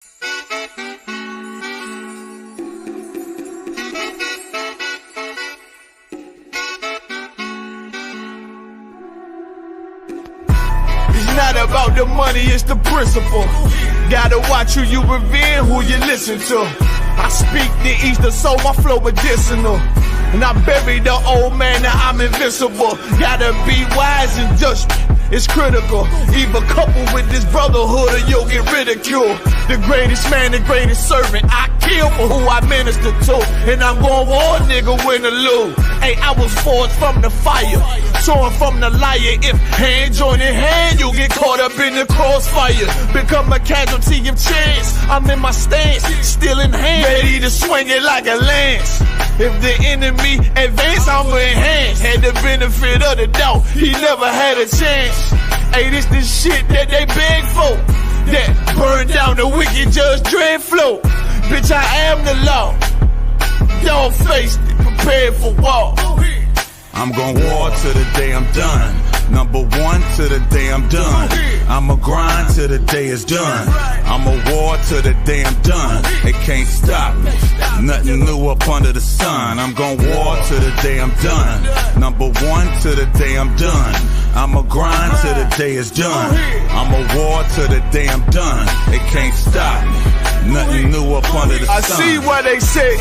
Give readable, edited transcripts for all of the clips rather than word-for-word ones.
It's not about the money, it's the principle. Gotta watch who you revere, who you listen to. I speak the Easter, so my flow medicinal. And I buried the old man, now I'm invincible. Gotta be wise in judgment, it's critical. Either couple with this brotherhood or you'll get ridiculed. The greatest man, the greatest servant, I kill for who I minister to. And I'm going war, nigga, win or lose. Hey, I was forged from the fire, torn from the liar. If hand join in hand, you'll get caught up in the crossfire. Become a casualty of chance. I'm in my stance, still in hand, ready to swing it like a lance. If the enemy advance, I'ma enhance. Had the benefit of the doubt, he never had a chance. Hey, this the shit that they beg for, that burned down the wicked Judge Dredd flow. Bitch, I am the law. Dog faced it, prepared for war. I'm gon' war till the day I'm done. Number one till the day I'm done. I'ma grind till the day is done. I'ma war till the day I'm done. It can't stop me. Nothing new up under the sun. I'm gon' war till the day I'm done. Number one till the day I'm done. I'ma grind till the day is done. I'ma war till the day I'm done. It can't stop me. Nothing new up under the sun. I see what they say.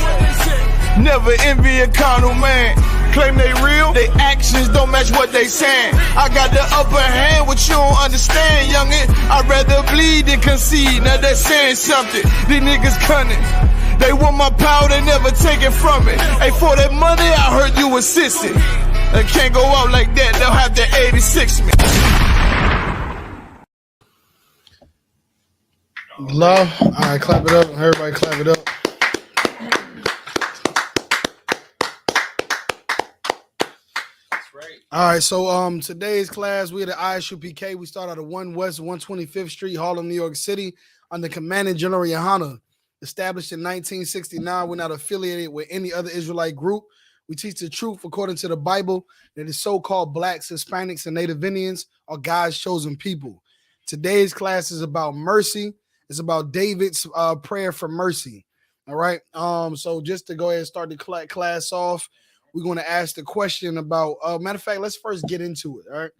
Never envy a carnal man. Claim they real, they actions don't match what they saying. I got the upper hand, what you don't understand, youngin'. I'd rather bleed than concede, now they're saying something. These niggas cunning, they want my power, they never take it from me. Hey, for that money, I heard you insisting. They can't go out like that, they'll have to 86 me. Love, alright, clap it up, everybody clap it up. All right, so today's class, we had the I.S.U.P.K. We start out at 1 West 125th Street, Harlem, New York City, under Commandant General Yohana. Established in 1969, we're not affiliated with any other Israelite group. We teach the truth according to the Bible that the so-called blacks, Hispanics, and Native Indians are God's chosen people. Today's class is about mercy. It's about David's prayer for mercy. All right, so just to go ahead and start the class off, we're going to ask the question about. Matter of fact, let's first get into it. All right,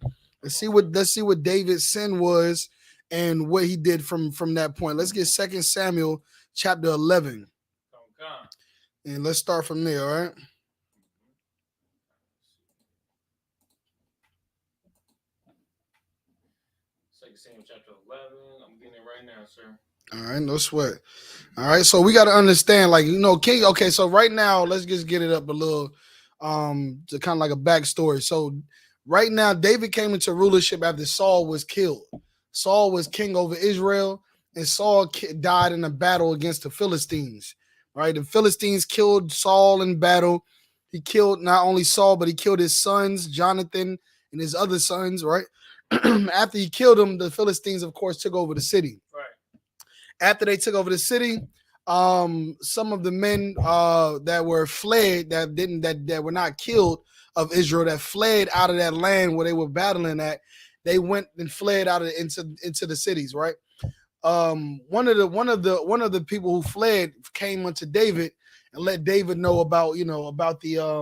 let's see what David's sin was and what he did from that point. Let's get 2 Samuel chapter 11, and let's start from there. All right. Samuel chapter 11. I'm getting it right now, sir. All right, no sweat. All right, so we got to understand, like, King. Okay, so right now, let's just get it up a little. To kind of like a backstory. So right now, David came into rulership after Saul was killed. Saul was king over Israel, and Saul died in a battle against the Philistines. Right, the Philistines killed Saul in battle. He killed not only Saul, but he killed his sons, Jonathan, and his other sons. Right, after he killed them, the Philistines, of course, took over the city. Right. After they took over the city, some of the men that were fled, that were not killed of Israel, that fled out of that land where they were battling at, they went and fled out of into the cities. Right. One of the people who fled came unto David and let David know about the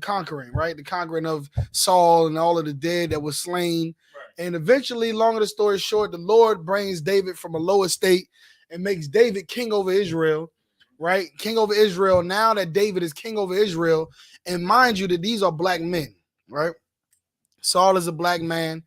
conquering, right? The conquering of Saul and all of the dead that was slain. Right. And eventually, longer the story short, the Lord brings David from a low estate and makes David king over Israel, right? King over Israel. Now that David is king over Israel, and mind you that these are black men, right? Saul is a black man.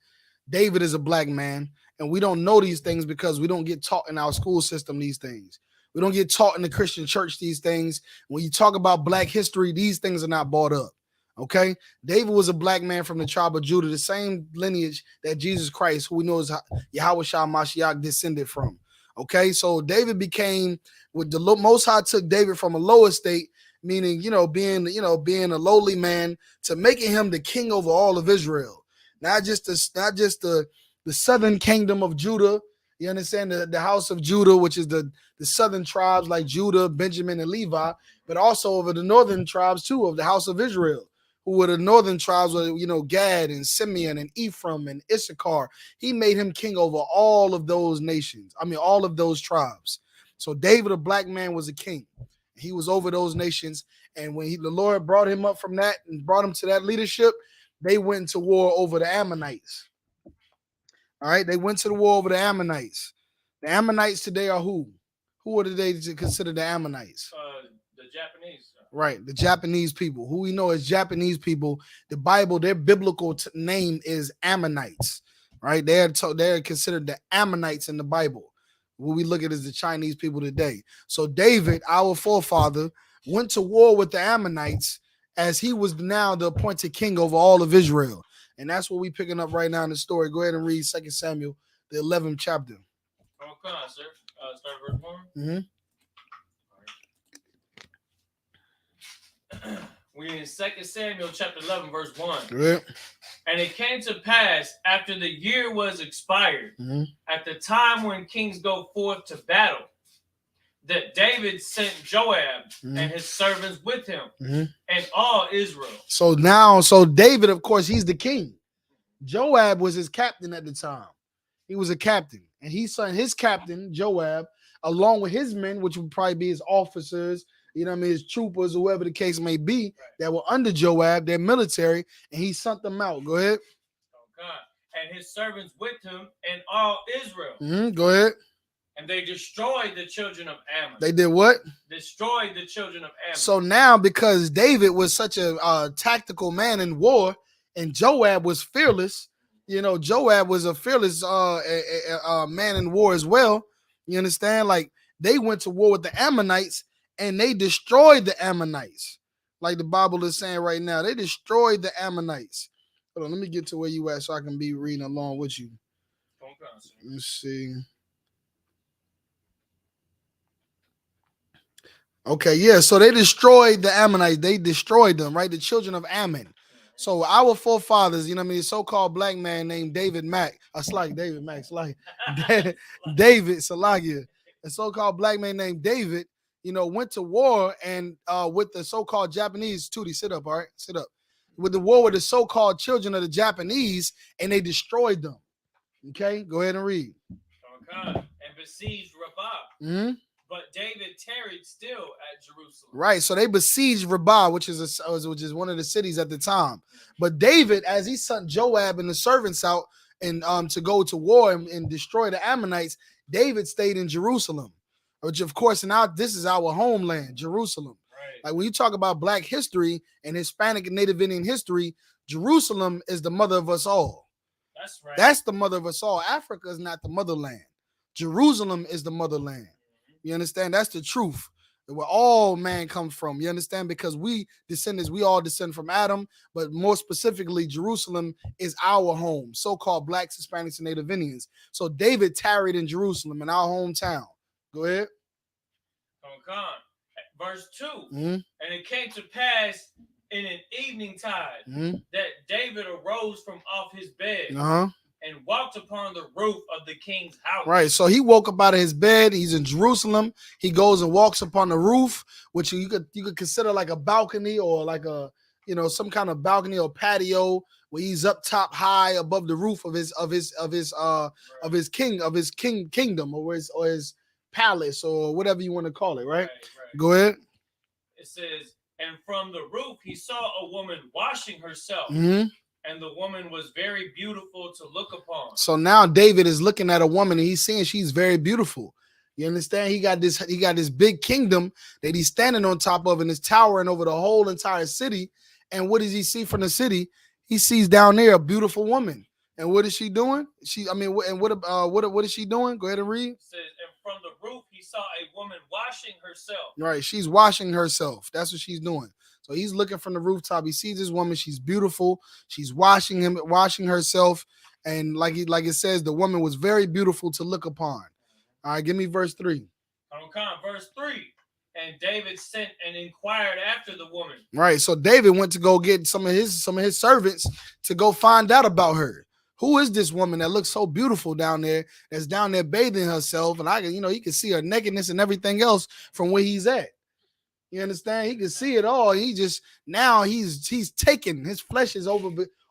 David is a black man. And we don't know these things because we don't get taught in our school system these things. We don't get taught in the Christian church these things. When you talk about black history, these things are not brought up, okay? David was a black man from the tribe of Judah, the same lineage that Jesus Christ, who we know is Yahweh Shah Mashiach, descended from. Okay, so David became, with the Most High took David from a low estate, meaning being a lowly man, to making him the king over all of Israel, not just the southern kingdom of Judah. You understand, the house of Judah, which is the southern tribes like Judah, Benjamin, and Levi, but also over the northern tribes too of the house of Israel, who were the northern tribes, were, Gad and Simeon and Ephraim and Issachar. He made him king over all of those nations. I mean, all of those tribes. So David, a black man, was a king. He was over those nations. And when the Lord brought him up from that and brought him to that leadership, they went into war over the Ammonites. All right, they went to the war over the Ammonites. The Ammonites today are who? Who are they consider the Ammonites? The Japanese. Right, the Japanese people, who we know as Japanese people. The Bible, their biblical name is Ammonites, right? They're considered the Ammonites in the Bible. What we look at as the Chinese people today. So David, our forefather, went to war with the Ammonites as he was now the appointed king over all of Israel. And that's what we're picking up right now in the story. Go ahead and read 2 Samuel, the 11th chapter. Okay, sir. Start verse 1. Mm-hmm. We're in 2 Samuel chapter 11, verse 1. Good. And it came to pass after the year was expired, at the time when kings go forth to battle, that David sent Joab and his servants with him and all Israel. So David, of course, he's the king. Joab was his captain at the time. He was a captain. And he sent his captain, Joab, along with his men, which would probably be his officers, his troopers, whoever the case may be, that were under Joab, their military, and he sent them out. Go ahead. And his servants with him and all Israel. Go ahead. And they destroyed the children of Ammon. They did what? Destroyed the children of Ammon. So now, because David was such a tactical man in war, and Joab was fearless, Joab was a fearless man in war as well. You understand? Like, they went to war with the Ammonites, and they destroyed the Ammonites. Like the Bible is saying right now, they destroyed the Ammonites. Hold on, let me get to where you at so I can be reading along with you. Let's see. Okay, yeah, so they destroyed the Ammonites. They destroyed them, right? The children of Ammon. So our forefathers, a so-called black man named David Mack. David Mack, David Salagia. A so-called black man named David, went to war and with the so-called Japanese. Tootie, sit up, all right? Sit up. With the war with the so-called children of the Japanese, and they destroyed them. Okay, go ahead and read. Okay, and besieged Rabbah. But David tarried still at Jerusalem. Right, so they besieged Rabbah, which is one of the cities at the time. But David, as he sent Joab and the servants out and to go to war and destroy the Ammonites, David stayed in Jerusalem, which of course now this is our homeland, Jerusalem. Right. Like when you talk about Black history and Hispanic and Native Indian history, Jerusalem is the mother of us all. That's right. That's the mother of us all. Africa is not the motherland. Jerusalem is the motherland. You understand? That's the truth. Where all man comes from. You understand? Because we all descend from Adam, but more specifically, Jerusalem is our home, so-called Blacks, Hispanics, and Native Indians. So David tarried in Jerusalem, in our hometown. Go ahead. Okay. Verse 2. And it came to pass in an evening tide that David arose from off his bed and walked upon the roof of the king's house. Right. So he woke up out of his bed. He's in Jerusalem. He goes and walks upon the roof, which you could consider like a balcony or like a, some kind of balcony or patio where he's up top high above the roof of his kingdom or his palace or whatever you want to call it. Right. Go ahead. It says, and from the roof he saw a woman washing herself. And the woman was very beautiful to look upon. So now David is looking at a woman and he's seeing she's very beautiful. You understand? He got this big kingdom that he's standing on top of and is towering over the whole entire city. And what does he see from the city? He sees down there a beautiful woman. And what is she doing? What is she doing? Go ahead and read. It says, and from the roof he saw a woman washing herself. Right, she's washing herself. That's what she's doing. So he's looking from the rooftop. He sees this woman. She's beautiful. She's washing herself. And like it says, the woman was very beautiful to look upon. All right, give me verse 3. Okay, verse 3. And David sent and inquired after the woman. Right. So David went to go get some of his servants to go find out about her. Who is this woman that looks so beautiful down there, that's down there bathing herself? And he can see her nakedness and everything else from where he's at. You understand? He can see it all. He just now he's taken. His flesh is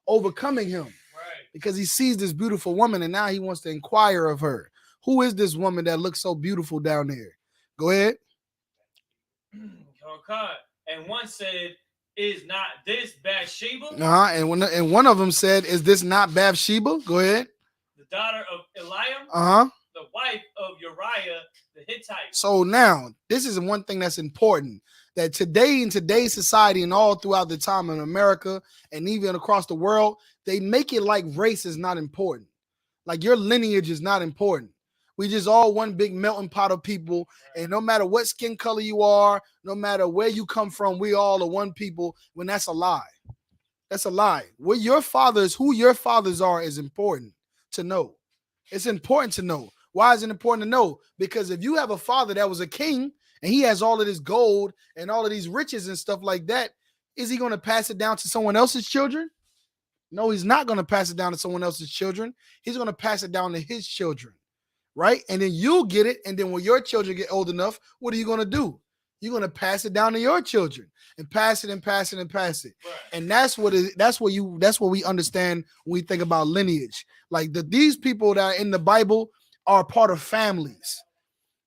overcoming him. Right. Because he sees this beautiful woman and now he wants to inquire of her. Who is this woman that looks so beautiful down there? Go ahead. Okay. And one said, "Is not this Bathsheba?" And one of them said, "Is this not Bathsheba?" Go ahead. The daughter of Eliam. The wife of Uriah the Hittite. So now, this is one thing that's important, that today in today's society and all throughout the time in America and even across the world, they make it like race is not important. Like your lineage is not important. We just all one big melting pot of people. And no matter what skin color you are, no matter where you come from, we all are one people, when that's a lie. That's a lie. What your fathers, who your fathers are, is important to know. It's important to know. Why is it important to know? Because if you have a father that was a king and he has all of this gold and all of these riches and stuff like that, is he going to pass it down to someone else's children? No, he's not going to pass it down to someone else's children. He's going to pass it down to his children, right? And then you'll get it. And then when your children get old enough, what are you going to do? You're going to pass it down to your children and pass it and pass it and pass it. Right. And that's what we understand when we think about lineage. Like these people that are in the Bible are part of families.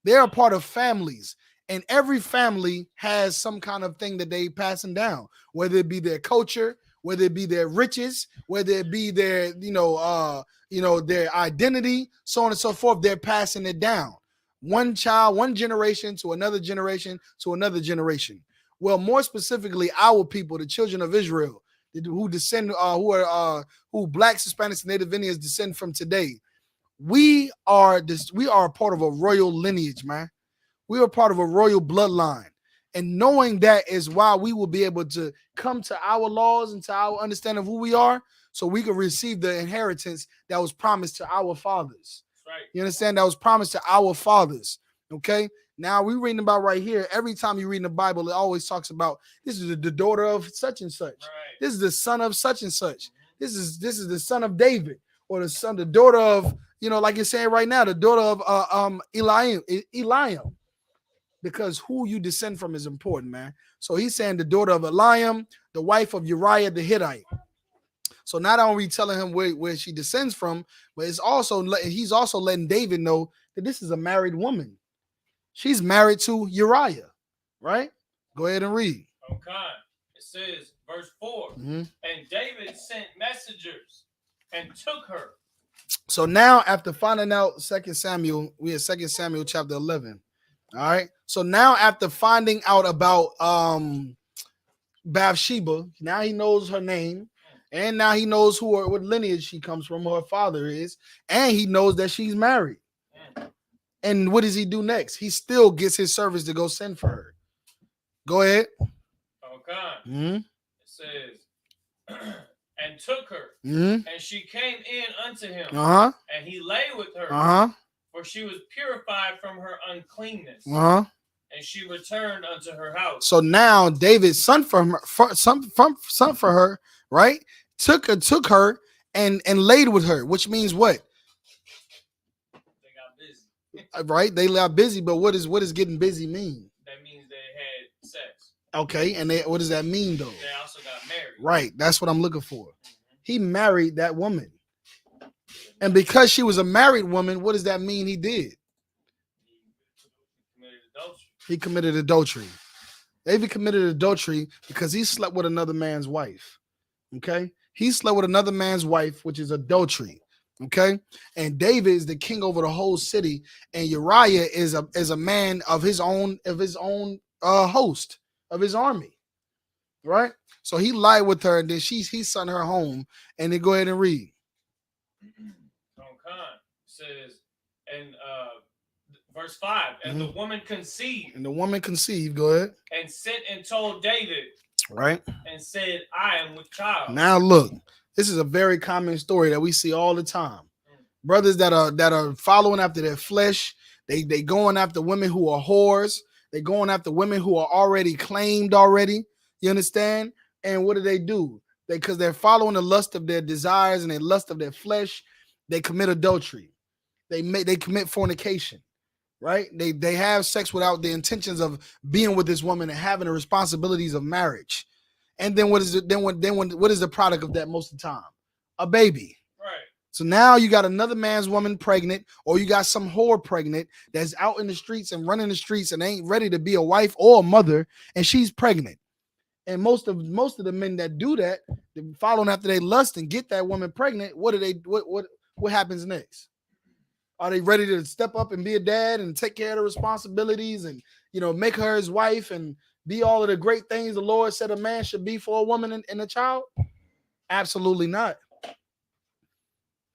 They're a part of families. And every family has some kind of thing that they passing down, whether it be their culture, whether it be their riches, whether it be their, their identity, so on and so forth. They're passing it down. One child, one generation to another generation to another generation. Well, more specifically, our people, the children of Israel, who descend, who blacks, Hispanics, and Native Indians descend from today. We are a part of a royal lineage, man. We are part of a royal bloodline. And knowing that is why we will be able to come to our laws and to our understanding of who we are, so we can receive the inheritance that was promised to our fathers. That's right. You understand? That was promised to our fathers. Okay. Now we're reading about right here. Every time you read in the Bible, it always talks about this is the daughter of such and such. Right. This is the son of such and such. This is the son of David, or the daughter of, like you're saying right now, the daughter of Eliam. Because who you descend from is important, man. So he's saying the daughter of Eliam, the wife of Uriah the Hittite. So not only telling him where she descends from, but he's also letting David know that this is a married woman. She's married to Uriah, right? Go ahead and read. Okay. It says, verse 4, And David sent messengers and took her. So now after finding out 2 Samuel, we have 2 Samuel chapter 11. All right. So now after finding out about Bathsheba, now he knows her name, and now he knows what lineage she comes from, who her father is, and he knows that she's married. And what does he do next? He still gets his servants to go send for her. Go ahead. Okay. It says, and took her, and she came in unto him, and he lay with her, for she was purified from her uncleanness, and she returned unto her house. So now David sent for her, right? Took her and laid with her, which means what? They got busy. Right? They got busy, but what does getting busy mean? That means they had sex. Okay, and what does that mean though? They also got married. Right, that's what I'm looking for. He married that woman. And because she was a married woman, what does that mean he did? He committed adultery. David committed adultery because he slept with another man's wife. Okay? He slept with another man's wife, which is adultery. Okay? And David is the king over the whole city, and Uriah is a man of his own host, of his army. Right? So he lied with her, and then he sent her home. And then go ahead and read. Says, and verse 5, and the woman conceived. And the woman conceived, go ahead. And sent and told David. Right. And said, I am with child. Now look, this is a very common story that we see all the time. Brothers that are following after their flesh, they going after women who are whores. They going after women who are already claimed already. You understand? And what do? Because they're following the lust of their desires and the lust of their flesh, they commit adultery. They commit fornication, right? They have sex without the intentions of being with this woman and having the responsibilities of marriage. And then what is it? What is the product of that most of the time? A baby. Right. So now you got another man's woman pregnant, or you got some whore pregnant that's out in the streets and running the streets and ain't ready to be a wife or a mother, and she's pregnant. And most of the men that do that, following after they lust and get that woman pregnant, what happens next? Are they ready to step up and be a dad and take care of the responsibilities and, make her his wife and be all of the great things the Lord said a man should be for a woman and a child? Absolutely not.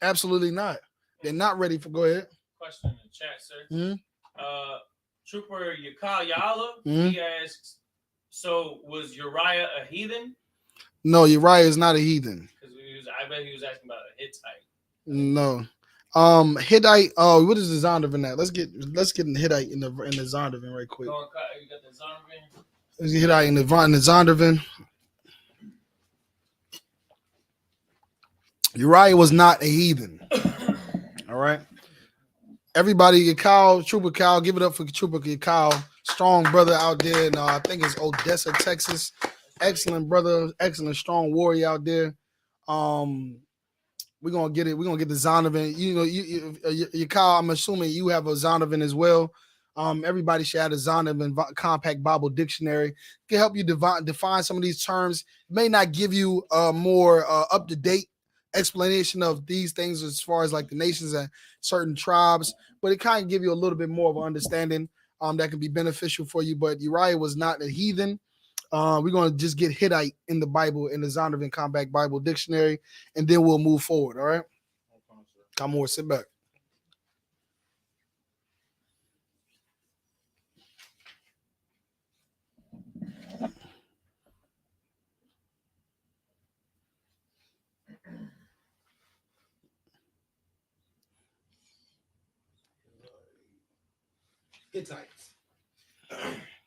Absolutely not. They're not ready for. Go ahead. Question in the chat, sir. Mm-hmm. Trooper Yakal Yala, he asks, so was Uriah a heathen? No, Uriah is not a heathen. I bet he was asking about a Hittite. No. Hittite. Oh, what is the Zondervan at? Let's get in the Hittite in the Zondervan right quick. You got the Zondervan? Let's get Hittite in the Zondervan. Uriah was not a heathen. All right. Everybody, Trooper Cal, give it up for Trooper Cal. Strong brother out there in, I think it's Odessa, Texas. Excellent brother, excellent strong warrior out there. We're gonna get it. We're gonna get the Zondervan. You Cal, I'm assuming you have a Zondervan as well. Everybody should have a Zondervan Compact Bible Dictionary. It can help you define some of these terms. It may not give you a more up-to-date explanation of these things as far as like the nations and certain tribes, but it kind of give you a little bit more of an understanding that can be beneficial for you. But Uriah was not a heathen. We're going to just get Hittite in the Bible, in the Zondervan Compact Bible Dictionary, and then we'll move forward, all right? Come on, sit back.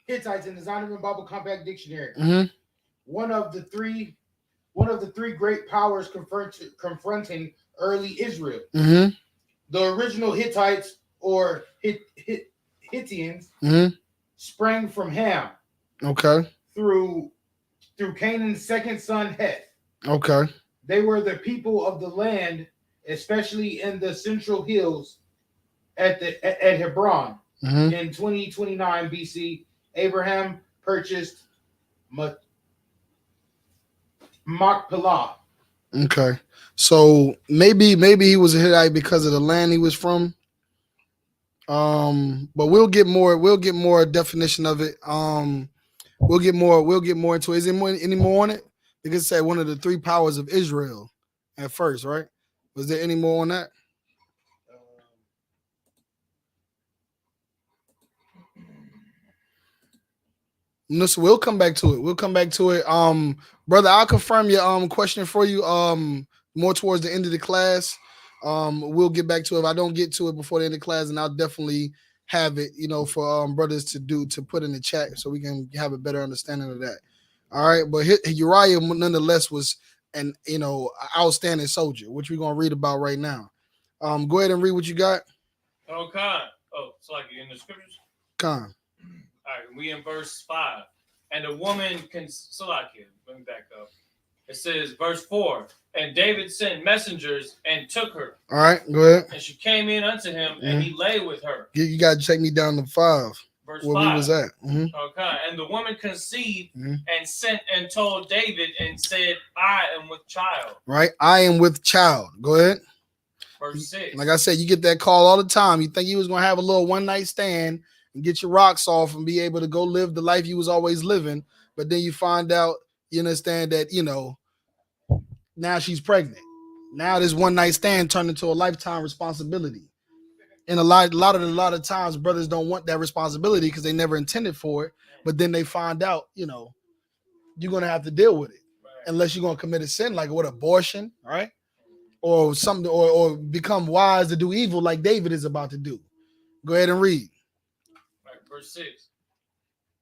Hittites in the Zondervan Bible Compact Dictionary. Mm-hmm. One of the three great powers confronting early Israel. Mm-hmm. The original Hittites or Hittians sprang from Ham. Okay. Through Canaan's second son Heth. Okay. They were the people of the land, especially in the central hills at Hebron. Mm-hmm. In 2029 BC, Abraham purchased Machpelah. Okay, so maybe he was a Hittite because of the land he was from. But we'll get more definition of it. We'll get more into it. Is there any more on it? You could say one of the three powers of Israel at first, right? Was there any more on that? No, so we'll come back to it. Brother, I'll confirm your question for you more towards the end of the class. We'll get back to it. If I don't get to it before the end of the class, and I'll definitely have it, for brothers to put in the chat so we can have a better understanding of that. All right, but Uriah nonetheless was an outstanding soldier, which we're gonna read about right now. Go ahead and read what you got. Okay. It's like in the scriptures. Con. All right, we in verse 5. And the woman can Salakia. Let me back up. It says, verse 4. And David sent messengers and took her. All right, go ahead. And she came in unto him, and he lay with her. You got to take me down to 5. Verse where 5. we was at. Okay. And the woman conceived and sent and told David and said, I am with child. Right, I am with child. Go ahead. Verse 6. Like I said, you get that call all the time. You think you was going to have a little one-night stand and get your rocks off and be able to go live the life you was always living. But then you find out, you understand that, now she's pregnant. Now this one-night stand turned into a lifetime responsibility. And a lot of times brothers don't want that responsibility because they never intended for it. But then they find out, you're going to have to deal with it. Unless you're going to commit a sin like what, abortion, right? Or something, or become wise to do evil like David is about to do. Go ahead and read. Verse 6.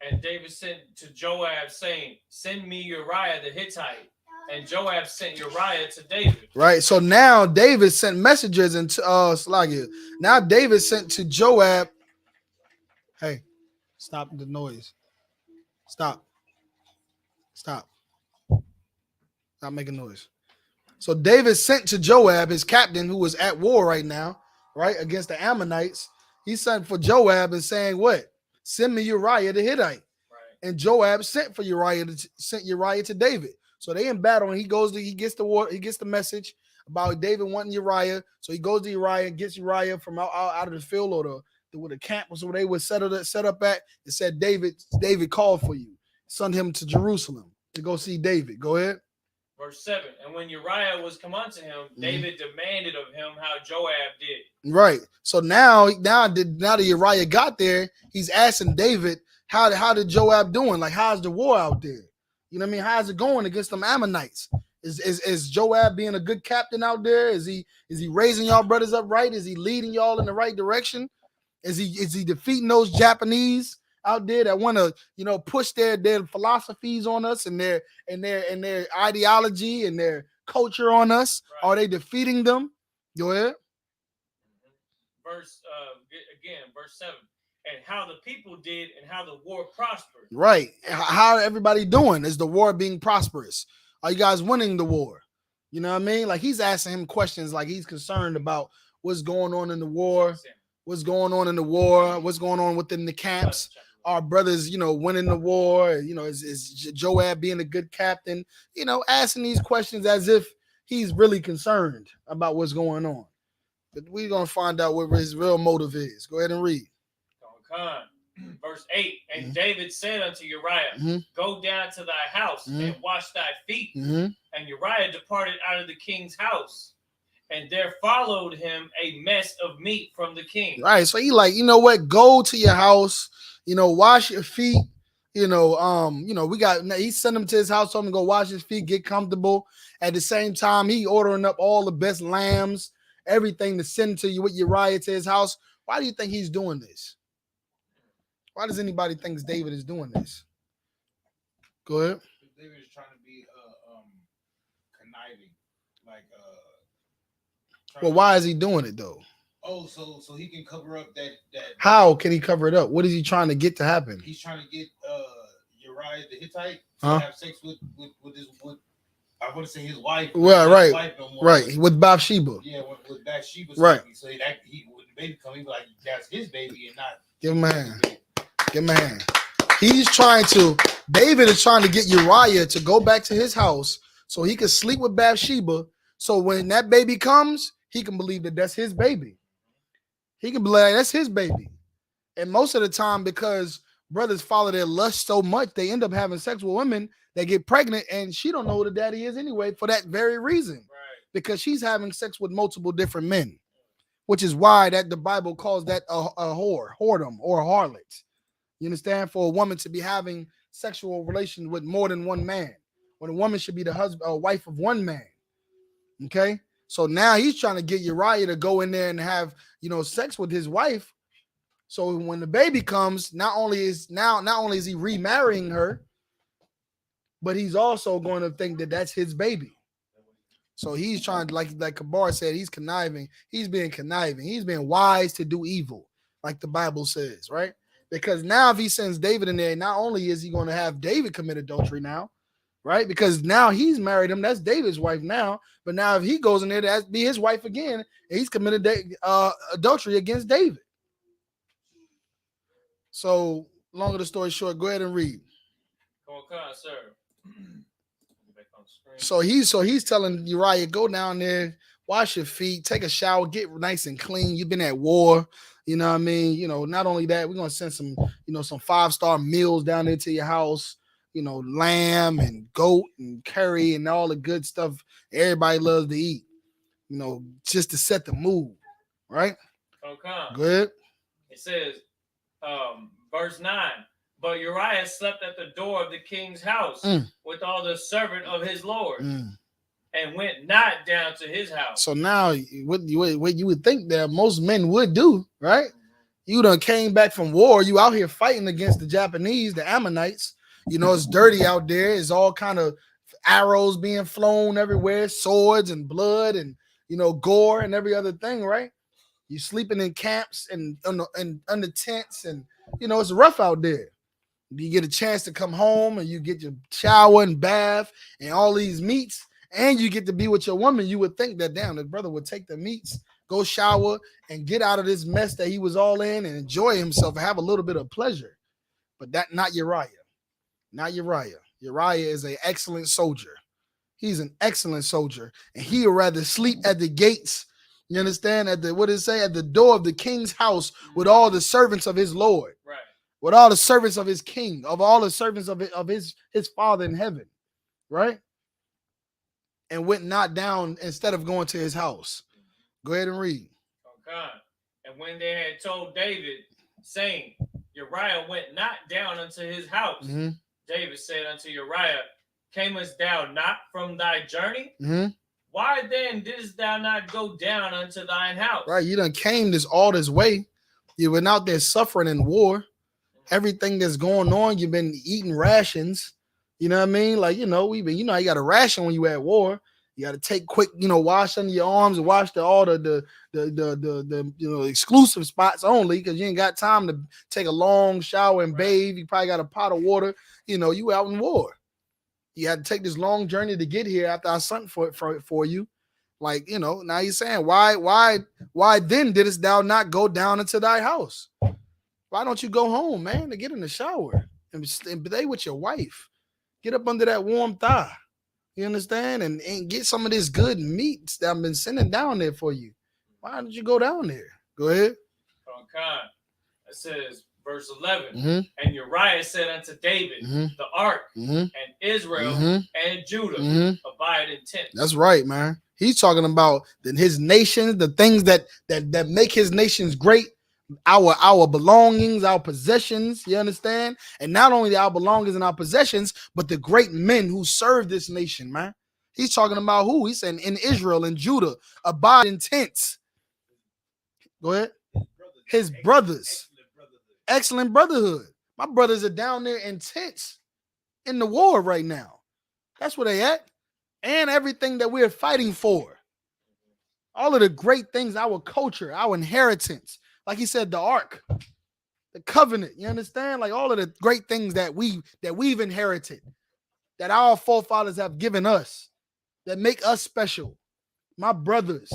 And David sent to Joab, saying, send me Uriah the Hittite. And Joab sent Uriah to David. Right. So now David sent messengers into Now David sent to Joab Hey, stop the noise. Stop. Stop. Stop making noise. So David sent to Joab, his captain, who was at war right now, right, against the Ammonites. He sent for Joab and saying, what? Send me Uriah the Hittite. And Joab sent Uriah to David. So they in battle, and he gets the message about David wanting Uriah. So he goes to Uriah and gets Uriah from out of the field or the camp was where they were set up at. It said David called for you. Send him to Jerusalem to go see David. Go ahead. Verse 7, and when Uriah was come unto him, David demanded of him how Joab did. Right. So now that Uriah got there, he's asking David, how did Joab doing? Like, how's the war out there? You know what I mean? How's it going against them Ammonites? Is Joab being a good captain out there? Is he raising y'all brothers up right? Is he leading y'all in the right direction? Is he defeating those Japanese out there that want to, push their philosophies on us and their ideology and their culture on us? Right. Are they defeating them? Go ahead. Verse 7, and how the people did and how the war prospered. Right. How everybody doing? Is the war being prosperous? Are you guys winning the war? You know what I mean? Like, he's asking him questions, like he's concerned about what's going on in the war, what's going on within the camps. Our brothers, winning the war. Is Joab being a good captain? Asking these questions as if he's really concerned about what's going on. But we're going to find out what his real motive is. Go ahead and read. Verse 8, and David said unto Uriah, go down to thy house and wash thy feet. And Uriah departed out of the king's house, and there followed him a mess of meat from the king. Right. So he like, go to your house, wash your feet. He sent him to his house, told him to go wash his feet, get comfortable. At the same time, he ordering up all the best lambs, everything to send to you with Uriah to his house. Why do you think he's doing this? Why does anybody think David is doing this? Go ahead. David is trying to be conniving, well, why is he doing it though? Oh, so he can cover up that. How can he cover it up? What is he trying to get to happen? He's trying to get Uriah the Hittite to have sex with I want to say his wife. Well, right, his wife no more. Right, with Bathsheba. Yeah, with Bathsheba. Right. So when the baby come, he be like, that's his baby and not. Give him a hand. Give him a hand. David is trying to get Uriah to go back to his house so he can sleep with Bathsheba. So when that baby comes, he can believe that that's his baby. He can believe that's his baby. And most of the time, because brothers follow their lust so much, they end up having sex with women that get pregnant, and she don't know who the daddy is anyway for that very reason. Right. Because she's having sex with multiple different men, which is why that the Bible calls that a whoredom, or a harlot. You understand? For a woman to be having sexual relations with more than one man, when a woman should be the husband or wife of one man. Okay, so now he's trying to get Uriah to go in there and have sex with his wife. So when the baby comes, not only is he remarrying her, but he's also going to think that that's his baby. So he's trying to, like Kabar said, he's conniving. He's being conniving. He's being wise to do evil, like the Bible says, right? Because now if he sends David in there, not only is he going to have David commit adultery now, right? Because now he's married him. That's David's wife now. But now if he goes in there, that'd be his wife again. And he's committed adultery against David. So, longer the story short, go ahead and read. Okay, sir. So he's telling Uriah, go down there, wash your feet, take a shower, get nice and clean. You've been at war. You know what I mean? Not only that, we're going to send some 5-star meals down there to your house, lamb and goat and curry and all the good stuff everybody loves to eat, just to set the mood, right? Okay. Go ahead. It says, verse 9, but Uriah slept at the door of the king's house with all the servant of his Lord. And went not down to his house. So now, what you would think that most men would do, right? You done came back from war. You out here fighting against the Japanese, the Ammonites. It's dirty out there. It's all kind of arrows being flown everywhere, swords and blood and gore and every other thing, right? You sleeping in camps and under tents and You know, it's rough out there. You get a chance to come home and you get your shower and bath and all these meats, and you get to be with your woman. You would think that, damn, the brother would take the meats, go shower, and get out of this mess that he was all in and enjoy himself and have a little bit of pleasure. But that not Uriah. Not Uriah. Uriah is an excellent soldier. He's an excellent soldier, and he would rather sleep at the gates. You understand? At the, what does it say? At the door of the king's house with all the servants of his Lord, Right. with all the servants of his king, of all the servants of his Father in heaven, right? And went not down instead of going to his house. Go ahead and read. Okay. And when they had told David, saying, Uriah went not down unto his house, David said unto Uriah, camest thou not from thy journey? Why then didst thou not go down unto thine house? Right, you done came all this way. You been out there suffering in war. Everything that's going on, you've been eating rations. You know what I mean? Like, you know, you got a ration when you at war. You got to take quick, wash under your arms and wash all the exclusive spots only, because you ain't got time to take a long shower and bathe. You probably got a pot of water. You out in war. You had to take this long journey to get here after I sent for you. Like, now you're saying, why then didst thou not go down into thy house? Why don't you go home, man, to get in the shower and stay with your wife? Get up under that warm thigh. You understand? And get some of this good meats that I've been sending down there for you. Why did you go down there? Go ahead. Okay. It says, verse 11, and Uriah said unto David, the ark and Israel and Judah abide in tents. That's right, man. He's talking about his nation, the things that make his nations great, our belongings, our possessions, you understand? And not only our belongings and our possessions, but the great men who serve this nation, man. He's talking about who? He's saying in Israel and Judah abide in tents. Go ahead. His brothers. Excellent brotherhood. My brothers are down there in tents in the war right now. That's where they at. And everything that we're fighting for. All of the great things, our culture, our inheritance. Like he said, the ark, the covenant, you understand? Like all of the great things that we've inherited, that our forefathers have given us, that make us special. My brothers,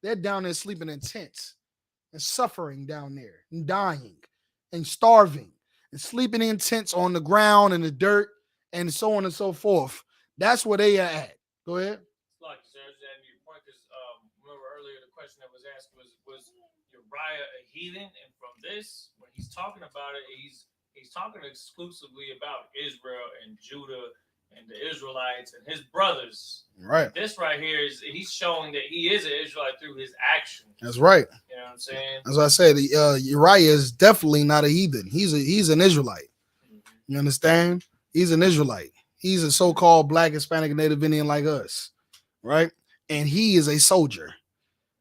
they're down there sleeping in tents and suffering down there and dying and starving and sleeping in tents on the ground and the dirt and so on and so forth. That's where they are at. Go ahead. Like your point, because remember earlier the question that was asked was Uriah a heathen? And from this, when he's talking about it, he's talking exclusively about Israel and Judah and the Israelites and his brothers. Right. This right here he's showing that he is an Israelite through his actions. That's right. You know what I'm saying? As I said, Uriah is definitely not a heathen. He's an Israelite. You understand? He's an Israelite. He's a so-called Black, Hispanic, Native Indian like us, right? And he is a soldier.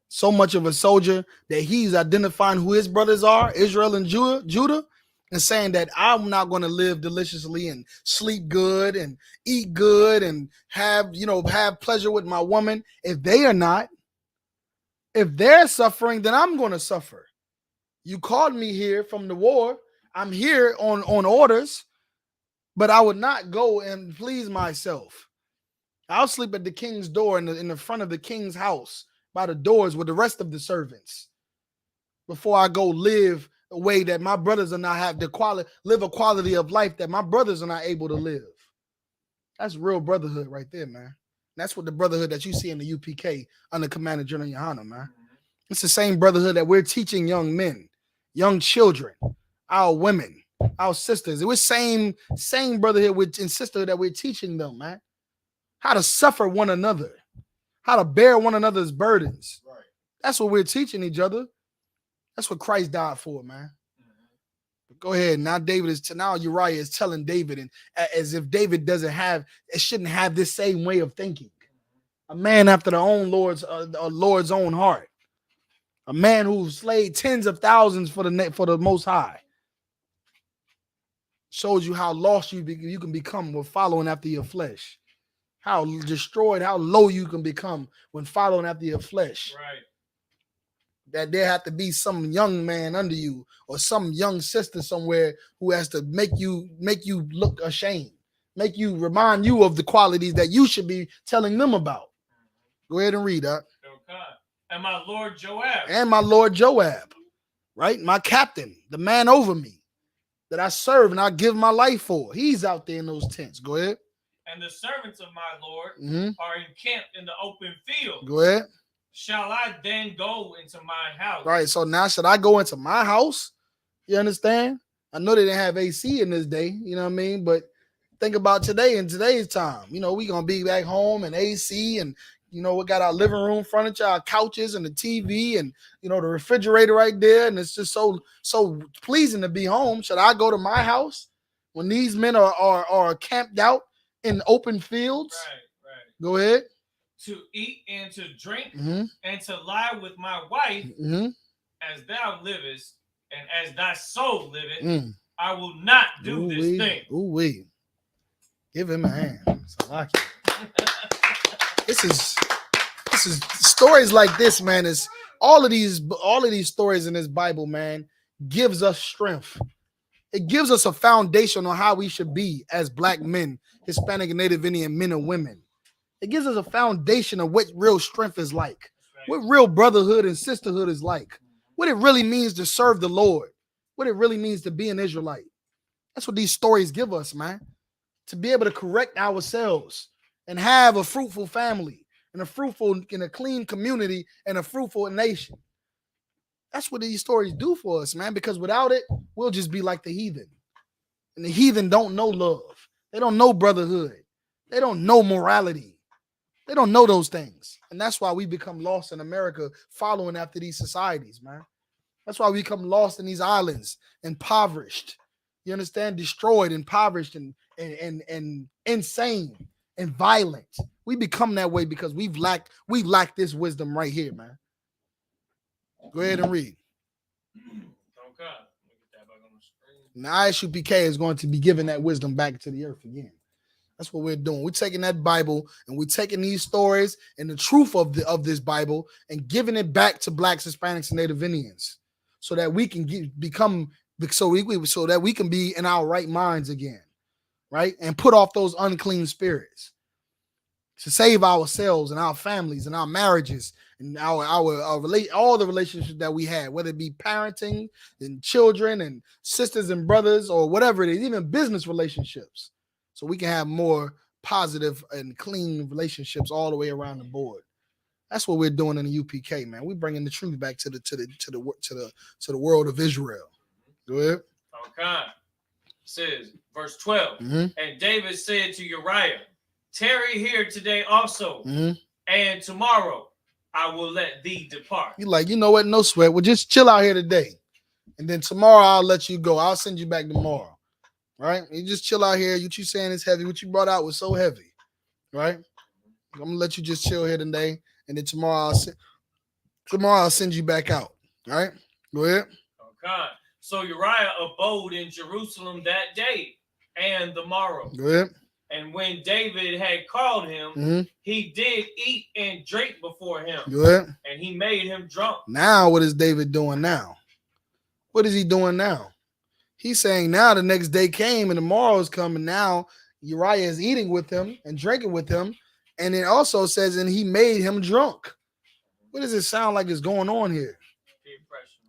So much of a soldier that he's identifying who his brothers are, Israel and Judah, and saying that I'm not going to live deliciously and sleep good and eat good and have pleasure with my woman. If they are not, if they're suffering, then I'm going to suffer. You called me here from the war. I'm here on orders, but I would not go and please myself. I'll sleep at the king's door in the front of the king's house by the doors with the rest of the servants before I go live a way that my brothers are not have live a quality of life that my brothers are not able to live. That's real brotherhood right there, man. That's what the brotherhood that you see in the U.P.K under Commander General Yohana, man. It's the same brotherhood that we're teaching young men, young children, our women, our sisters. It was same brotherhood and sisterhood that we're teaching them, man. How to suffer one another, how to bear one another's burdens. Right. That's what we're teaching each other. That's what Christ died for, man. But go ahead. Now Uriah is telling David, and as if David shouldn't have this same way of thinking. A man after the Lord's own heart. A man who slayed tens of thousands for the Most High. Shows you how lost you can become with following after your flesh. How destroyed, how low you can become when following after your flesh. Right. that there have to be some young man under you or some young sister somewhere who has to make you look ashamed, make you remind you of the qualities that you should be telling them about. Go ahead and read that. Okay. And my Lord Joab. And my Lord Joab, right? My captain, the man over me that I serve and I give my life for. He's out there in those tents. Go ahead. And the servants of my Lord are encamped in the open field. Go ahead. Shall I then go into my house? Right. So now should I go into my house? You understand? I know they didn't have AC in this day, you know what I mean? But think about today in today's time. You know, we're gonna be back home and AC, and you know, we got our living room furniture, our couches, and the TV, and you know, the refrigerator right there, and it's just so pleasing to be home. Should I go to my house when these men are camped out in open fields? Right. Go ahead. To eat and to drink and to lie with my wife, as thou livest and as thy soul liveth, I will not do this thing. Ooh-wee. Give him a hand. This is stories like this, man. Is all of these stories in this Bible, man, gives us strength. It gives us a foundation on how we should be as Black men, Hispanic and Native Indian men and women. It gives us a foundation of what real strength is like, what real brotherhood and sisterhood is like, what it really means to serve the Lord, what it really means to be an Israelite. That's what these stories give us, man, to be able to correct ourselves and have a fruitful family and a fruitful and a clean community and a fruitful nation. That's what these stories do for us, man, because without it, we'll just be like the heathen. And the heathen don't know love. They don't know brotherhood. They don't know morality. They don't know those things. And that's why we become lost in America following after these societies, man. That's why we become lost in these islands, impoverished. You understand? Destroyed, impoverished, and insane and violent. We become that way because we lack this wisdom right here, man. Go ahead and read. Okay. Now I.S.U.P.K is going to be giving that wisdom back to the earth again. That's what we're doing. We're taking that Bible and we're taking these stories and the truth of this Bible and giving it back to Blacks, Hispanics, and Native Indians, so that we can so that we can be in our right minds again, right? And put off those unclean spirits to save ourselves and our families and our marriages and all the relationships that we had, whether it be parenting and children and sisters and brothers or whatever it is, even business relationships. So we can have more positive and clean relationships all the way around the board. That's what we're doing in the UPK, man. We're bringing the truth back to the world of Israel. Go ahead. Okay. It says verse 12. And David said to Uriah, "Tarry here today also, and tomorrow I will let thee depart." You're like, you know what? No sweat. Well, just chill out here today, and then tomorrow I'll let you go. I'll send you back tomorrow. Right? You just chill out here. What you saying is heavy. What you brought out was so heavy. Right? I'm gonna let you just chill here today, and then tomorrow I'll send you back out. All right? Go ahead. Okay. So Uriah abode in Jerusalem that day and the morrow. Go ahead. And when David had called him, he did eat and drink before him. Go ahead. And he made him drunk. Now, what is David doing now? What is he doing now? He's saying now the next day came and tomorrow is coming. Now Uriah is eating with him and drinking with him. And it also says, and he made him drunk. What does it sound like is going on here?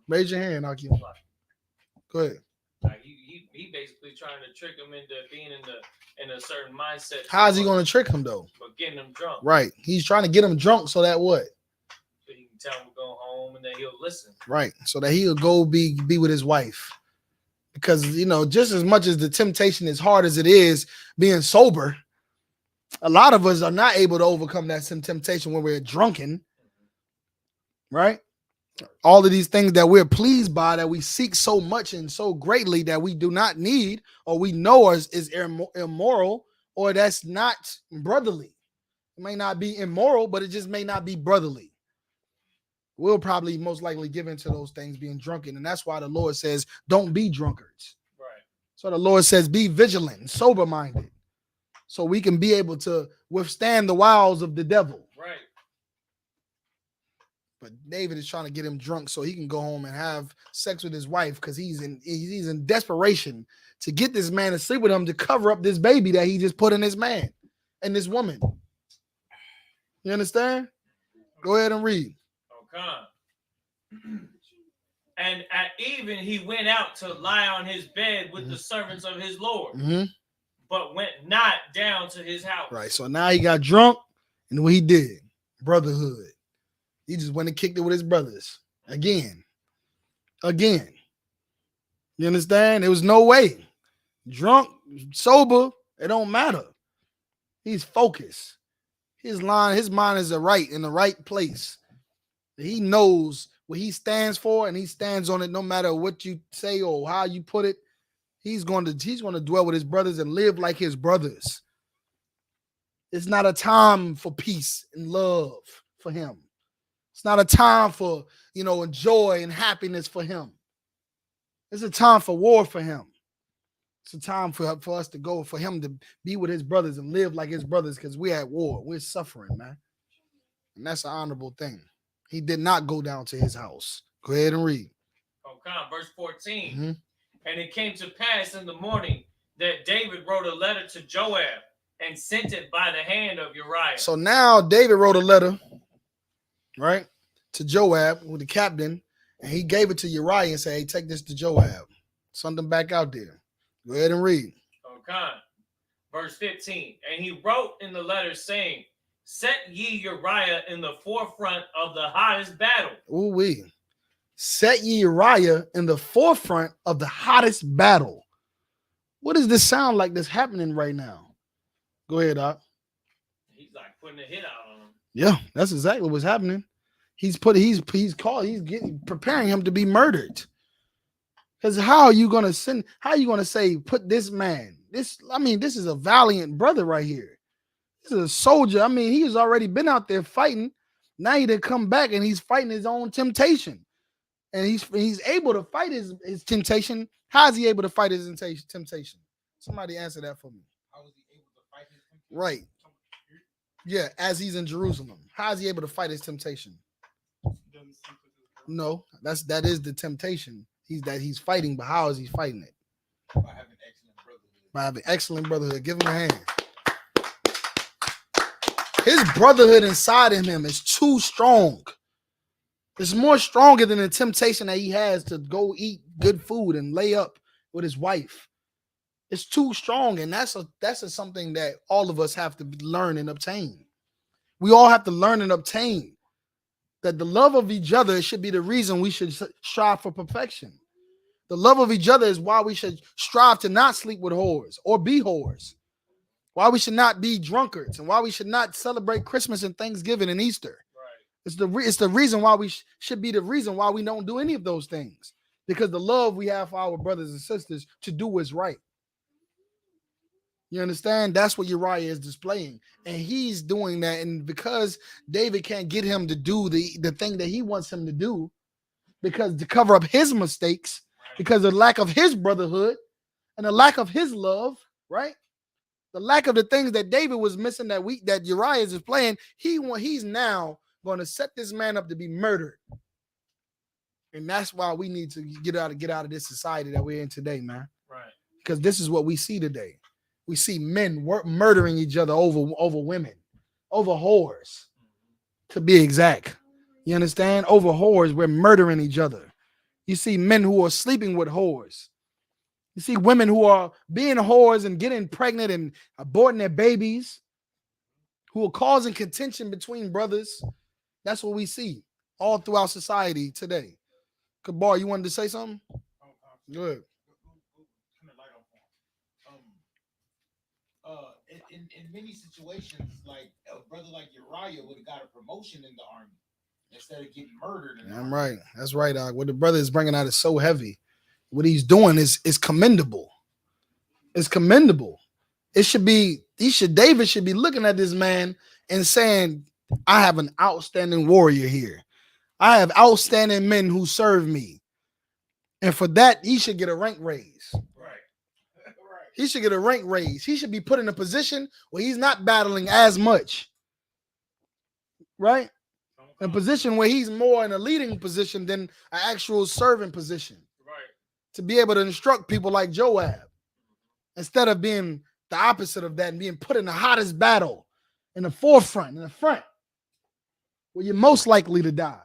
Raise your hand, Aki. Go ahead. He basically trying to trick him into being in a certain mindset. How is he going to trick him though? But getting him drunk. Right. He's trying to get him drunk so that what? So he can tell him to go home and then he'll listen. Right. So that he'll go be with his wife. Because, you know, just as much as the temptation is hard as it is being sober, a lot of us are not able to overcome that temptation when we're drunken. Right? All of these things that we're pleased by, that we seek so much and so greatly that we do not need, or we know is immoral, or that's not brotherly. It may not be immoral, but it just may not be brotherly. We'll probably most likely give into those things, being drunken. And that's why the Lord says, don't be drunkards. Right. So the Lord says, be vigilant, sober-minded, so we can be able to withstand the wiles of the devil. Right. But David is trying to get him drunk so he can go home and have sex with his wife because he's in desperation to get this man to sleep with him to cover up this baby that he just put in this man and this woman. You understand? Go ahead and read. Okay. And at even he went out to lie on his bed with the servants of his Lord, but went not down to his house. Right. So now he got drunk, and what he did, brotherhood. He just went and kicked it with his brothers again. You understand? There was no way. Drunk, sober, it don't matter. He's focused. His mind is in the right place. He knows what he stands for, and he stands on it no matter what you say or how you put it. He's going to dwell with his brothers and live like his brothers. It's not a time for peace and love for him. It's not a time for, joy and happiness for him. It's a time for war for him. It's a time for us to go, for him to be with his brothers and live like his brothers, because we're at war. We're suffering, man. And that's an honorable thing. He did not go down to his house. Go ahead and read. Okay, verse 14. And it came to pass in the morning that David wrote a letter to Joab and sent it by the hand of Uriah. So now David wrote a letter, right, to Joab with the captain, and he gave it to Uriah and said, hey, take this to Joab. Send them back out there. Go ahead and read. Okay. Verse 15. And he wrote in the letter saying, set ye Uriah in the forefront of the hottest battle. Ooh-wee. Set ye Uriah in the forefront of the hottest battle. What does this sound like that's happening right now? Go ahead, Doc. He's like putting a hit out on him. Yeah, that's exactly what's happening. He's preparing him to be murdered. Because how are you gonna say, put this man? This is a valiant brother right here. This is a soldier. He's already been out there fighting. Now he done come back and he's fighting his own temptation. And he's able to fight his temptation. How is he able to fight his temptation? Somebody answer that for me. How is he able to fight his temptation? Right. Yeah, as he's in Jerusalem. How is he able to fight his temptation? No, that is the temptation. He's fighting, but how is he fighting it? By having excellent brotherhood. By having excellent brotherhood. Give him a hand. His brotherhood inside of him is too strong. It's more stronger than the temptation that he has to go eat good food and lay up with his wife. It's too strong, and that's something that all of us have to learn and obtain. We all have to learn and obtain that the love of each other should be the reason we should strive for perfection. The love of each other is why we should strive to not sleep with whores or be whores. Why we should not be drunkards, and why we should not celebrate Christmas and Thanksgiving and Easter. Right. It's the reason why we should be the reason why we don't do any of those things, because the love we have for our brothers and sisters to do what's right. You understand? That's what Uriah is displaying, and he's doing that. And because David can't get him to do the thing that he wants him to do, because to cover up his mistakes, because of the lack of his brotherhood and the lack of his love, right? The lack of the things that David was missing that Uriah is playing, he's now going to set this man up to be murdered. And that's why we need to get out of this society that we're in today, man. Right. Because this is what we see today. We see men murdering each other over women, over whores, to be exact. You understand? Over whores, we're murdering each other. You see men who are sleeping with whores. You see women who are being whores and getting pregnant and aborting their babies, who are causing contention between brothers. That's what we see all throughout society today. Kabar, you wanted to say something? Good. In many situations, like a brother like Uriah would have got a promotion in the army instead of getting murdered. I'm right. That's right, Doc. What the brother is bringing out is so heavy. What he's doing is commendable. It's commendable. David should be looking at this man and saying, I have an outstanding warrior here. I have outstanding men who serve me. And for that, he should get a rank raise. He should get a rank raise. He should be put in a position where he's not battling as much. Right? in a position where he's more in a leading position than an actual servant position. Right. To be able to instruct people like Joab, instead of being the opposite of that and being put in the hottest battle, in the forefront, in the front, where you're most likely to die.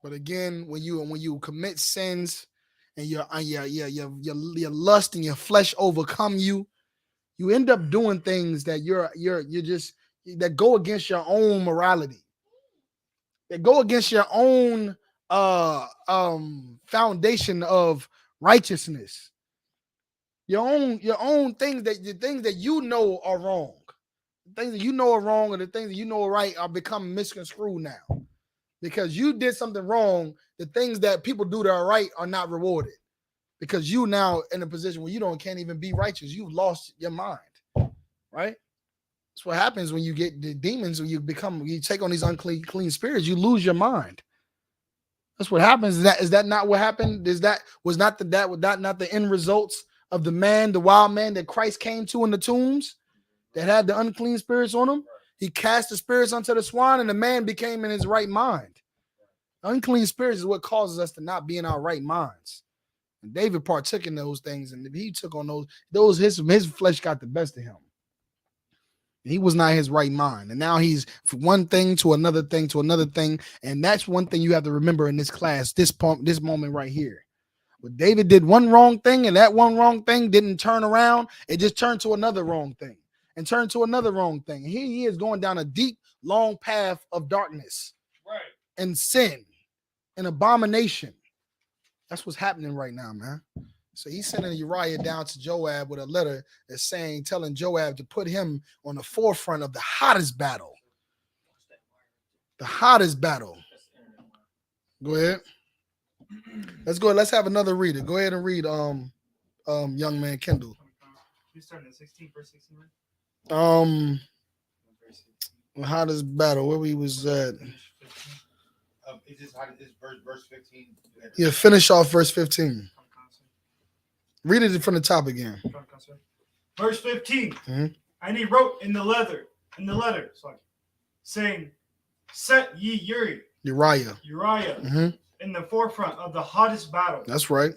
But again, when you commit sins and your lust and your flesh overcome you, you end up doing things that you're just that go against your own morality, that go against your own foundation of righteousness, your own things that you know are wrong, the things that you know are wrong, and the things that you know are right are becoming misconstrued now. Because you did something wrong, the things that people do that are right are not rewarded. Because you now in a position where you can't even be righteous. You've lost your mind, right? That's what happens when you get the demons. When you take on these clean spirits, you lose your mind. That's what happens. Is that not what happened? Was not the end results of the wild man that Christ came to in the tombs that had the unclean spirits on him? He cast the spirits unto the swine, and the man became in his right mind. Unclean spirits is what causes us to not be in our right minds. And David partook in those things, and he took on those his flesh got the best of him. He was not his right mind. And now he's from one thing to another thing to another thing. And that's one thing you have to remember in this class, this moment right here. But David did one wrong thing, and that one wrong thing didn't turn around. It just turned to another wrong thing. And turn to another wrong thing. Here he is going down a deep, long path of darkness, right, and sin and abomination. That's what's happening right now, man. So he's sending Uriah down to Joab with a letter that's telling Joab to put him on the forefront of the hottest battle. The hottest battle. Go ahead. Let's go. Let's have another reader. Go ahead and read young man Kendall. You starting at 16, verse 16, right? Hottest battle, where we was at. Is this verse 15? Yeah, finish off verse 15. Read it from the top again. Verse 15. Mm-hmm. And he wrote in the letter, saying, set ye Uriah Mm-hmm. in the forefront of the hottest battle. That's right.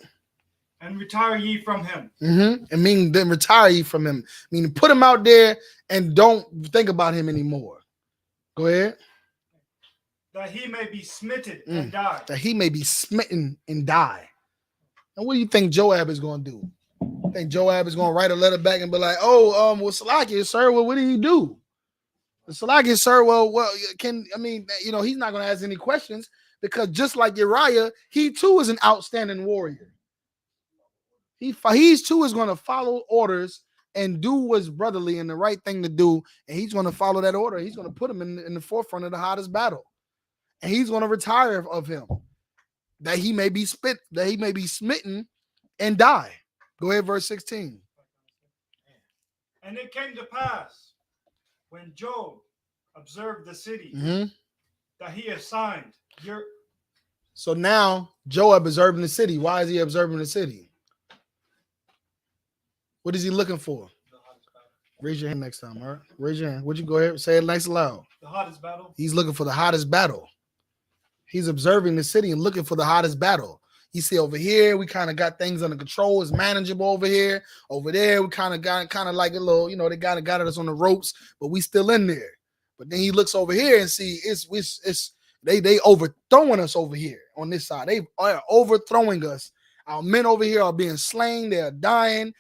And retire ye from him. Mm-hmm. And mean then retire ye from him. Meaning put him out there and don't think about him anymore. Go ahead. That he may be smitten and die. That he may be smitten and die. And what do you think Joab is going to do? You think Joab is going to write a letter back and be like, well, Salakia, sir, well, what did he do? Salakia, sir, he's not going to ask any questions, because just like Uriah, he too is an outstanding warrior. He too is going to follow orders and do what's brotherly and the right thing to do, and he's going to follow that order. He's going to put him in the forefront of the hottest battle, and he's going to retire of him, that he may be smitten and die. Go ahead, verse 16. And it came to pass when Job observed the city that he assigned So now Joab observing the city. Why is he observing the city? What is he looking for? Raise your hand next time, all right? Raise your hand. Would you go ahead and say it nice and loud? The hottest battle. He's looking for the hottest battle. He's observing the city and looking for the hottest battle. You see over here, we kind of got things under control. It's manageable over here. Over there, we kind of got like a little, they got us on the ropes, but we still in there. But then he looks over here and see they overthrowing us over here on this side. They are overthrowing us. Our men over here are being slain. They are dying.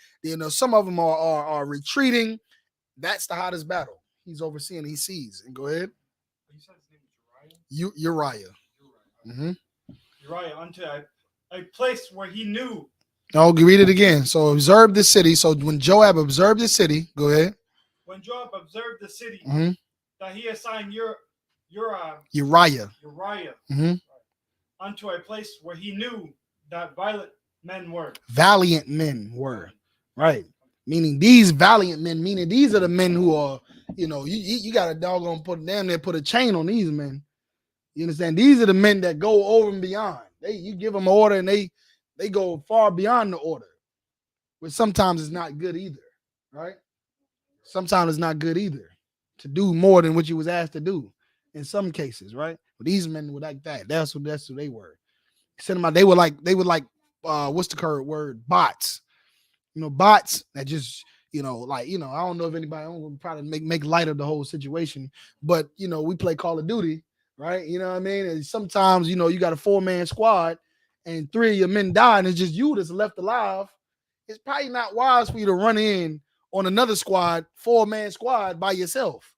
Some of them are retreating. That's the hottest battle. He's overseeing. He sees. And go ahead. You said his name was Uriah. Mm-hmm. Uriah unto a place where he knew. Oh, read it again. So observe the city. So when Joab observed the city, go ahead. When Joab observed the city, that he assigned Uriah unto a place where he knew that valiant men were. Right. Meaning these valiant men, meaning these are the men who are, you got a doggone put a chain on these men. You understand? These are the men that go over and beyond. You give them an order and they go far beyond the order. But sometimes it's not good either. Right? Sometimes it's not good either. to do more than what you was asked to do in some cases, right? But these men were like that. That's who they were. Send them out. They were like what's the current word? Bots. Bots that just, I don't know if anybody, I'm gonna probably make light of the whole situation, but we play Call of Duty, right? You know what I mean? And sometimes, you got a 4-man squad and 3 of your men die, and it's just you that's left alive. It's probably not wise for you to run in on another squad, 4-man squad by yourself.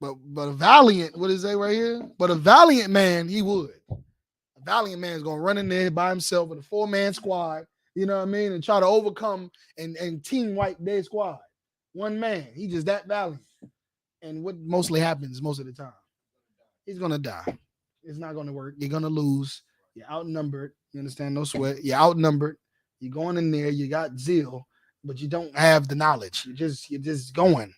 But a valiant, what does it say right here? But a valiant man, he would. A valiant man is gonna run in there by himself with a 4-man squad, you know what I mean, and try to overcome and team wipe their squad. One man, he just that valiant. And what mostly happens most of the time, he's gonna die. It's not gonna work. You're gonna lose. You're outnumbered. You understand? No sweat. You're outnumbered. You're going in there. You got zeal, but you don't have the knowledge. You're just going.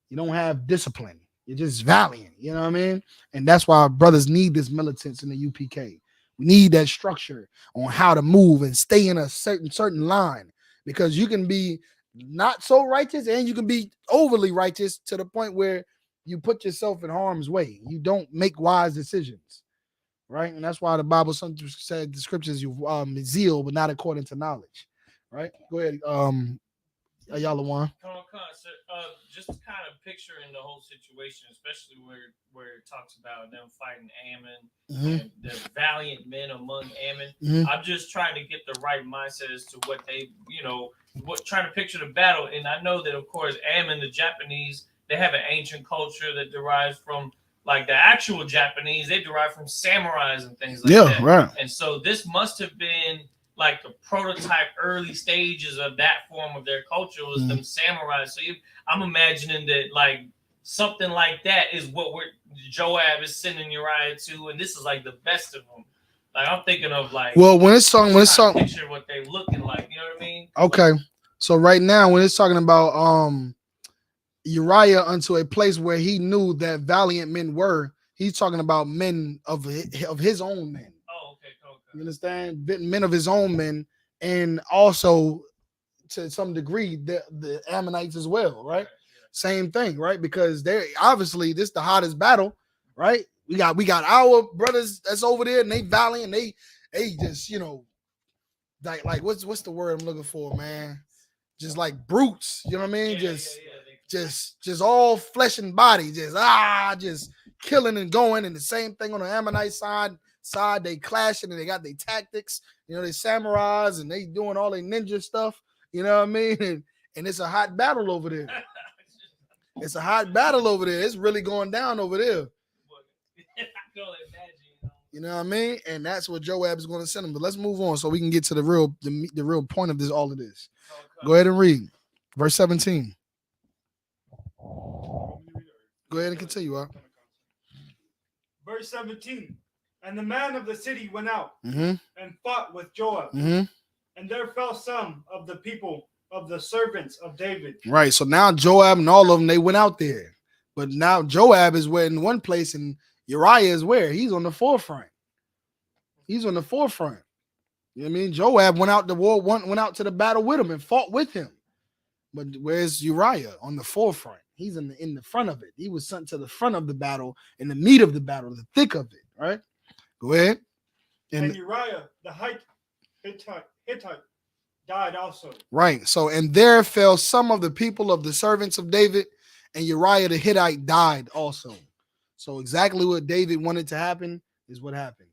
You don't have discipline. You're just valiant, you know what I mean? And that's why our brothers need this militants in the UPK. We need that structure on how to move and stay in a certain line, because you can be not so righteous and you can be overly righteous to the point where you put yourself in harm's way. You don't make wise decisions, right? And that's why the Bible sometimes said the scriptures, you zeal, but not according to knowledge, right? Go ahead, y'all one. So, just kind of picturing the whole situation, especially where it talks about them fighting Ammon and the valiant men among Ammon. I'm just trying to get the right mindset as to what they, trying to picture the battle. And I know that, of course, Ammon, the Japanese, they have an ancient culture that derives from, like, the actual Japanese. They derive from samurais and things like that. Yeah, right. And so this must have been like the prototype early stages of that form of their culture was them samurais. So I'm imagining that like something like that is what Joab is sending Uriah to, and this is like the best of them. Like I'm thinking of like, well, when it's picture what they looking like, you know what I mean? Okay, so right now when it's talking about Uriah unto a place where he knew that valiant men were, he's talking about men of his own men. You understand? Men of his own men, and also to some degree the Ammonites as well, right? Same thing, right? Because they're obviously this the hottest battle, right? We got our brothers that's over there, and they valiant, they just like what's the word I'm looking for, man? Just like brutes, you know what I mean? Just all flesh and body, just killing and going, and the same thing on the Ammonite side, they clashing and they got their tactics, they samurais and they doing all their ninja stuff, you know what I mean? And it's a hot battle over there. It's a hot battle over there. It's really going down over there. You know what I mean? And that's what Joab is going to send him. But let's move on so we can get to the real point of all of this. Go ahead and read verse 17. Go ahead and continue. Verse 17. And the man of the city went out and fought with Joab. And there fell some of the people of the servants of David. Right. So now Joab and all of them, they went out there. But now Joab is in one place and Uriah is where? He's on the forefront. He's on the forefront. You know what I mean? Joab went out to war, went out to the battle with him and fought with him. But where's Uriah? On the forefront. He's in the front of it. He was sent to the front of the battle, in the meat of the battle, the thick of it, right? Go ahead. And Uriah, the Hittite, died also. Right. So, and there fell some of the people of the servants of David, and Uriah the Hittite died also. So exactly what David wanted to happen is what happened.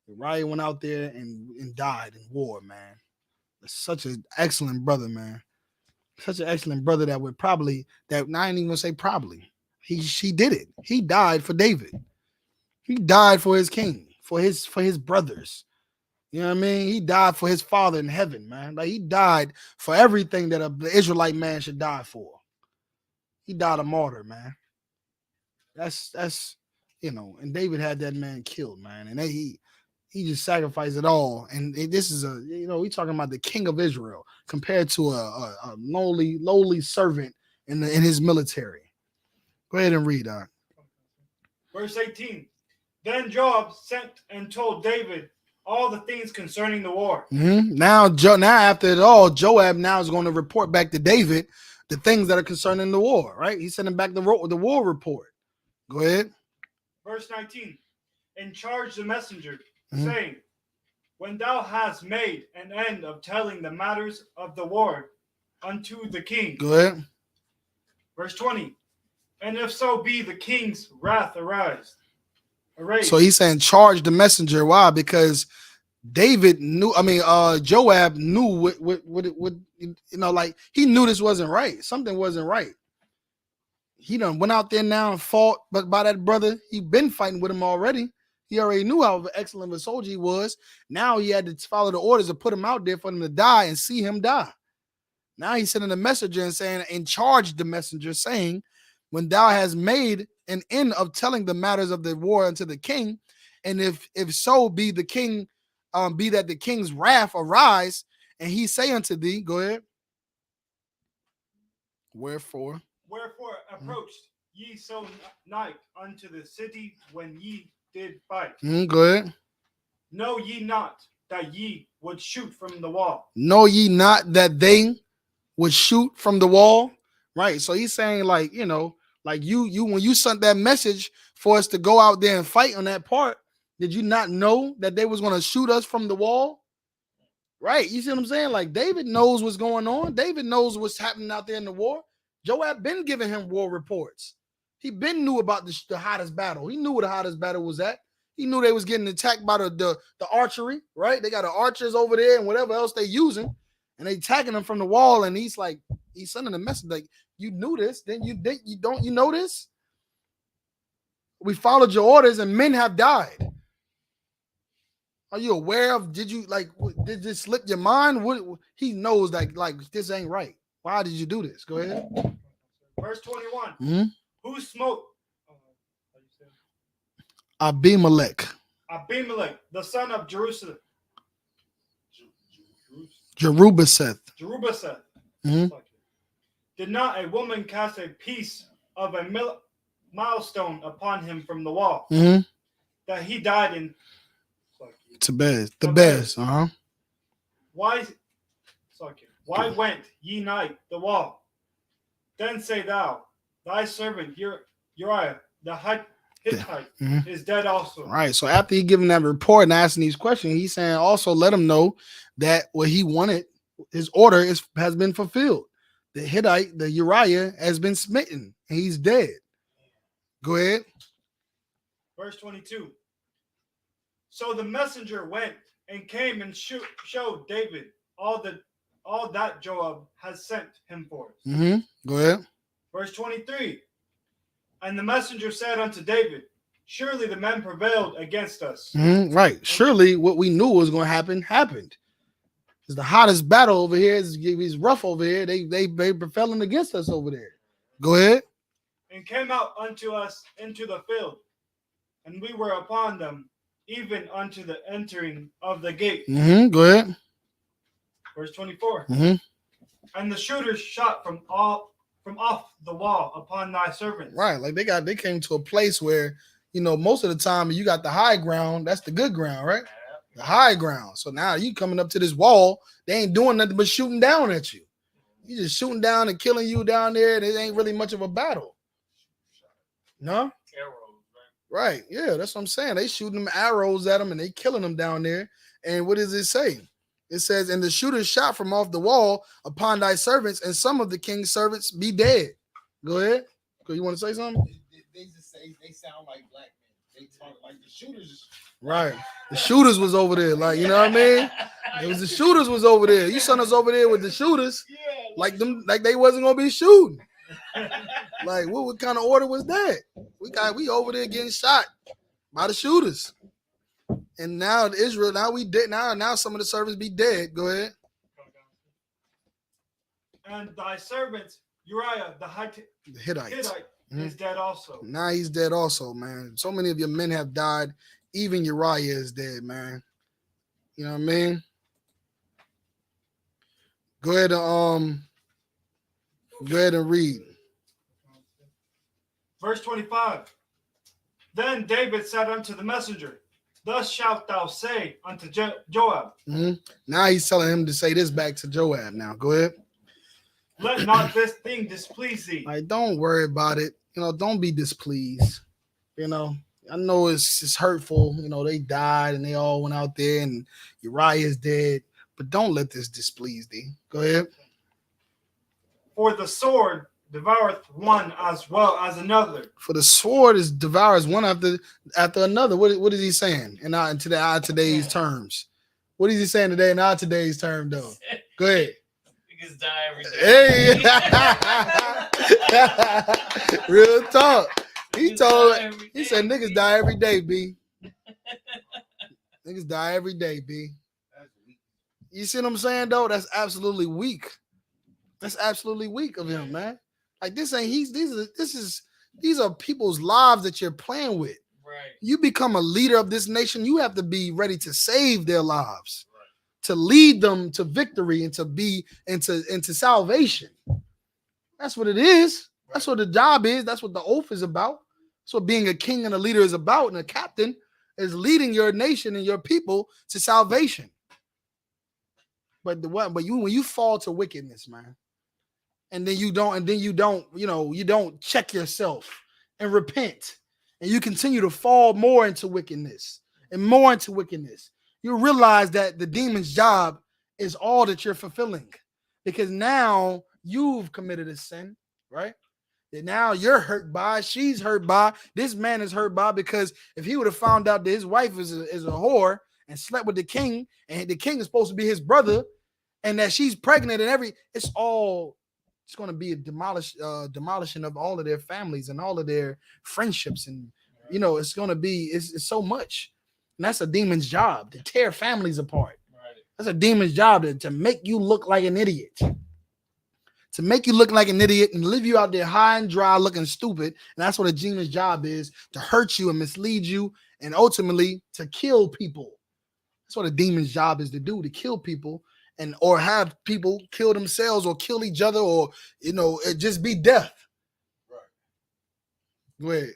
Uriah went out there and died in war, man. That's such an excellent brother, man. Such an excellent brother that would probably, that I ain't even gonna say probably. He did it. He died for David. He died for his king, for his brothers. You know what I mean? He died for his father in heaven, man. Like he died for everything that an Israelite man should die for. He died a martyr, man. That's and David had that man killed, man. And he just sacrificed it all. And this is we talking about the king of Israel compared to a lowly servant in his military. Go ahead and read on. Verse 18. Then Joab sent and told David all the things concerning the war. Now after it all, Joab now is going to report back to David the things that are concerning the war, right? He's sending back the war report. Go ahead. Verse 19. And charge the messenger, saying, when thou hast made an end of telling the matters of the war unto the king. Go ahead. Verse 20. And if so be the king's wrath arise. So he's saying charge the messenger. Why? Because David knew, Joab knew what like he knew this wasn't right. Something wasn't right. He done went out there now and fought, but by that brother, he been fighting with him already. He already knew how excellent of a soldier he was. Now he had to follow the orders to put him out there for him to die and see him die. Now he's sending a messenger and saying, and charge the messenger, saying, when thou hast made an end of telling the matters of the war unto the king, and if so be the king, be that the king's wrath arise, and he say unto thee, go ahead. Wherefore approached ye so nigh unto the city when ye did fight. Go ahead. Know ye not that ye would shoot from the wall? Know ye not that they would shoot from the wall? Right. So he's saying, like, like you when you sent that message for us to go out there and fight on that part, did you not know that they was going to shoot us from the wall? Right. You see what I'm saying? Like, David knows what's going on. David knows what's happening out there in the war. Joab been giving him war reports. He been knew about the hottest battle. He knew where the hottest battle was at. He knew they was getting attacked by the archery, right? They got the archers over there and whatever else they using, and they attacking them from the wall. And he's sending a message like, you knew this, then you know this? We followed your orders and men have died. Are you aware of, did this slip your mind? He knows that, like, this ain't right. Why did you do this? Go ahead. Verse 21. Who smote Abimelech, the son of Jerubbaal. Did not a woman cast a piece of a milestone upon him from the wall, that he died in Thebez? Why went ye nigh the wall? Then say thou, thy servant Uriah the Hittite is dead also. Right. So after he giving that report and asking these questions, he's saying also let him know that what he wanted, his order has been fulfilled. The Hittite, the Uriah, has been smitten and he's dead. Go ahead. Verse 22. So the messenger went and came and showed David all that Joab has sent him for. Go ahead. Verse 23. And the messenger said unto David, surely the men prevailed against us. Right. Surely what we knew was going to happen happened. It's the hottest battle over here. It's rough over here. They prevailing against us over there. Go ahead. And came out unto us into the field, and we were upon them, even unto the entering of the gate. Go ahead. Verse 24. And the shooters shot from off the wall upon thy servants. Right, like they came to a place where, most of the time you got the high ground. That's the good ground, right? The high ground. So now you coming up to this wall, they ain't doing nothing but shooting down at you. You just shooting down and killing you down there. And it ain't really much of a battle. No? Arrows, right? Yeah, that's what I'm saying. They shooting them arrows at them and they killing them down there. And what does it say? It says, and the shooters shot from off the wall upon thy servants, and some of the king's servants be dead. Go ahead. You want to say something? They just say they sound like black men. They talk like the shooters. Right. The shooters was over there. Like, you know what I mean? It was the shooters was over there. You sent us over there with the shooters. Like they wasn't gonna be shooting. Like, what kind of order was that? We over there getting shot by the shooters. And now Israel, now we did now some of the servants be dead. Go ahead. And thy servant Uriah the Hittite is dead also. Now he's dead also, man. So many of your men have died. Even Uriah is dead, man. You know what I mean? Go ahead and read. Verse 25. Then David said unto the messenger, thus shalt thou say unto Joab. Now he's telling him to say this back to Joab now. Go ahead. Let not this thing displease thee. Like, don't worry about it. Don't be displeased. I know it's hurtful. They died and they all went out there and Uriah is dead. But don't let this displease thee. Go ahead. For the sword devoureth one as well as another. For the sword devours one after another. What is he saying in today's terms? What is he saying today in our today's term though? Go ahead. Niggas die every day. Hey, real talk. He said niggas die every day, B. Niggas die every day, B. You see what I'm saying though? That's absolutely weak. That's absolutely weak of him, man. Like these are people's lives that you're playing with. Right. You become a leader of this nation, you have to be ready to save their lives, to lead them to victory and to be into salvation. That's what it is. That's what the job is. That's what the oath is about. That's what being a king and a leader is about. And a captain is leading your nation and your people to salvation. But when you fall to wickedness, man, and then you don't check yourself and repent, and you continue to fall more into wickedness and more into wickedness, you realize that the demon's job is all that you're fulfilling, because now you've committed a sin, right? That now you're hurt by, she's hurt by, this man is hurt by, because if he would have found out that his wife is a whore and slept with the king, and the king is supposed to be his brother, and that she's pregnant and it's going to be a demolishing of all of their families and all of their friendships. And, it's going to be, it's so much. And that's a demon's job, to tear families apart. Right. That's a demon's job to make you look like an idiot. To make you look like an idiot and leave you out there high and dry looking stupid. And that's what a demon's job is, to hurt you and mislead you and ultimately to kill people. That's what a demon's job is to do, to kill people. Or have people kill themselves or kill each other, or it just be death. Right. Go ahead.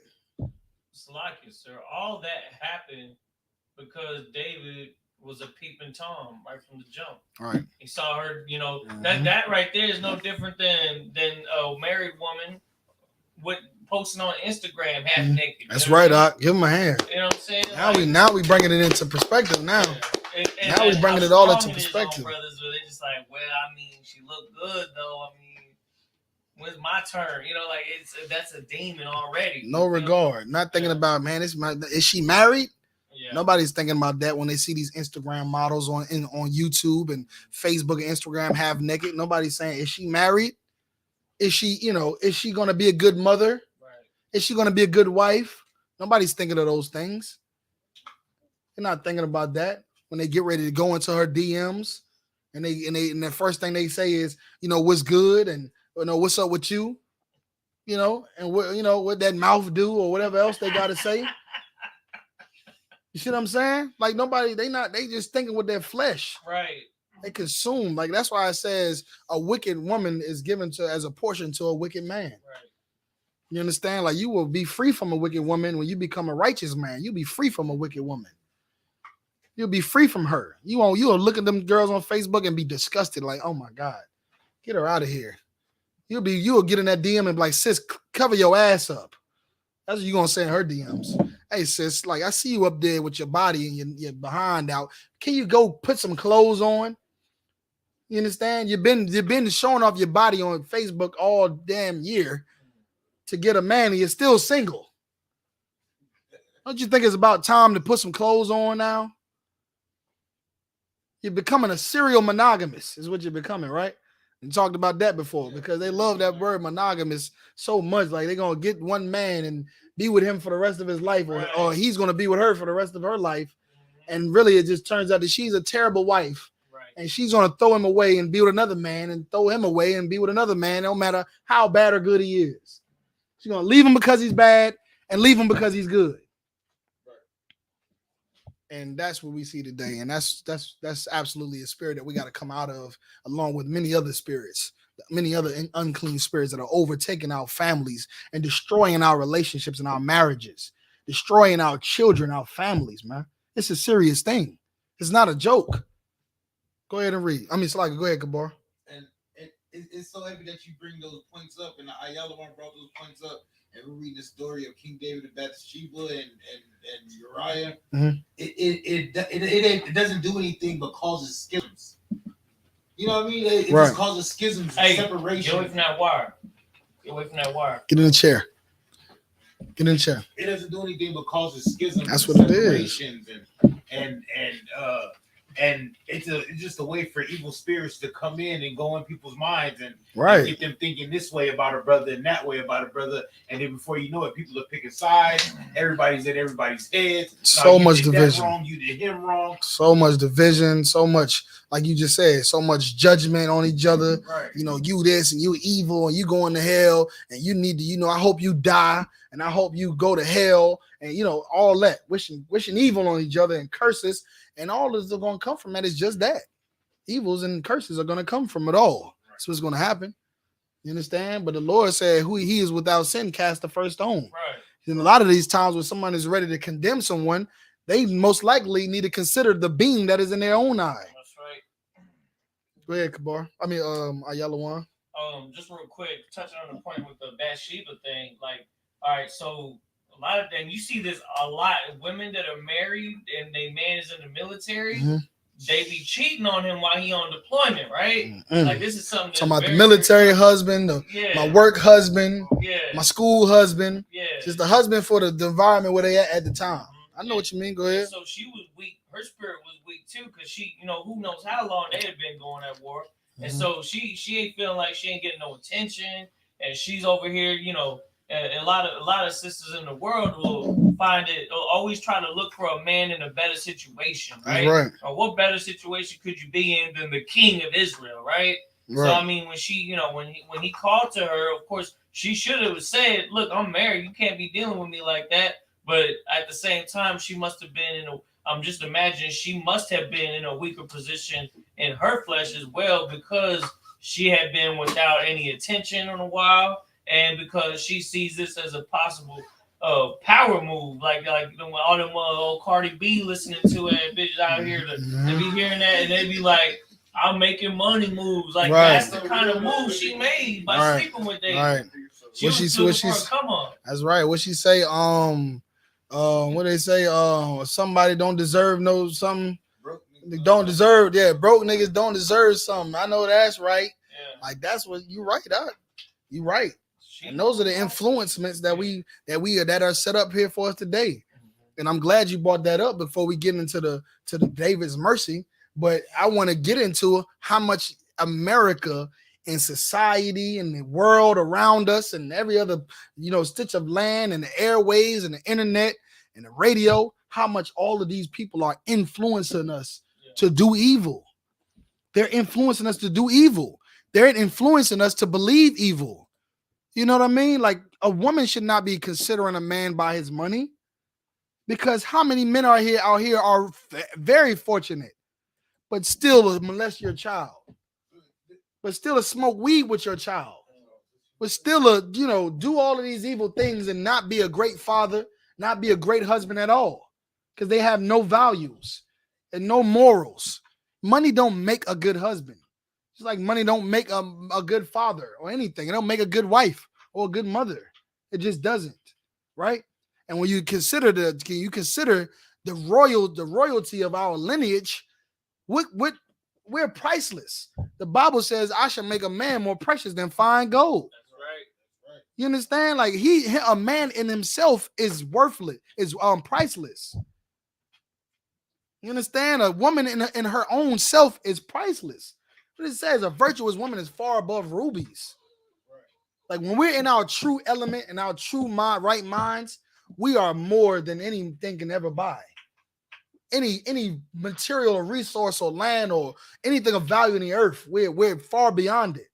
Salakia, sir. All that happened because David was a peeping Tom right from the jump. All right. He saw her, that right there is no different than a married woman with posting on Instagram half naked. That's right, Doc. Give him a hand. You know what I'm saying? Now we bringing it into perspective now. Yeah. And now we're bringing it all into perspective. Brothers, where they just like, well, I mean, she looked good though. I mean, when's my turn? That's a demon already. No regard. Not thinking about, man, is she married? Yeah. Nobody's thinking about that when they see these Instagram models on YouTube and Facebook and Instagram half naked. Nobody's saying, is she married? Is she going to be a good mother? Right. Is she going to be a good wife? Nobody's thinking of those things. They're not thinking about that. When they get ready to go into her DMs, and the first thing they say is, what's good, and what's up with you, and what that mouth do, or whatever else they got to say. You see what I'm saying? Like they just thinking with their flesh. Right. They consume. Like that's why it says a wicked woman is given as a portion to a wicked man. Right. You understand? Like you will be free from a wicked woman when you become a righteous man. You'll be free from a wicked woman. You'll be free from her. You'll look at them girls on Facebook and be disgusted, like, oh my God, get her out of here. You'll get in that DM and be like, sis, cover your ass up. That's what you're gonna say in her DMs. Hey sis, like I see you up there with your body and your behind out. Can you go put some clothes on? You understand? You've been showing off your body on Facebook all damn year to get a man, and you're still single. Don't you think it's about time to put some clothes on now? You're becoming a serial monogamous is what you're becoming, right? And talked about that before, because they love that word monogamous so much. Like they're going to get one man and be with him for the rest of his life, or he's going to be with her for the rest of her life. And really it just turns out that she's a terrible wife. Right. And she's going to throw him away and be with another man, and throw him away and be with another man, no matter how bad or good he is. She's going to leave him because he's bad and leave him because he's good. And that's what we see today. And that's absolutely a spirit that we got to come out of, along with many other spirits, many other unclean spirits that are overtaking our families and destroying our relationships and our marriages, destroying our children, our families, man. It's a serious thing. It's not a joke. Go ahead and read. Go ahead, Kabar. And it's so heavy that you bring those points up, and Ayala one brought those points up, and we're reading the story of King David and Bathsheba and Uriah. Mhm. It doesn't do anything but causes schisms. You know what I mean? It Right. just causes schisms, Hey, separation. get away from that wire. Get away from that wire. Get in the chair. Get in the chair. It doesn't do anything but causes schisms. That's and what it is. separations and it's just a way for evil spirits to come in and go in people's minds and get them thinking this way about a brother and that way about a brother, and then before you know it, people are picking sides. Everybody's in everybody's heads. So much division. Wrong, you did him wrong. So much division. So much, like you just said, so much judgment on each other. Right. You know, you this and you evil and you going to hell and you need to, you know, I hope you die and I hope you go to hell and, you know, all that wishing evil on each other and curses. And all this is going to come from that is just that. Evils and curses are going to come from it all. That's what's going to happen. You understand? But the Lord said, who he is without sin, cast the first stone. Right. And a lot of these times when someone is ready to condemn someone, they most likely need to consider the beam that is in their own eye. That's right. Go ahead, Kabar. I mean, Ayala one. Just real quick, touching on the point with the Bathsheba thing. Like, all right, so a lot of and you see this a lot. Women that are married and their man is in the military, they be cheating on him while he on deployment, right? Like this is something. Talking about the military husband, my work husband, my school husband, just the husband for the environment where they at the time. I know what you mean. Go ahead. So she was weak. Her spirit was weak too, because she, you know, who knows how long they had been going at war, and so she ain't feeling like she ain't getting no attention, and she's over here, you know. And a lot of sisters in the world will find it, will always try to look for a man in a better situation, right? Or what better situation could you be in than the king of Israel, right? So I mean, when she, you know, when he called to her, of course she should have said, "Look, I'm married. You can't be dealing with me like that." But at the same time, she must have been in a. I'm just imagining she must have been in a weaker position in her flesh as well, because she had been without any attention in a while. And because she sees this as a possible power move, like all them old Cardi B listening to it, and bitches out here, they be hearing that and they be like, "I'm making money moves." Like that's the kind of move she made by sleeping with David. Right. Come on. That's right. What she say? What they say? Somebody don't deserve no something. They don't deserve. Yeah, broke niggas don't deserve something. I know that's right. Yeah. Like that's what you right. You right. And those are the influencements that are set up here for us today. And I'm glad you brought that up before we get into the David's mercy. But I want to get into how much America and society and the world around us and every other, you know, stitch of land and the airways and the internet and the radio, how much all of these people are influencing us to do evil. They're influencing us to do evil. They're influencing us to believe evil. You know what I mean? Like a woman should not be considering a man by his money, because how many men out here are very fortunate, but still molest your child, but still smoke weed with your child, but still do all of these evil things and not be a great father, not be a great husband at all, because they have no values and no morals. Money don't make a good husband. Just like money don't make a good father or anything. It don't make a good wife or a good mother. It just doesn't, right? And when you consider the royalty of our lineage, we're priceless. The Bible says, "I shall make a man more precious than fine gold." That's right. You understand? Like a man in himself is worthless, is priceless. You understand? A woman in her own self is priceless. But it says a virtuous woman is far above rubies. Like when we're in our true element and our true right minds, we are more than anything can ever buy. Any material or resource or land or anything of value in the earth, we're far beyond it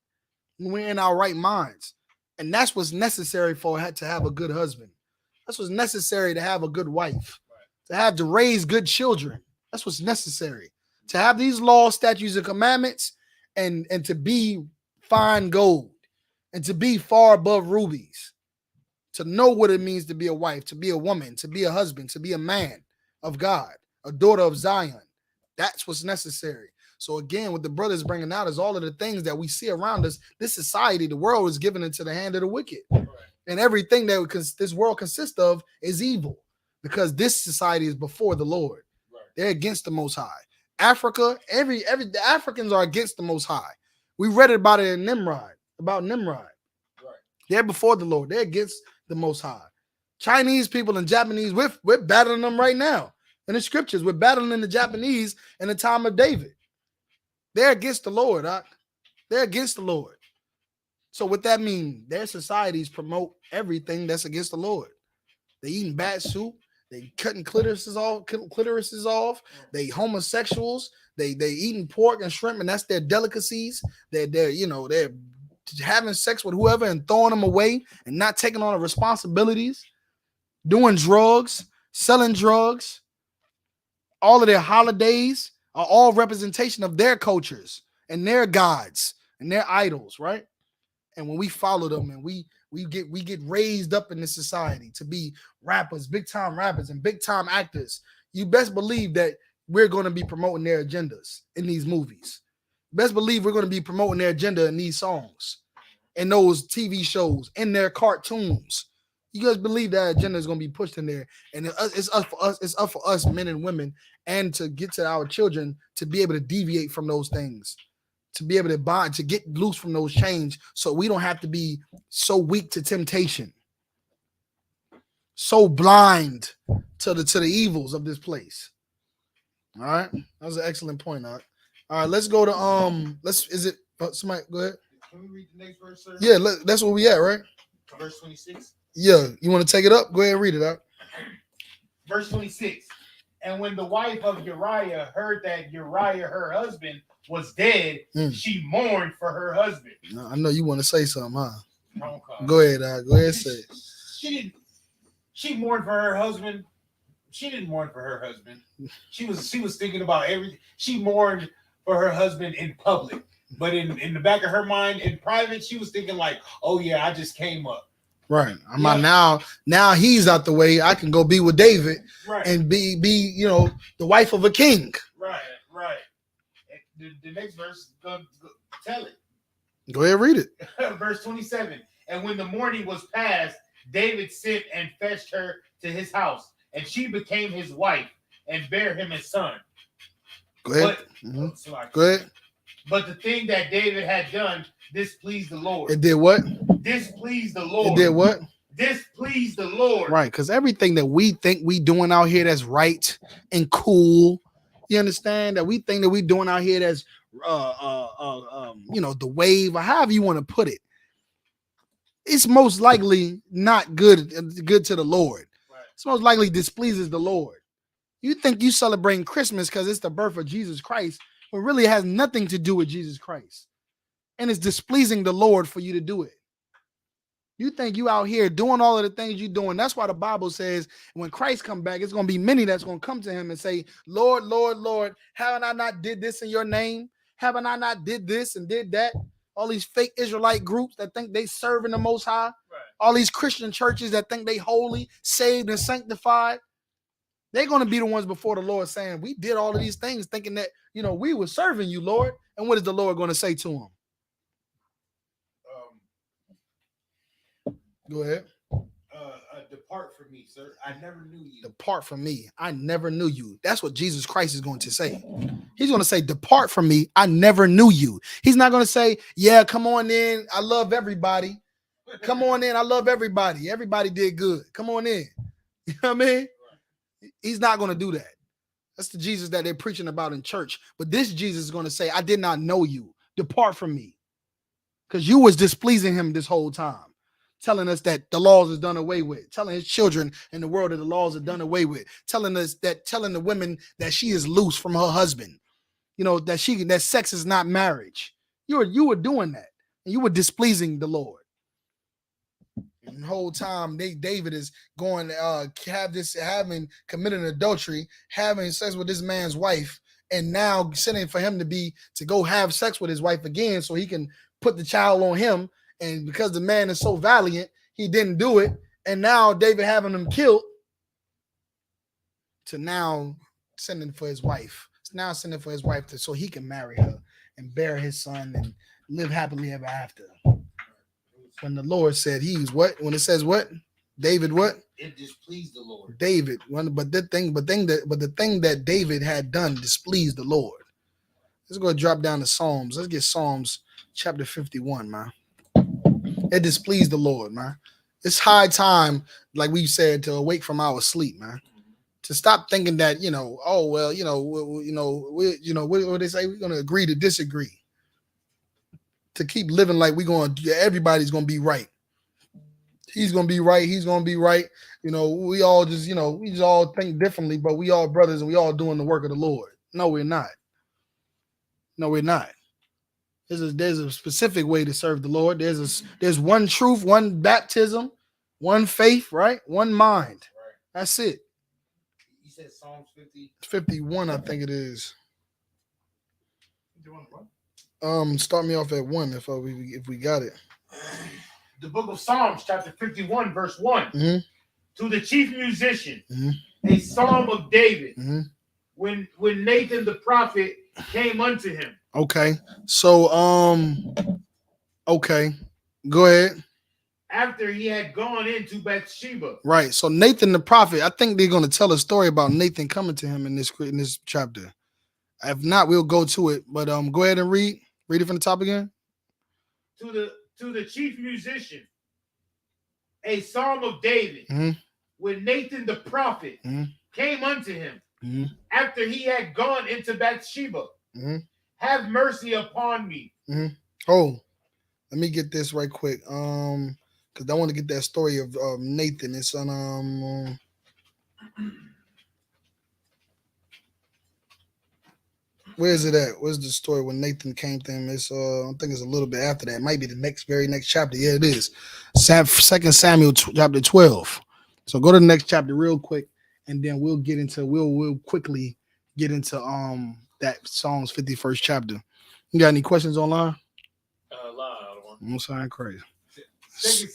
when we're in our right minds. And that's what's necessary to have a good husband. That's what's necessary to have a good wife, to raise good children. That's what's necessary. To have these laws, statutes, and commandments, and to be fine gold, and to be far above rubies, to know what it means to be a wife, to be a woman, to be a husband, to be a man of God, a daughter of Zion. That's what's necessary. So again, what the brothers bringing out is all of the things that we see around us. This society, the world is given into the hand of the wicked. Right. And everything that this world consists of is evil because this society is before the Lord. Right. They're against the Most High. Africa, the Africans are against the Most High. We read about it in Nimrod, about Nimrod. Right. They're before the Lord. They're against the Most High. Chinese people and Japanese, we're battling them right now. In the scriptures, we're battling the Japanese in the time of David. They're against the Lord. They're against the Lord. So what that means, their societies promote everything that's against the Lord. They eating bat soup. They cutting clitorises off. They homosexuals. They eating pork and shrimp, and that's their delicacies. They're having sex with whoever and throwing them away and not taking on the responsibilities. Doing drugs, selling drugs. All of their holidays are all representation of their cultures and their gods and their idols, right? And when we follow them and we get raised up in this society to be rappers, big time rappers and big time actors, you best believe that we're going to be promoting their agendas in these movies. Best believe we're going to be promoting their agenda in these songs, in those TV shows, in their cartoons. You guys believe that agenda is going to be pushed in there, and it's up for us. It's up for us, men and women, and to get to our children to be able to deviate from those things, to be able to bind, to get loose from those chains, so we don't have to be so weak to temptation, so blind to the evils of this place. All right, that was an excellent point. All right, let's go to somebody go ahead. Can we read the next verse, sir? Yeah, that's where we at, right? Verse 26. Yeah, you want to take it up? Go ahead and read it out. Verse 26. And when the wife of Uriah heard that Uriah, her husband, was dead, she mourned for her husband. No, I know you want to say something, huh? Okay. Go ahead, go ahead and say it. She mourned for her husband. She didn't mourn for her husband. She was thinking about everything. She mourned for her husband in public, but in the back of her mind, in private, she was thinking like, "Oh yeah, I just came up." Right. I'm now he's out the way. I can go be with David, right, and be the wife of a king. Right. The next verse, tell it. Go ahead, read it. Verse 27. And when the morning was past, David sent and fetched her to his house, and she became his wife and bare him a son. Go ahead. Go ahead. But the thing that David had done displeased the Lord. It did what? Displeased the Lord. It did what? Displeased the Lord. Right, because everything that we think we doing out here that's right and cool, you understand, that we think that we doing out here that's the wave or however you want to put it, it's most likely not good to the Lord. Right. It's most likely displeases the Lord. You think you celebrating Christmas because it's the birth of Jesus Christ, but really it has nothing to do with Jesus Christ. And it's displeasing the Lord for you to do it. You think you out here doing all of the things you're doing. That's why the Bible says when Christ come back, it's going to be many that's going to come to him and say, Lord, Lord, Lord, haven't I not did this in your name? Haven't I not did this and did that? All these fake Israelite groups that think they serving the Most High. Right. All these Christian churches that think they holy, saved, and sanctified. They're going to be the ones before the Lord saying, we did all of these things thinking that, we were serving you, Lord. And what is the Lord going to say to them? Go ahead. Depart from me, sir. I never knew you. Depart from me. I never knew you. That's what Jesus Christ is going to say. He's going to say, depart from me. I never knew you. He's not going to say, yeah, come on in. I love everybody. Come on in. I love everybody. Everybody did good. Come on in. You know what I mean? He's not going to do that. That's the Jesus that they're preaching about in church. But this Jesus is going to say, I did not know you. Depart from me. Because you was displeasing him this whole time. Telling us that the laws is done away with, telling his children in the world that the laws are done away with, telling the women that she is loose from her husband, that sex is not marriage. You were doing that, and you were displeasing the Lord. And the whole time, David is going having committed adultery, having sex with this man's wife, and now sending for him to go have sex with his wife again, so he can put the child on him. And because the man is so valiant, he didn't do it. And now David having him killed to now sending for his wife. So now send it for his wife so he can marry her and bear his son and live happily ever after. When the Lord said he's what? When it says what? David what? It displeased the Lord. David. But the thing that David had done displeased the Lord. Let's go drop down to Psalms. Let's get Psalms chapter 51, man. It displeased the Lord, man. It's high time, like we said, to awake from our sleep, man. To stop thinking that, oh well, what they say, we're gonna agree to disagree. To keep living like everybody's gonna be right. He's gonna be right. He's gonna be right. We all just, we just all think differently, but we all brothers and we all doing the work of the Lord. No, we're not. No, we're not. There's a specific way to serve the Lord. There's one truth, one baptism, one faith, right? One mind. Right. That's it. You said Psalms 50? 51, I think it is. You want what? Start me off at 1 if we got it. The book of Psalms, chapter 51, verse 1. Mm-hmm. To the chief musician, Mm-hmm. a psalm of David, Mm-hmm. when Nathan the prophet came unto him. Okay. So okay. Go ahead. After he had gone into Bathsheba. Right. So Nathan the prophet, I think they're going to tell a story about Nathan coming to him in this chapter. If not, we'll go to it. But go ahead and read it from the top again. To the chief musician, a psalm of David, Mm-hmm. when Nathan the prophet Mm-hmm. came unto him, Mm-hmm. after he had gone into Bathsheba. Mm-hmm. Have mercy upon me. Mm-hmm. Oh, let me get this right quick. Because I want to get that story of Nathan. It's on where is it at? Where's the story when Nathan came to him? It's I think it's a little bit after that. It might be the very next chapter. Yeah, it is. 2 Samuel chapter 12. So go to the next chapter real quick, and then we'll quickly get into that Psalms 51st chapter. You got any questions online? I'm sorry, crazy. 2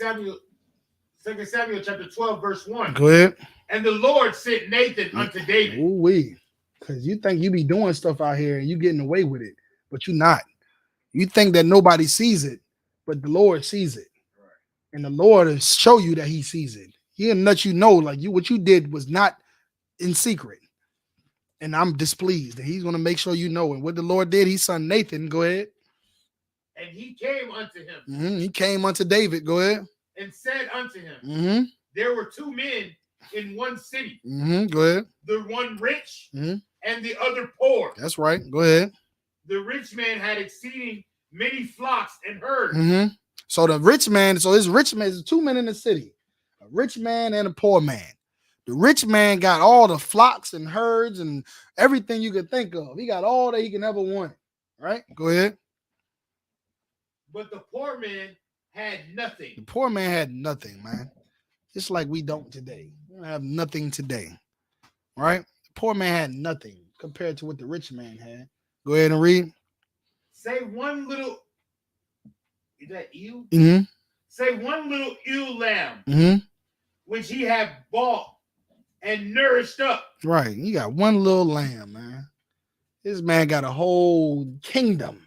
Samuel chapter 12, verse 1. Go ahead. And the Lord sent Nathan unto David. Ooh-wee. Because you think you be doing stuff out here and you getting away with it, but you're not. You think that nobody sees it, but the Lord sees it. Right. And the Lord will show you that he sees it. He'll let you know, like what you did was not in secret. And I'm displeased. And he's going to make sure you know. And what the Lord did, he sent Nathan. Go ahead. And he came unto him. Mm-hmm. He came unto David. Go ahead. And said unto him, Mm-hmm. there were two men in one city. Mm-hmm. Go ahead. The one rich Mm-hmm. and the other poor. That's right. Go ahead. The rich man had exceeding many flocks and herds. Mm-hmm. So the rich man, there's two men in the city, a rich man and a poor man. The rich man got all the flocks and herds and everything you could think of. He got all that he can ever want. Right? Go ahead. But the poor man had nothing. The poor man had nothing, man. Just like we don't today. We don't have nothing today. Right? The poor man had nothing compared to what the rich man had. Go ahead and read. Say one little, is that ewe? Mm-hmm. Say one little ewe lamb, Mm-hmm. which he had bought and nourished up. Right. You got one little lamb, man. This man got a whole kingdom.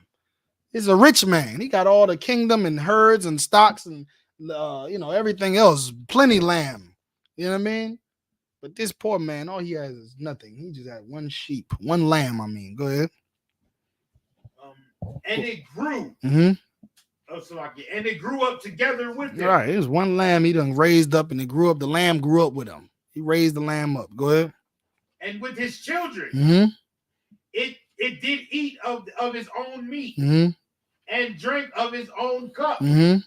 He's a rich man. He got all the kingdom and herds and stocks and everything else. Plenty lamb. You know what I mean? But this poor man, all he has is nothing. He just had one sheep, one lamb. I mean, go ahead. And it grew. Mm-hmm. And it grew up together with him. Right. It was one lamb he done raised up, and it grew up. The lamb grew up with him. He raised the lamb up. Go ahead. And with his children, Mm-hmm. it did eat of his own meat, Mm-hmm. and drank of his own cup, Mm-hmm.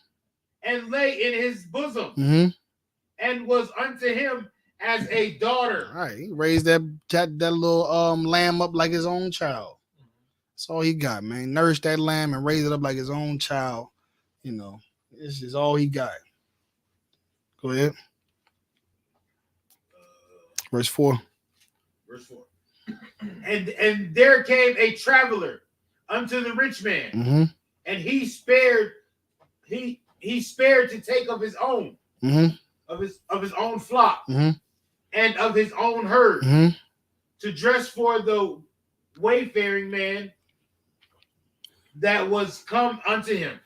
and lay in his bosom, Mm-hmm. and was unto him as a daughter. All right. He raised that little lamb up like his own child. That's all he got, man. Nourished that lamb and raised it up like his own child. This is all he got. Go ahead. Verse 4. Verse 4. And there came a traveler unto the rich man, Mm-hmm. and he spared to take of his own, Mm-hmm. of his own flock, Mm-hmm. and of his own herd, Mm-hmm. to dress for the wayfaring man that was come unto him,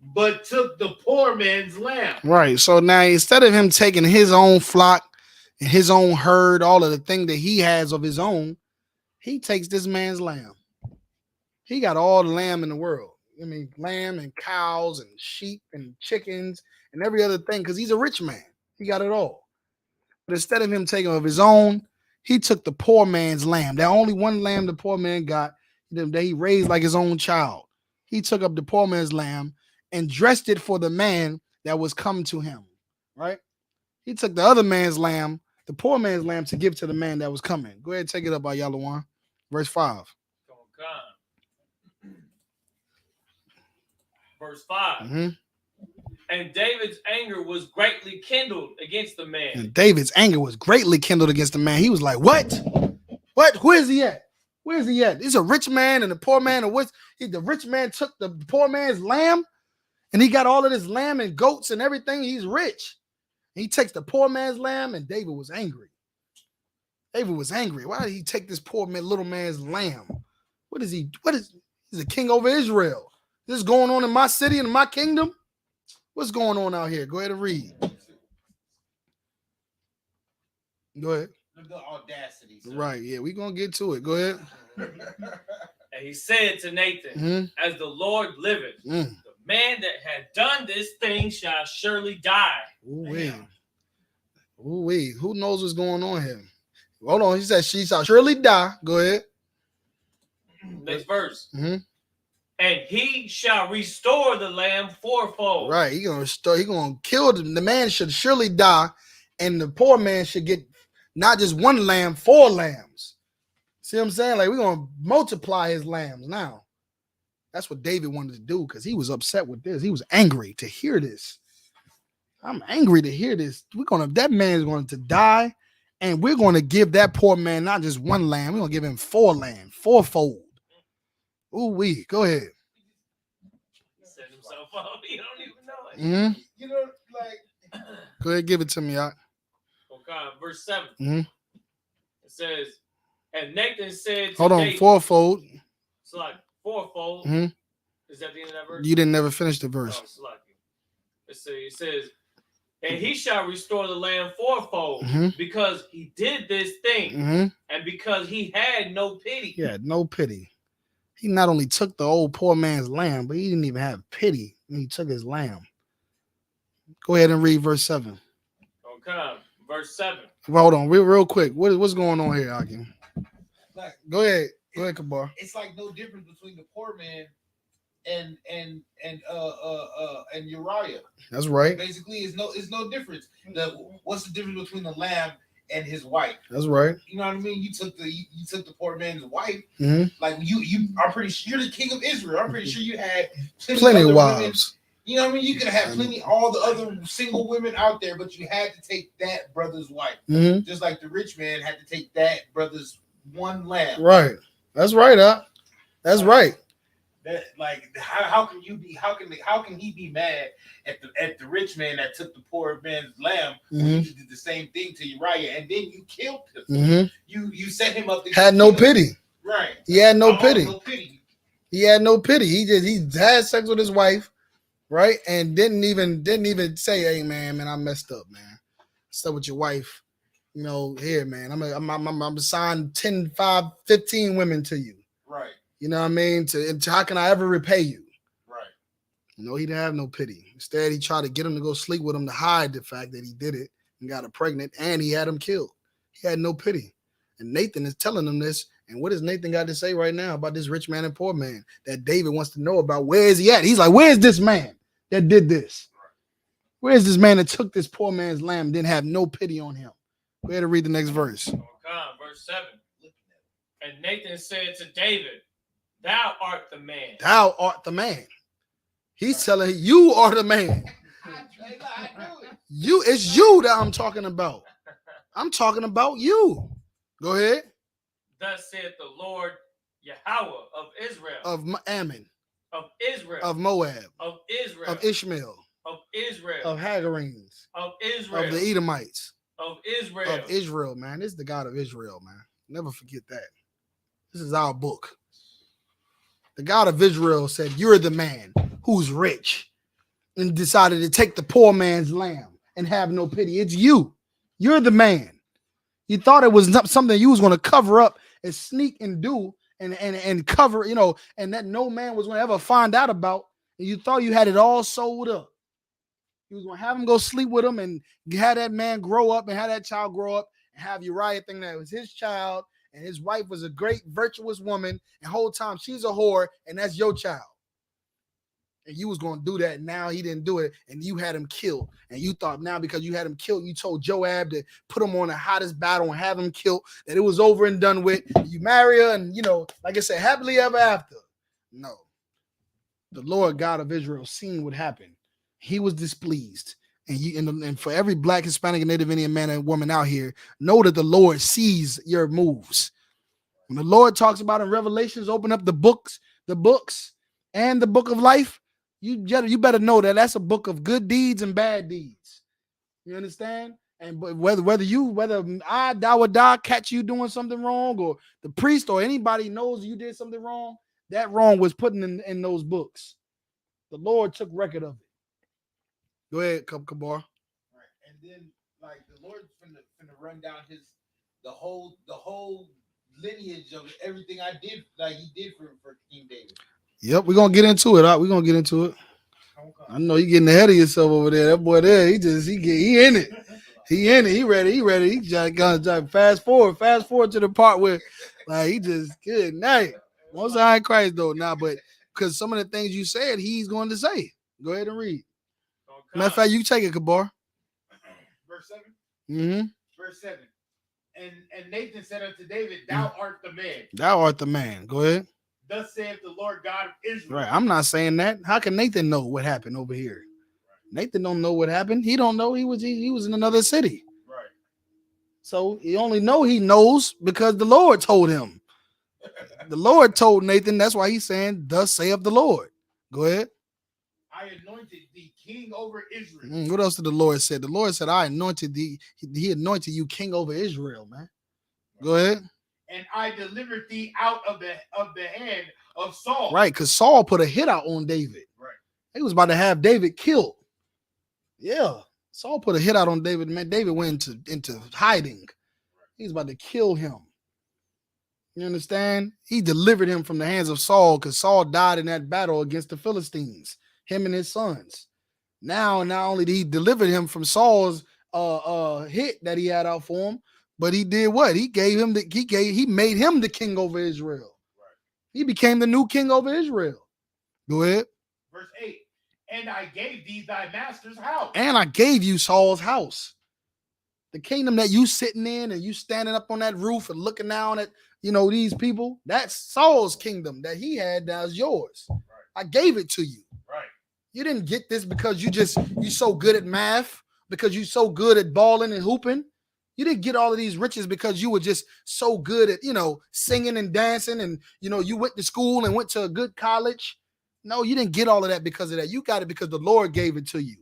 but took the poor man's lamb. Right. So now instead of him taking his own flock and his own herd, all of the thing that he has of his own, he takes this man's lamb. He got all the lamb in the world. I mean, lamb and cows and sheep and chickens and every other thing, because he's a rich man. He got it all. But instead of him taking of his own, he took the poor man's lamb. That only one lamb the poor man got that he raised like his own child. He took up the poor man's lamb and dressed it for the man that was come to him. Right? He took the other man's lamb, the poor man's lamb, to give to the man that was coming. Go ahead, take it up by Yalawan. Verse 5. Verse 5. And David's anger was greatly kindled against the man. And David's anger was greatly kindled against the man. He was like, what? What? Where is he at? Where is he at? He's a rich man and a poor man. And the rich man took the poor man's lamb and he got all of this lamb and goats and everything. He's rich. He takes the poor man's lamb, and David was angry. David was angry. Why did he take this poor man, little man's lamb? He's the king over Israel. This is going on in my city and in my kingdom? What's going on out here? Go ahead and read. Go ahead. The audacity. Sir. Right, yeah, we're going to get to it. Go ahead. And he said to Nathan, as the Lord liveth, the man that had done this thing shall surely die. Ooh-wee. Ooh-wee. Who knows what's going on here? Hold on. He said she shall surely die. Go ahead. Next verse. And he shall restore the lamb fourfold. Right. He's going to restore. He's going to kill them. The man should surely die, and the poor man should get not just one lamb, 4 lambs. See what I'm saying? Like, we're going to multiply his lambs now. That's what David wanted to do because he was upset with this. He was angry to hear this. I'm angry to hear this. That man is going to die, and we're going to give that poor man not just 1 lamb. We're going to give him 4 lambs, 4-fold. Ooh-wee. Go ahead. He set himself up. He don't even know it. You know, like. Go ahead, give it to me, Yak. Okay, verse 7. It says, and Nathan said to hold on, David, 4-fold. It's like 4-fold. Is that the end of that verse? You didn't never finish the verse. Oh, it's like it says, and he shall restore the lamb 4-fold because he did this thing and because he had no pity. He had no pity. He not only took the old poor man's lamb, but he didn't even have pity when he took his lamb. Go ahead and read verse 7. Okay, verse 7. Hold on, real quick. What's going on here, Aki? Like, go ahead, Kabar. It's like no difference between the poor man and Uriah. That's right. Basically, it's no difference. What's the difference between the lamb and his wife? That's right. You know what I mean? You took the poor man's wife. Like you I'm pretty sure you're the king of Israel. I'm pretty sure you had plenty of wives. Women. You know what I mean? You could have plenty all the other single women out there, but you had to take that brother's wife. Just like the rich man had to take that brother's 1 lamb. Right. That's right, That's right. That like how can he be mad at the rich man that took the poor man's lamb when you did the same thing to Uriah and then you killed him? You set him up to had no pity. Right. He had no pity. No pity. He had no pity. He had sex with his wife, right? And didn't even say, hey man, I messed up, man. Stuff with your wife. You know, here, man. I'm assigned 10, 5, 15 women to you. Right. You know what I mean? To how can I ever repay you? Right. No, he didn't have no pity. Instead, he tried to get him to go sleep with him to hide the fact that he did it and got her pregnant, and he had him killed. He had no pity. And Nathan is telling him this. And what does Nathan got to say right now about this rich man and poor man that David wants to know about? Where is he at? He's like, where's this man that did this? Where's this man that took this poor man's lamb and didn't have no pity on him? Go ahead and read the next verse. Okay, verse 7. And Nathan said to David, thou art the man. Thou art the man. He's telling you are the man. It's you that I'm talking about. I'm talking about you. Go ahead. Thus saith the Lord Yahweh of Israel. Of Ammon. Of Israel. Of Moab. Of Israel. Of Ishmael. Of Israel. Of Hagarenes. Of Israel. Of the Edomites. Of Israel. Of Israel, man. This is the God of Israel, man. Never forget that. This is our book. The God of Israel said, you're the man who's rich and decided to take the poor man's lamb and have no pity. It's you. You're the man. You thought it was something you was going to cover up and sneak and do and cover, and that no man was going to ever find out about. And you thought you had it all sold up. You was going to have him go sleep with him and have that man grow up and have that child grow up and have Uriah think that it was his child and his wife was a great virtuous woman and whole time she's a whore and that's your child. And you was going to do that. Now he didn't do it. And you had him killed. And you thought now because you had him killed, you told Joab to put him on the hottest battle and have him killed, that it was over and done with. You marry her and, like I said, happily ever after. No. The Lord God of Israel seen what happened. He was displeased. And for every Black, Hispanic, and Native Indian man and woman out here, know that the Lord sees your moves. When the Lord talks about in Revelations, open up the books and the book of life, you better know that that's a book of good deeds and bad deeds. You understand? And whether I would die, catch you doing something wrong, or the priest or anybody knows you did something wrong, that wrong was put in those books. The Lord took record of it. Go ahead, Kabar. Right. And then, like, the Lord's finna run down the whole lineage of everything I did, like he did for King David. Yep, we're gonna get into it. We're gonna get into it. I know you're getting ahead of yourself over there. That boy there, he in it. He in it. He ready. He just gonna fast forward to the part where, like, he just good night. Most high Christ though now, but because some of the things you said, he's going to say. Go ahead and read. Matter of fact, you take it, Kabar. Verse 7. Mm-hmm. Verse 7. And Nathan said unto David, Thou art the man. Thou art the man. Go ahead. Thus saith the Lord God of Israel. Right. I'm not saying that. How can Nathan know what happened over here? Nathan don't know what happened. He don't know. He was in another city. Right. So he knows because the Lord told him. The Lord told Nathan. That's why he's saying, Thus saith the Lord. Go ahead. I anointed thee king over Israel. What else did the Lord say? The Lord said, I anointed thee. He anointed you king over Israel, man. Go ahead. And I delivered thee out of the hand of Saul. Right, because Saul put a hit out on David. Right. He was about to have David killed. Yeah. Saul put a hit out on David. Man, David went into hiding. He was about to kill him. You understand? He delivered him from the hands of Saul because Saul died in that battle against the Philistines, him and his sons. Now, not only did he deliver him from Saul's hit that he had out for him, but he did what? He made him the king over Israel. Right. He became the new king over Israel. Go ahead. Verse 8. And I gave thee thy master's house. And I gave you Saul's house. The kingdom that you sitting in and you standing up on that roof and looking down at, these people, that's Saul's kingdom that he had. That's yours. Right. I gave it to you. Right. You didn't get this because you so good at math, because you so good at balling and hooping. You didn't get all of these riches because you were just so good at, singing and dancing and, you went to school and went to a good college. No, you didn't get all of that because of that. You got it because the Lord gave it to you.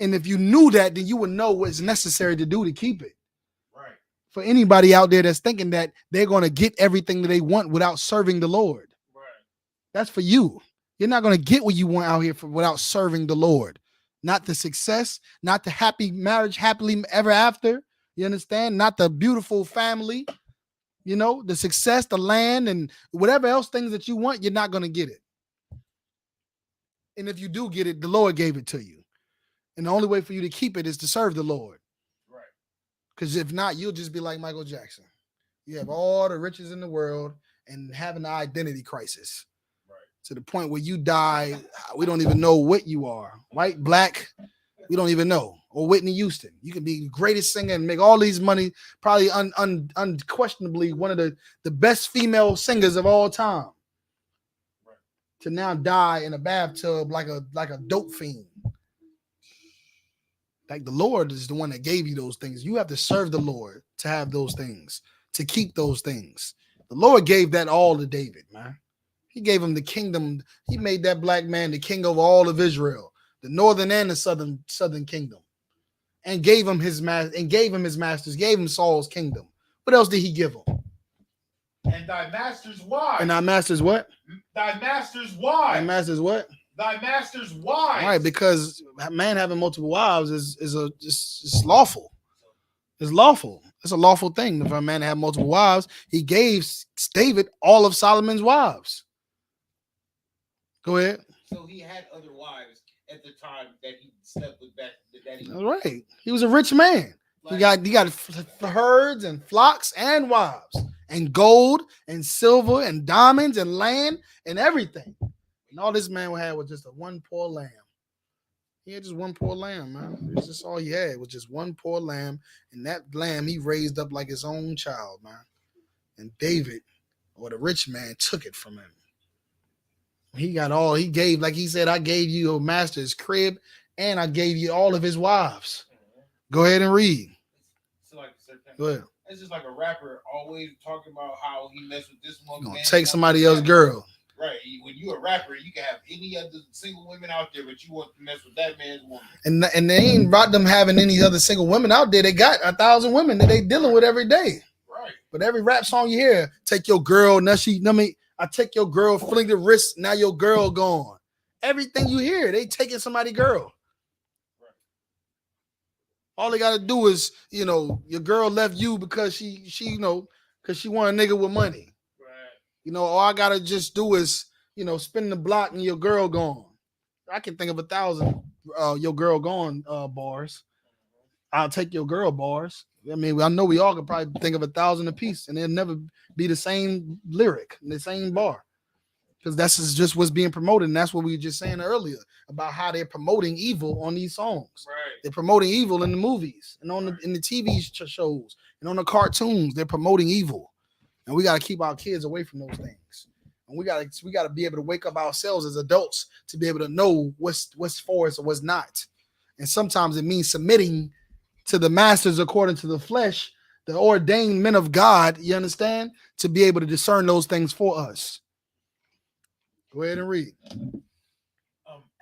And if you knew that, then you would know what's necessary to do to keep it. Right. For anybody out there that's thinking that they're going to get everything that they want without serving the Lord. Right. That's for you. You're not going to get what you want out here without serving the Lord. Not the success, not the happy marriage, happily ever after. You understand? Not the beautiful family, the success, the land, and whatever else things that you want, you're not going to get it. And if you do get it, the Lord gave it to you. And the only way for you to keep it is to serve the Lord. Right. Because if not, you'll just be like Michael Jackson. You have all the riches in the world and having an identity crisis. To the point where you die, we don't even know what you are. White, black, we don't even know. Or Whitney Houston. You can be the greatest singer and make all these money, probably unquestionably one of the best female singers of all time. Right. To now die in a bathtub like a dope fiend. Like the Lord is the one that gave you those things. You have to serve the Lord to have those things, to keep those things. The Lord gave that all to David, man. He gave him the kingdom. He made that black man the king over all of Israel, the northern and the southern kingdom, and gave him his masters, gave him Saul's kingdom. What else did he give him? And thy master's wives. And thy master's what? Thy master's wives. Thy master's what? Thy master's wives. Right, because man having multiple wives is lawful. It's lawful. It's a lawful thing. If a man had multiple wives, he gave David all of Solomon's wives. Go ahead. So he had other wives at the time that he slept with that he. All right. He was a rich man. He got herds and flocks and wives and gold and silver and diamonds and land and everything. And all this man had was just one poor lamb. He had just one poor lamb, man. It's just all he had was just one poor lamb. And that lamb he raised up like his own child, man. And David, or the rich man, took it from him. He got all he gave, like he said, I gave you your master's crib and I gave you all of his wives. Go ahead and read. So like, go ahead. It's just like a rapper always talking about how he messed with this one. Man, take somebody else's girl. Right. When you're a rapper, you can have any other single women out there, but you want to mess with that man's woman. And they ain't about them having any other single women out there. They got 1,000 women that they dealing with every day. Right. But every rap song you hear, take your girl, now I take your girl, fling the wrist, now your girl gone. Everything you hear, they taking somebody's girl. Right. All they gotta do is, your girl left you because she because she want a nigga with money. All I gotta just do is, spin the block and your girl gone. I can think of 1,000 your girl gone bars. I'll take your girl bars. I mean, I know we all could probably think of 1,000 apiece, and it'll never be the same lyric, the same bar, because that's just what's being promoted, and that's what we were just saying earlier about how they're promoting evil on these songs. Right. They're promoting evil in the movies and in the TV shows and on the cartoons. They're promoting evil. And we got to keep our kids away from those things. And we got to be able to wake up ourselves as adults to be able to know what's for us or what's not. And sometimes it means submitting to the masters according to the flesh, the ordained men of God, you understand, to be able to discern those things for us. Go ahead and read.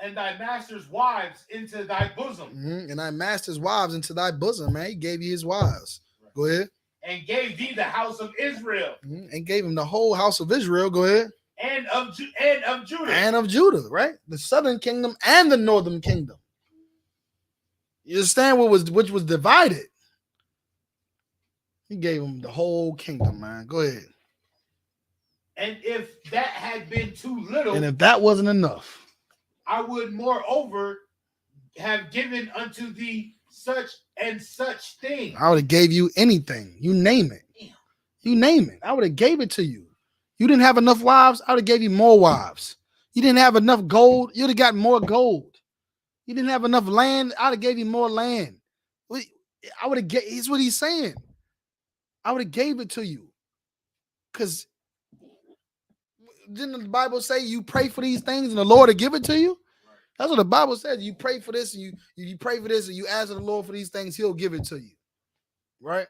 And thy master's wives into thy bosom. Mm-hmm. And thy master's wives into thy bosom, man. He gave you his wives. Right. Go ahead. And gave thee the house of Israel. Mm-hmm. And gave him the whole house of Israel. Go ahead. And of Judah. And of Judah, right? The southern kingdom and the northern kingdom. You understand which was divided? He gave him the whole kingdom, man. Go ahead. And if that had been too little, and if that wasn't enough, I would moreover have given unto thee such and such thing. I would have gave you anything. You name it. Damn. You name it. I would have gave it to you. You didn't have enough wives. I would have gave you more wives. You didn't have enough gold. You'd have got more gold. You didn't have enough land. I'd have gave you more land. I would have gave. Here's what he's saying. I would have gave it to you. Because didn't the Bible say you pray for these things and the Lord will give it to you? That's what the Bible says. You pray for this and you pray for this and you ask the Lord for these things, he'll give it to you. Right?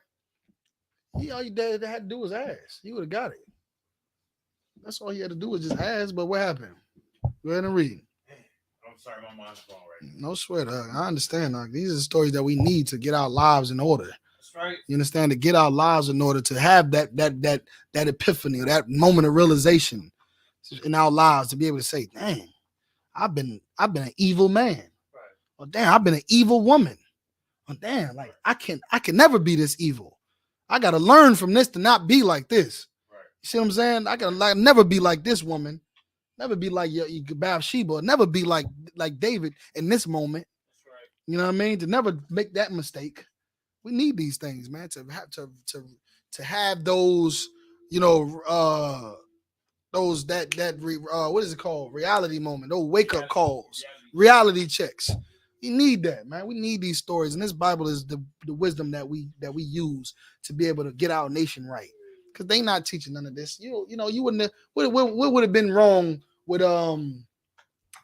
All you had to do was ask. He would have got it. That's all he had to do was just ask, but what happened? Go ahead and read. I'm sorry, my mind's gone right now. No sweat. I understand. These are the stories that we need to get our lives in order. That's right. You understand? To get our lives in order to have that epiphany, or that moment of realization in our lives, to be able to say, dang, I've been an evil man. Right. Or damn, I've been an evil woman. Or damn, like I can never be this evil. I gotta learn from this to not be like this. Right. You see what I'm saying? I gotta never be like this woman, never be like your Bathsheba, never be like David in this moment. That's right. You know what I mean? To never make that mistake. We need these things, man, to have those, those what is it called? Reality moment, those wake up calls, reality checks. We need that, man. We need these stories, and this Bible is the wisdom that we use to be able to get our nation right. Because they not teaching none of this. You wouldn't have, what would have been wrong with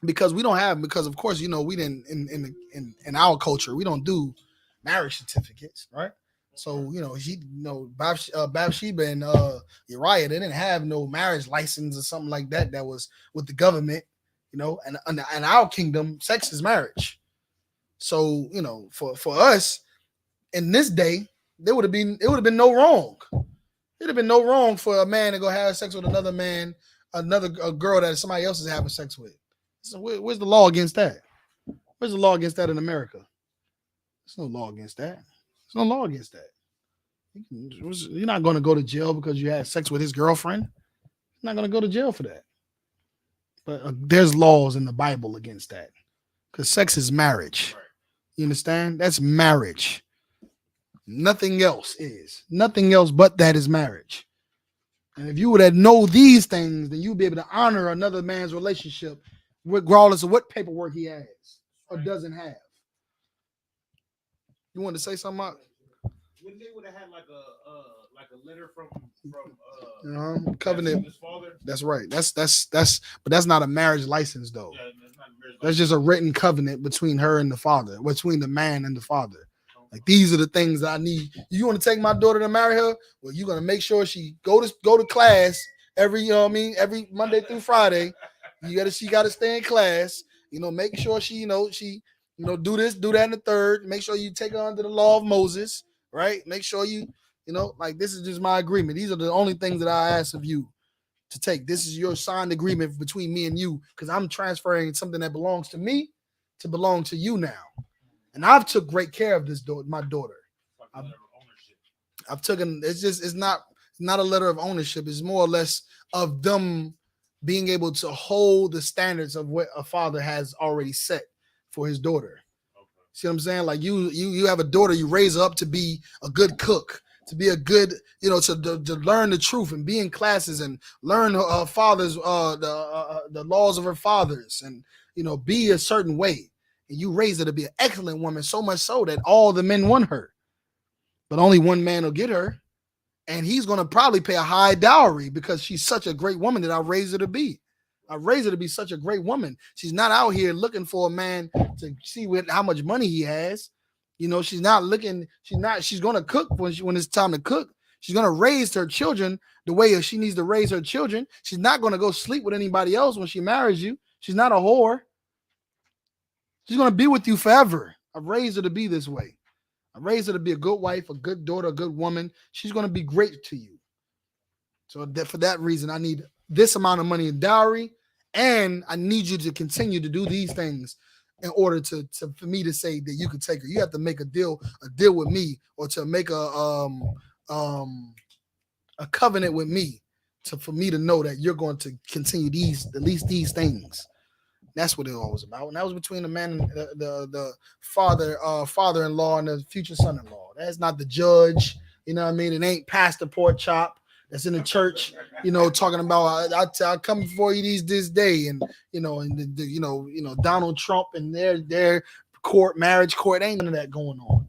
because of course we didn't in our culture we don't do marriage certificates, right? So Bathsheba and Uriah, they didn't have no marriage license or something like that. That was with the government, and in our kingdom, sex is marriage. So for us in this day, it would have been no wrong. It'd have been no wrong for a man to go have sex with another man, a girl that somebody else is having sex with. So where's the law against that? Where's the law against that in America? There's no law against that. There's no law against that. You're not going to go to jail because you had sex with his girlfriend. You're not going to go to jail for that. But there's laws in the Bible against that. Because sex is marriage. You understand? That's marriage. Nothing else is. Nothing else but that is marriage. And if you would have know these things, then you'd be able to honor another man's relationship regardless of what paperwork he has or doesn't have. You want to say something, Mark? When they would have had like a letter from covenant. His father. That's right. But that's not a marriage license though. Yeah, that's not a marriage That's just a written covenant between her and the father, between the man and the father. Like these are the things I need. You want to take my daughter to marry her? Well, you're gonna make sure she go to class every every Monday through Friday. She gotta stay in class. Make sure she do this, do that, and the third. Make sure you take her under the law of Moses, right? Make sure like this is just my agreement. These are the only things that I ask of you to take. This is your signed agreement between me and you, because I'm transferring something that belongs to me to belong to you now. And I've took great care of my daughter. I've taken. It's not a letter of ownership. It's more or less of them being able to hold the standards of what a father has already set for his daughter. See what I'm saying? Like you have a daughter, you raise her up to be a good cook, to be a good, to learn the truth and be in classes and learn her father's the laws of her fathers and be a certain way. And you raise her to be an excellent woman, so much so that all the men want her. But only one man will get her. And he's going to probably pay a high dowry because she's such a great woman that I raised her to be. I raised her to be such a great woman. She's not out here looking for a man to see how much money he has. She's not looking. She's going to cook when it's time to cook. She's going to raise her children the way she needs to raise her children. She's not going to go sleep with anybody else when she marries you. She's not a whore. She's going to be with you forever. I've raised her to be this way. I raised her to be a good wife, a good daughter, a good woman. She's going to be great to you. So for that reason, I need this amount of money in dowry, and I need you to continue to do these things in order for me to say that you can take her. You have to make a deal with me, or to make a covenant with me for me to know that you're going to continue at least these things. That's what it all was about. And that was between the man and the father-in-law and the future son-in-law. That's not the judge. You know what I mean? It ain't Pastor Pork Chop that's in the church, talking about I'll come before you this day, and Donald Trump and their marriage court. Ain't none of that going on.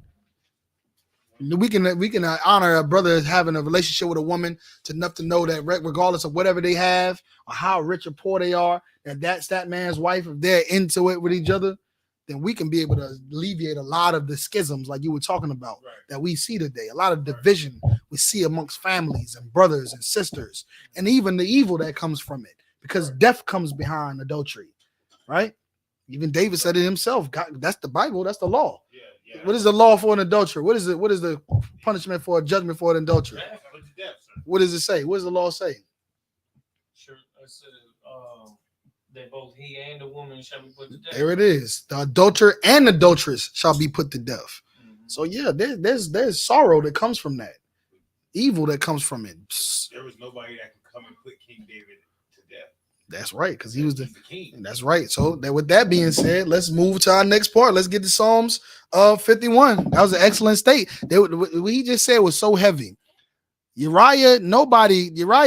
We can honor a brother having a relationship with a woman enough to know that regardless of whatever they have or how rich or poor they are, that's that man's wife. If they're into it with each other, then we can be able to alleviate a lot of the schisms like you were talking about that we see today. A lot of division we see amongst families and brothers and sisters, and even the evil that comes from it, because death comes behind adultery, right? Even David said it himself. God, that's the Bible. That's the law. Yeah. What is the law for an adulterer? What is the punishment for a judgment for an adulterer? What does it say? What does the law say? Sure, I said that both he and the woman shall be put to death. There it is. The adulterer and adulteress shall be put to death. Mm-hmm. So yeah, there's sorrow that comes from that, evil that comes from it. There was nobody that could come and put King David to death. That's right, because he was the king. That's right. So with that being said, let's move to our next part. Let's get to Psalms 51. That was an excellent state. What he just said was so heavy. Uriah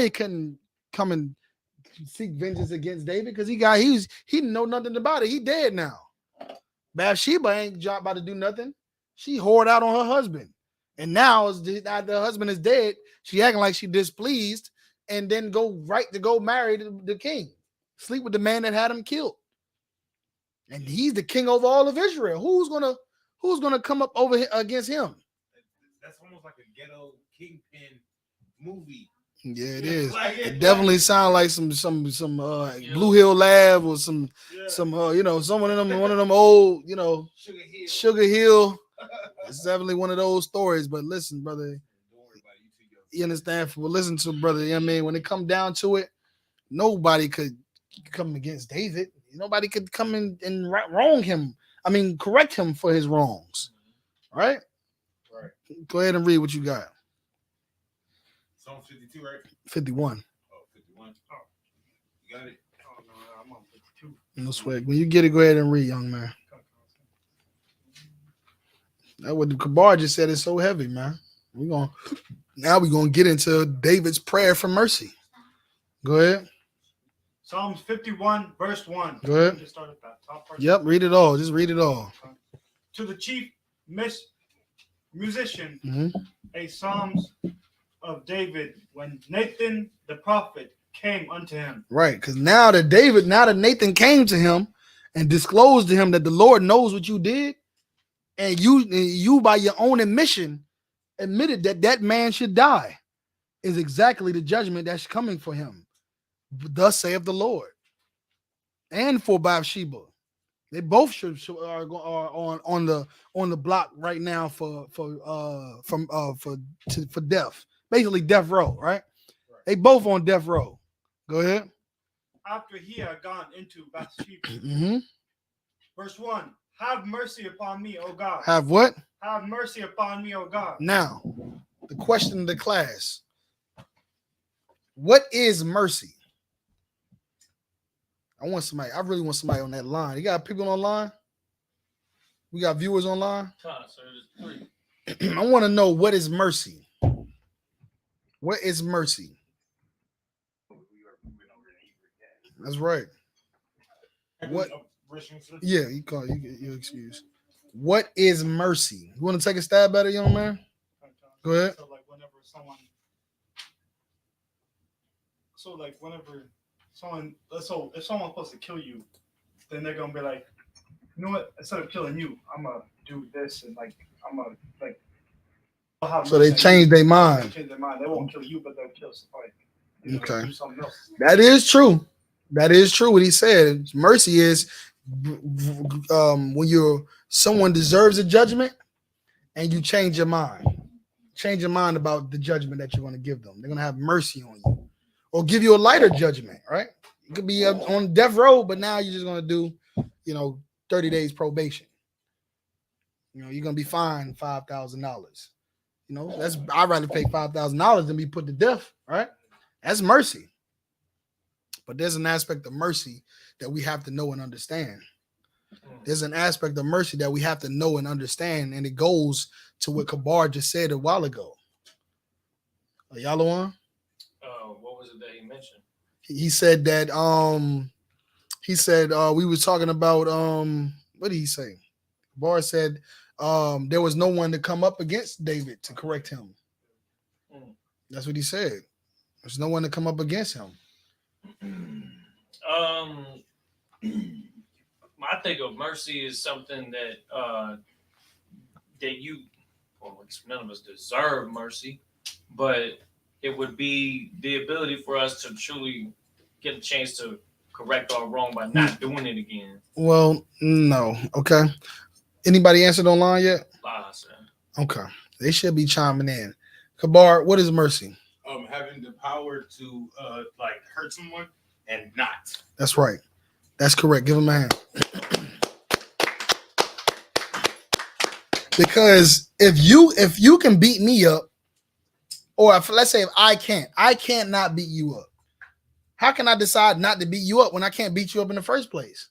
couldn't come and seek vengeance against David because he didn't know nothing about it. He dead now. Bathsheba ain't about to do nothing. She whored out on her husband, and now the husband is dead. She acting like she displeased, and then go marry the king, sleep with the man that had him killed, and he's the king over all of Israel. Who's gonna come up over against him? That's almost like a ghetto kingpin movie. Yeah, it is. It definitely sounds like some Blue Hill Lab or some one of them old Sugar Hill. It's definitely one of those stories. But listen, brother, You understand? For listen to brother, you know what I mean? When it come down to it, nobody could come against David. Nobody could come in and wrong him. I mean, correct him for his wrongs. Right? Right. Go ahead and read what you got. Psalm 52, right? 51. Oh, 51. Oh, you got it? Oh, no, I'm on 52. No sweat. When you get it, go ahead and read, young man. That what the Kabar just said is so heavy, man. We're gonna get into David's prayer for mercy. Go ahead. Psalms 51, verse 1. Go ahead. Just start at that top part. Yep, read it all. Just read it all. To the chief musician, Mm-hmm. a Psalms of David, when Nathan the prophet came unto him. Right, because now that Nathan came to him and disclosed to him that the Lord knows what you did, and you by your own admission admitted that man should die, is exactly the judgment that's coming for him. Thus saith the Lord. And for Bathsheba, they both are on the block right now for death, basically death row, right? They both on death row. Go ahead. After he had gone into Bathsheba. Mm-hmm. Verse 1. Have mercy upon me, O God. Have what? Have mercy upon me, O God. Now, the question of the class. What is mercy? I really want somebody on that line. You got people online? We got viewers online? So there's 3. I want to know, what is mercy? What is mercy? That's right. What? Yeah, you excuse. What is mercy? You want to take a stab at it, young man? Go ahead. So like whenever someone if someone's supposed to kill you, then they're gonna be like, you know what? Instead of killing you, I'm gonna do this, and like I'm gonna like. So they change their mind. They won't kill you, but they'll kill somebody. Okay. Do something else. That is true. That is true. What he said. Mercy is when someone deserves a judgment and you change your mind. Change your mind about the judgment that you're going to give them. They're going to have mercy on you or give you a lighter judgment, right? You could be on death row, but now you're just going to do, 30 days probation. You're going to be fined $5,000. I'd rather pay $5,000 than be put to death, right? That's mercy. But there's an aspect of mercy that we have to know and understand. There's an aspect of mercy that we have to know and understand, and it goes to what Kabar just said a while ago. Are y'all on? What was it that he mentioned? He said that we were talking about what did he say? Kabar said there was no one to come up against David to correct him. That's what he said. There's no one to come up against him. I think of mercy is something that none of us deserve mercy, but it would be the ability for us to truly get a chance to correct our wrong by not doing it again. Well, no. Okay. Anybody answered online yet? Sir. Okay. They should be chiming in. Kabar, what is mercy? Having the power to hurt someone and not. That's right. That's correct. Give him a hand. Because if you can beat me up, or let's say if I can't not beat you up. How can I decide not to beat you up when I can't beat you up in the first place?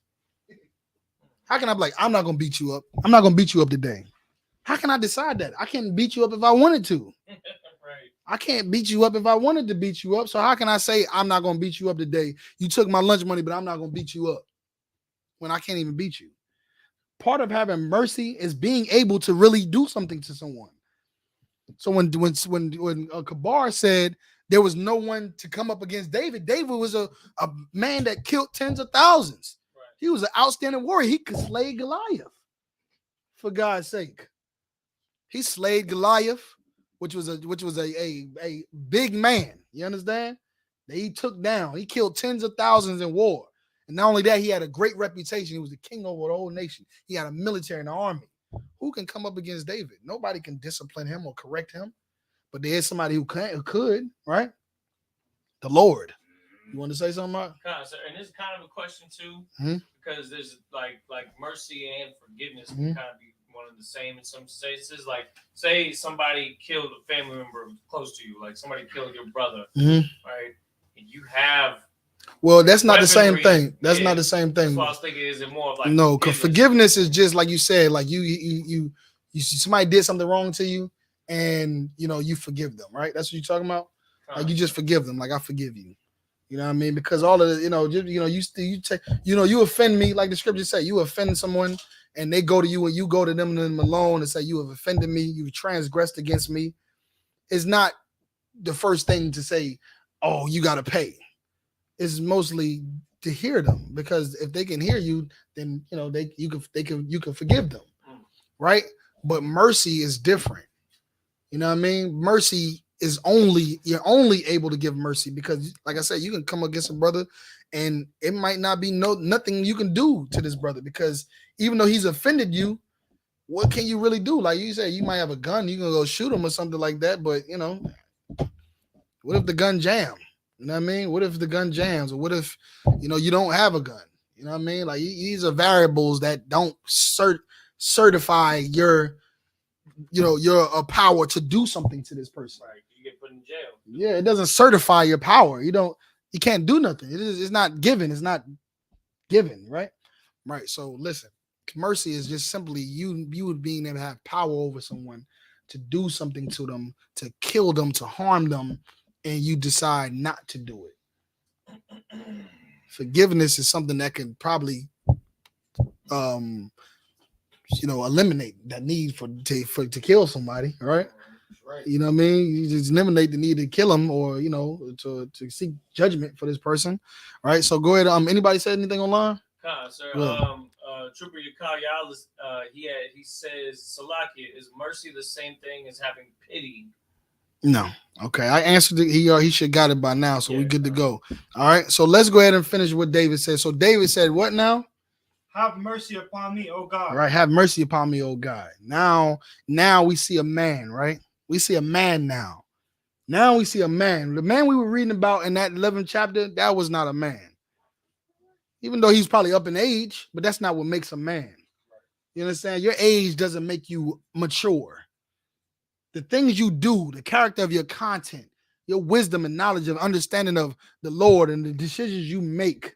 How can I be like, I'm not gonna beat you up? I'm not gonna beat you up today. How can I decide that? I can't beat you up if I wanted to. Right. I can't beat you up if I wanted to beat you up. So how can I say I'm not gonna beat you up today? You took my lunch money, but I'm not gonna beat you up when I can't even beat you. Part of having mercy is being able to really do something to someone. So when Kabar said there was no one to come up against David, David was a man that killed tens of thousands. Right. He was an outstanding warrior. He could slay Goliath. For God's sake, he slayed Goliath, which was a big man. You understand? That he took down. He killed tens of thousands in war. And not only that, he had a great reputation. He was the king over the whole nation. He had a military and an army. Who can come up against David? Nobody can discipline him or correct him. but there is somebody who could, right? The Lord. You want to say something about? And this is kind of a question too, because there's like mercy and forgiveness can kind of be one of the same in some cases. Like, say somebody killed a family member close to you, like somebody killed your brother, right? And you have. Well, that's not the same thing. That's not the same thing. That's what I was thinking. Is it more of like no? Because forgiveness is just like you said. Like you somebody did something wrong to you, and you forgive them, right? That's what you're talking about. Like you just forgive them. Like I forgive you. You know what I mean? Because all of the, you offend me, like the scripture say, you offend someone and they go to you and you go to them alone and say, you have offended me, you transgressed against me. It's not the first thing to say, oh, you got to pay. It's mostly to hear them, because if they can hear you, then you can forgive them, right? But mercy is different. You know what I mean? Mercy is you're only able to give mercy because, like I said, you can come against a brother and it might not be nothing you can do to this brother, because even though he's offended you, what can you really do? Like you said, you might have a gun, you can go shoot him or something like that, but what if the gun jam? You know what I mean? What if the gun jams, or what if you don't have a gun? You know what I mean? Like these are variables that don't certify your power to do something to this person. Right. You get put in jail. Yeah, it doesn't certify your power. You can't do nothing. It's not given. It's not given, right? Right. So listen, mercy is just simply you being able to have power over someone, to do something to them, to kill them, to harm them, and you decide not to do it. Forgiveness is something that can probably eliminate that need to kill somebody, right? Right. You know what I mean? You just eliminate the need to kill him, or to seek judgment for this person, right? So go ahead. Anybody said anything online? Sir. Yeah. Trooper Yakayalis, he says, Salakia, is mercy the same thing as having pity? No. Okay, I answered it. He should got it by now, so we're good to go. All right. So let's go ahead and finish what David said. So David said, what now? Have mercy upon me, O God. All right, have mercy upon me, O God. Now we see a man, right? We see a man now. Now we see a man. The man we were reading about in that 11th chapter, that was not a man. Even though he's probably up in age, but that's not what makes a man. You understand? Your age doesn't make you mature. The things you do, the character of your content, your wisdom and knowledge of understanding of the Lord and the decisions you make,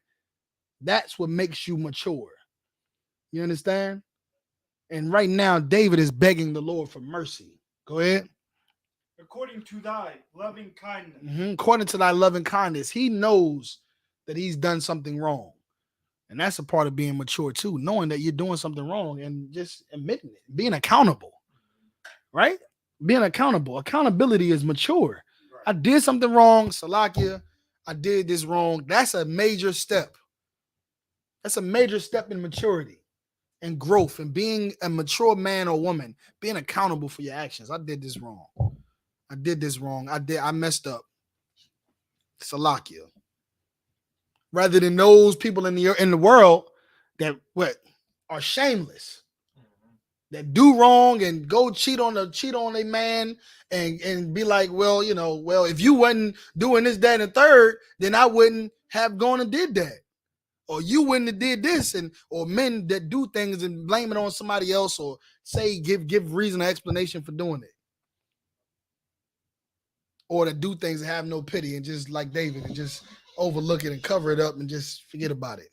that's what makes you mature. You understand? And right now, David is begging the Lord for mercy. Go ahead. According to thy loving kindness. According to thy loving kindness, he knows that he's done something wrong. And that's a part of being mature too, knowing that you're doing something wrong and just admitting it, being accountable, right? Being accountable. Accountability is mature. Right. I did something wrong, Salakia. I did this wrong. That's a major step. That's a major step in maturity and growth and being a mature man or woman, being accountable for your actions. I did this wrong. I messed up. Salakia. Rather than those people in the world that are shameless, that do wrong and go cheat on a man and be like, well, if you wasn't doing this, that, and the third, then I wouldn't have gone and did that. Or you wouldn't have did this, or men that do things and blame it on somebody else, or say give reason or explanation for doing it. Or to do things and have no pity and just like David and just overlook it and cover it up and just forget about it.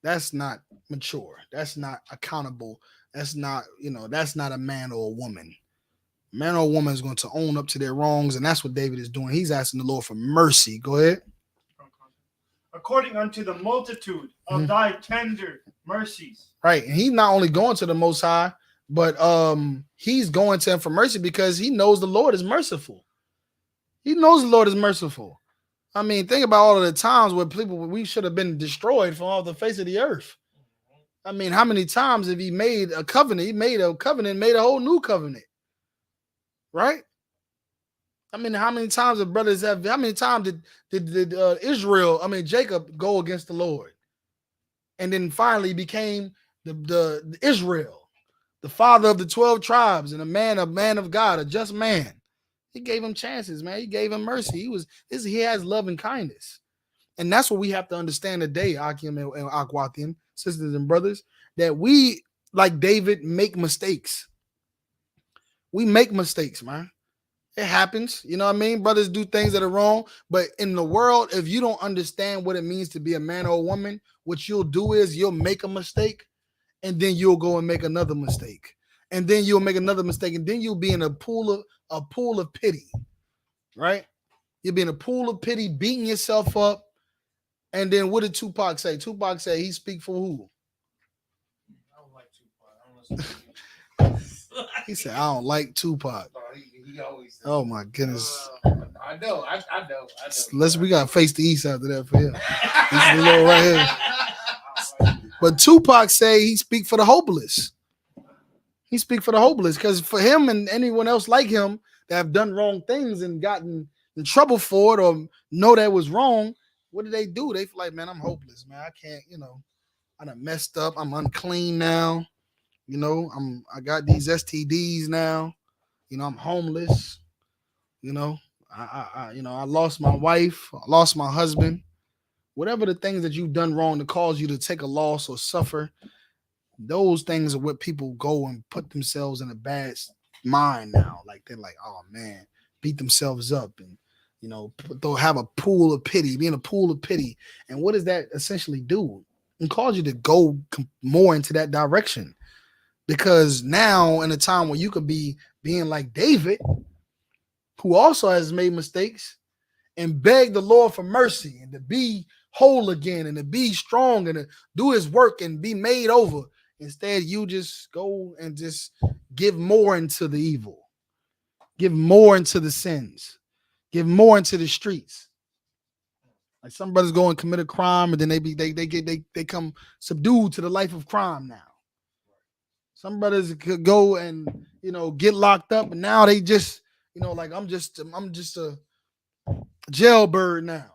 That's not mature. That's not accountable. That's not a man or a woman. A man or a woman is going to own up to their wrongs, and that's what David is doing. He's asking the Lord for mercy. Go ahead. According unto the multitude of thy tender mercies. Right. And he's not only going to the Most High, but he's going to him for mercy because he knows the Lord is merciful. He knows the Lord is merciful. I mean, think about all of the times where we should have been destroyed from all the face of the earth. I mean, how many times have he made a covenant? He made a covenant, made a whole new covenant. Right? I mean, how many times did Jacob go against the Lord? And then finally became the Israel, the father of the 12 tribes and a man of God, a just man. He gave him chances, man. He gave him mercy. He has love and kindness. And that's what we have to understand today, Akim and Akwathian, sisters and brothers, that we, like David, make mistakes. We make mistakes, man. It happens. You know what I mean? Brothers do things that are wrong. But in the world, if you don't understand what it means to be a man or a woman, what you'll do is you'll make a mistake, and then you'll go and make another mistake. And then you'll make another mistake, and then you'll be in a pool of pity, right? You'll be in a pool of pity, beating yourself up. And then what did Tupac say? Tupac said he speak for who? I don't like Tupac. I don't listen. He said, I don't like Tupac. He always says, Oh my goodness. I know. We gotta face the east after that for him. This is the little right here. But Tupac say he speak for the hopeless. He speak for the hopeless, because for him and anyone else like him that have done wrong things and gotten in trouble for it or know that was wrong, what do? They feel like, man, I'm hopeless, man. I can't, I done messed up. I'm unclean now. I got these STDs now. I'm homeless. I lost my wife. I lost my husband. Whatever the things that you've done wrong to cause you to take a loss or suffer, those things are what people go and put themselves in a bad mind now. Like they're like, oh man, beat themselves up and they'll have a pool of pity, be in a pool of pity. And what does that essentially do? It cause you to go more into that direction. Because now in a time where you could be being like David, who also has made mistakes, and beg the Lord for mercy and to be whole again and to be strong and to do his work and be made over. Instead, you just go and just give more into the evil, give more into the sins, give more into the streets. Like some brothers go and commit a crime and then they come subdued to the life of crime now. Some brothers could go and get locked up, and now they just like I'm just a jailbird now.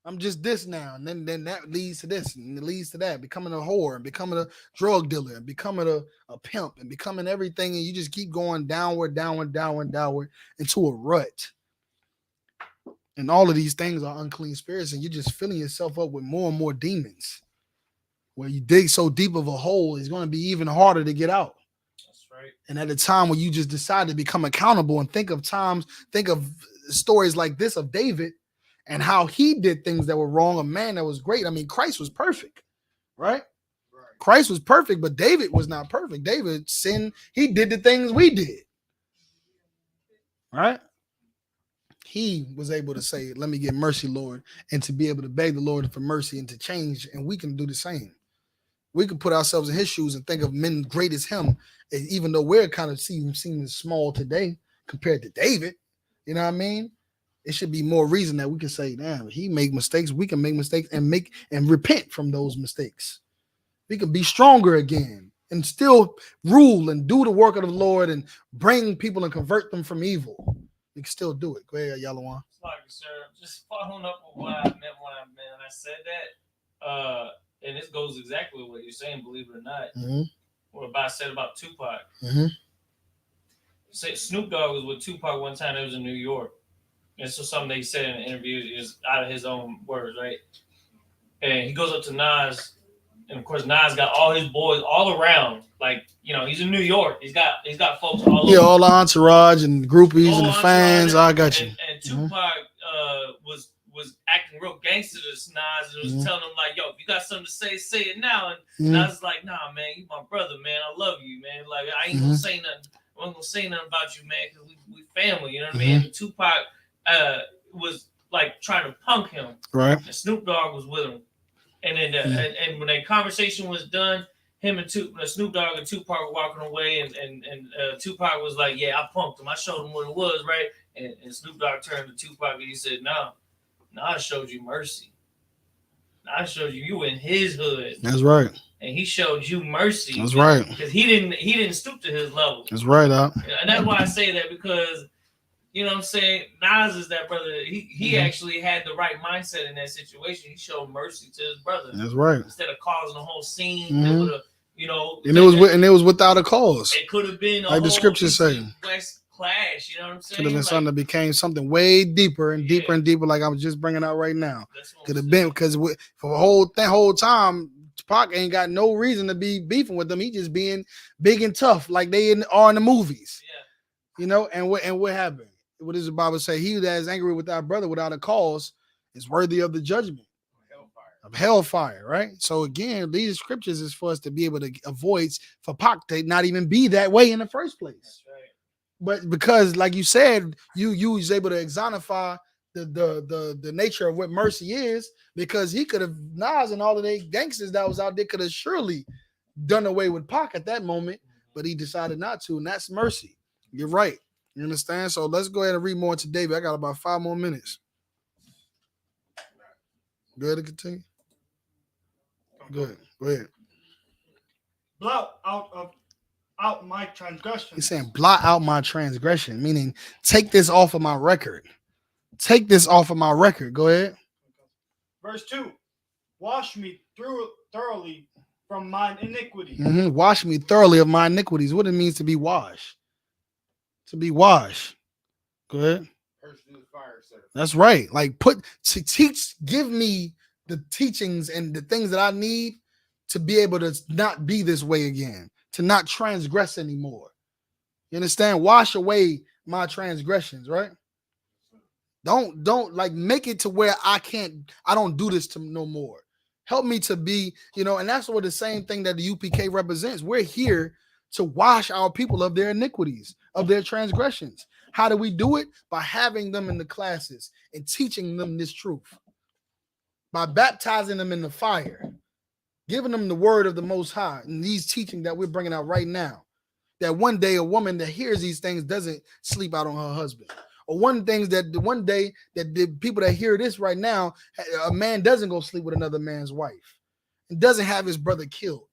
I'm just this now, and then that leads to this, and it leads to that, becoming a whore, and becoming a drug dealer, and becoming a pimp, and becoming everything, and you just keep going downward into a rut. And all of these things are unclean spirits, and you're just filling yourself up with more and more demons. Where you dig so deep of a hole, it's going to be even harder to get out. That's right. And at a time when you just decide to become accountable and think of stories like this of David and how he did things that were wrong, a man that was great. I mean, Christ was perfect, right? Christ was perfect, but David was not perfect. David sinned. He did the things we did, right? He was able to say, let me get mercy, Lord, and to be able to beg the Lord for mercy and to change, and we can do the same. We can put ourselves in his shoes and think of men great as him, even though we're kind of seem small today compared to David. You know what I mean? It should be more reason that we can say, damn, he made mistakes. We can make mistakes and repent from those mistakes. We can be stronger again and still rule and do the work of the Lord and bring people and convert them from evil. We can still do it. Go ahead, Yalawan. Sorry, sir. Just following up with what I meant when I said that. And this goes exactly what you're saying, believe it or not. Mm-hmm. What I said about Tupac. Mm-hmm. Snoop Dogg was with Tupac one time. It was in New York. And so something they said in an interview is out of his own words, right? And he goes up to Nas, and of course Nas got all his boys all around. Like, he's in New York. He's got folks all over. Yeah, all the entourage and groupies and the fans. I got you. And Tupac was acting real gangster to Nas and was telling him like, yo, if you got something to say it now. And Nas is like, nah, man, you my brother, man. I love you, man. Like, I ain't gonna say nothing. I ain't gonna say nothing about you, man, because we family, you know what I mean? And Tupac was like trying to punk him. Right. And Snoop Dogg was with him. And then and when that conversation was done, him and Snoop Dogg and Tupac were walking away, and Tupac was like, yeah, I punked him. I showed him what it was, right? And Snoop Dogg turned to Tupac and he said, no, I showed you mercy. I showed you in his hood. That's right. And he showed you mercy. That's right. Because he didn't stoop to his level. That's right, And that's why I say that, because you know what I'm saying? Nas is that brother. He actually had the right mindset in that situation. He showed mercy to his brother. That's right. Instead of causing a whole scene, and it was without a cause. It could have been like the scriptures say. clash. You know what I'm saying? Could have been something that became something way deeper and deeper and deeper, like I was just bringing out right now. Could have been because for the whole time, Pac ain't got no reason to be beefing with them. He just being big and tough, like they are in the movies. Yeah. You know, and what happened? What does the Bible say? He that is angry with our brother without a cause is worthy of the judgment of hellfire, right? So again, these scriptures is for us to be able to avoid for Pac to not even be that way in the first place. That's right. But because, like you said, you was able to exonify the nature of what mercy is, because he could have Nas and all of the gangsters that was out there could have surely done away with Pac at that moment, but he decided not to, and that's mercy. You're right. You understand? So let's go ahead and read more into David. I got about 5 more minutes. Go ahead and continue. Good. Go ahead. Blot out my transgression. He's saying blot out my transgression, meaning take this off of my record. Take this off of my record. Go ahead. Verse 2. Wash me thoroughly from mine iniquities. Wash me thoroughly of my iniquities. What it means to be washed. To be washed. Go ahead. That's right. Like give me the teachings and the things that I need to be able to not be this way again, to not transgress anymore. You understand? Wash away my transgressions, right? Don't like make it to where I don't do this to no more. Help me to be, and that's what the same thing that the U.P.K represents. We're here to wash our people of their iniquities, of their transgressions. How do we do it? By having them in the classes and teaching them this truth. By baptizing them in the fire, giving them the word of the Most High, and these teaching that we're bringing out right now. That one day a woman that hears these things doesn't sleep out on her husband. Or one day that the people that hear this right now, a man doesn't go sleep with another man's wife and doesn't have his brother killed.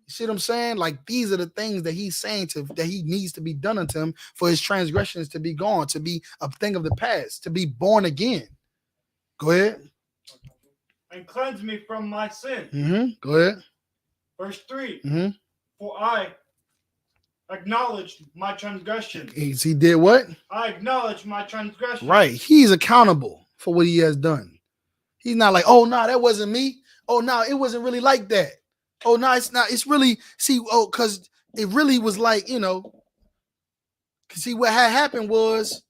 You see what I'm saying? Like, these are the things that he's saying that he needs to be done unto him for his transgressions to be gone, to be a thing of the past, to be born again. Go ahead. And cleanse me from my sin. Go ahead. Verse 3. For I acknowledged my transgression. He did what? I acknowledge my transgression. Right. He's accountable for what he has done. He's not like, oh, no, that wasn't me. Oh, no, it wasn't really like that. Oh, no, it's not. It's really, because it really was like, see, what had happened was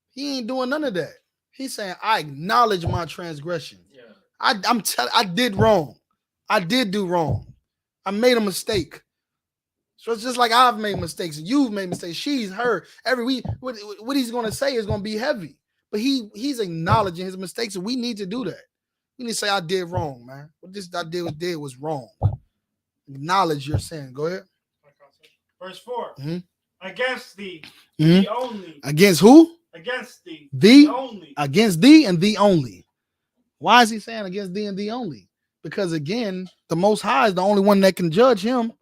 he ain't doing none of that. He's saying, I acknowledge my transgression. Yeah. I did wrong. I did do wrong. I made a mistake. So it's just like I've made mistakes. You've made mistakes. She's her. Every week, what he's going to say is going to be heavy. But he's acknowledging his mistakes, and we need to do that. We need to say, I did wrong, man. What this I did was wrong. Acknowledge your sin. Go ahead. Verse 4. Against thee, thee only. Against who? Against thee, thee only. Against thee and thee only. Why is he saying against thee and thee only? Because again, the Most High is the only one that can judge him.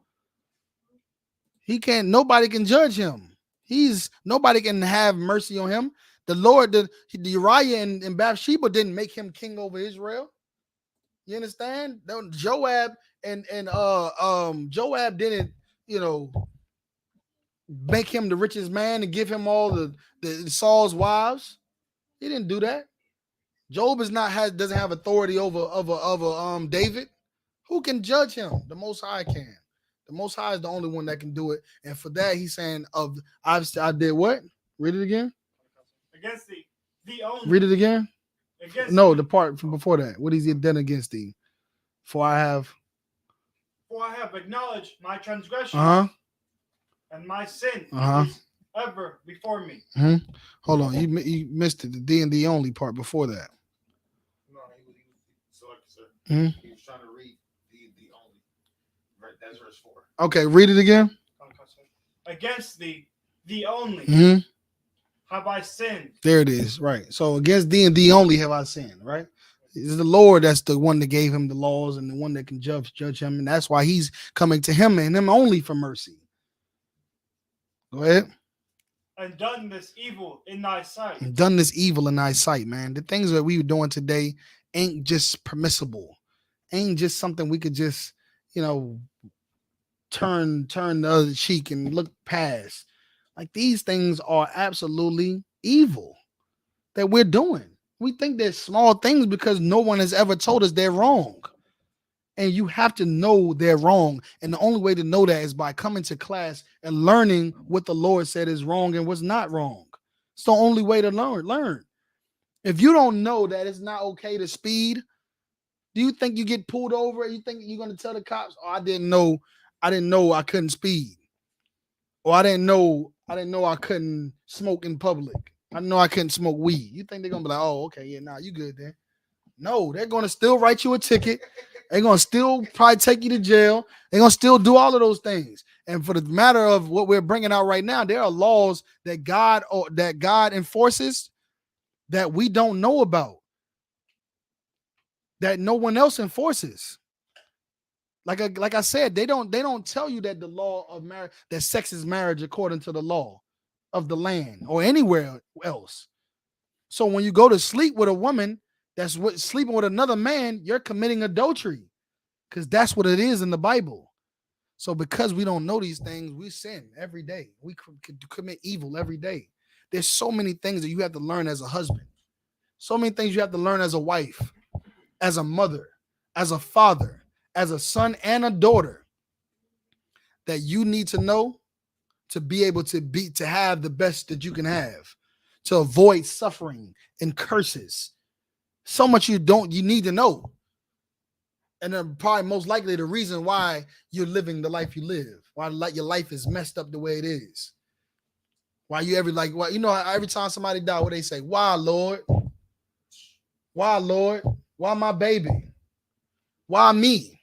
Nobody can judge him. Nobody can have mercy on him. The Lord, the Uriah and Bathsheba didn't make him king over Israel. You understand? Joab and Joab didn't, make him the richest man and give him all the Saul's wives. He didn't do that. Job doesn't have authority over David. Who can judge him? The Most High can. The Most High is the only one that can do it. And for that, he's saying, I did what? Read it again. Against thee, thee only. Read it again. Against the part from before that. What is he done against thee? For I have acknowledged my transgression. And my sin is ever before me. Hold on, you missed it. The thee and the only part before that. No, he was trying to read the only. Right, that's verse 4. Okay, read it again. Against thee, the only, have I sinned. There it is. Right. So against thee and thee only have I sinned. Right. It's the Lord that's the one that gave him the laws and the one that can judge him, and that's why he's coming to him and him only for mercy. Go ahead. And done this evil in thy sight. Man. The things that we were doing today ain't just permissible. Ain't just something we could just, turn the other cheek and look past. Like these things are absolutely evil that we're doing. We think they're small things because no one has ever told us they're wrong. And you have to know they're wrong. And the only way to know that is by coming to class and learning what the Lord said is wrong and what's not wrong. It's the only way to learn. If you don't know that it's not okay to speed, do you think you get pulled over? You think you're going to tell the cops, "Oh, I didn't know I couldn't speed," or I didn't know I couldn't smoke in public. I know I couldn't smoke weed. You think they're gonna be like, "Oh, okay, yeah, nah, you good then?" No, they're gonna still write you a ticket. They're gonna still probably take you to jail. They're gonna still do all of those things. And for the matter of what we're bringing out right now, there are laws that God enforces that we don't know about, that no one else enforces. Like I said, they don't tell you that the law of marriage, that sex is marriage according to the law of the land or anywhere else. So when you go to sleep with a woman that's sleeping with another man, you're committing adultery, because that's what it is in the Bible. So because we don't know these things, we sin every day. We commit evil every day. There's so many things that you have to learn as a husband. So many things you have to learn as a wife, as a mother, as a father, as a son and a daughter, that you need to know to be able to have the best that you can have, to avoid suffering and curses. So much you need to know. And then probably most likely the reason why you're living the life you live, why your life is messed up the way it is. Why you every time somebody die, what they say, "Why, Lord? Why, Lord? Why my baby? Why me?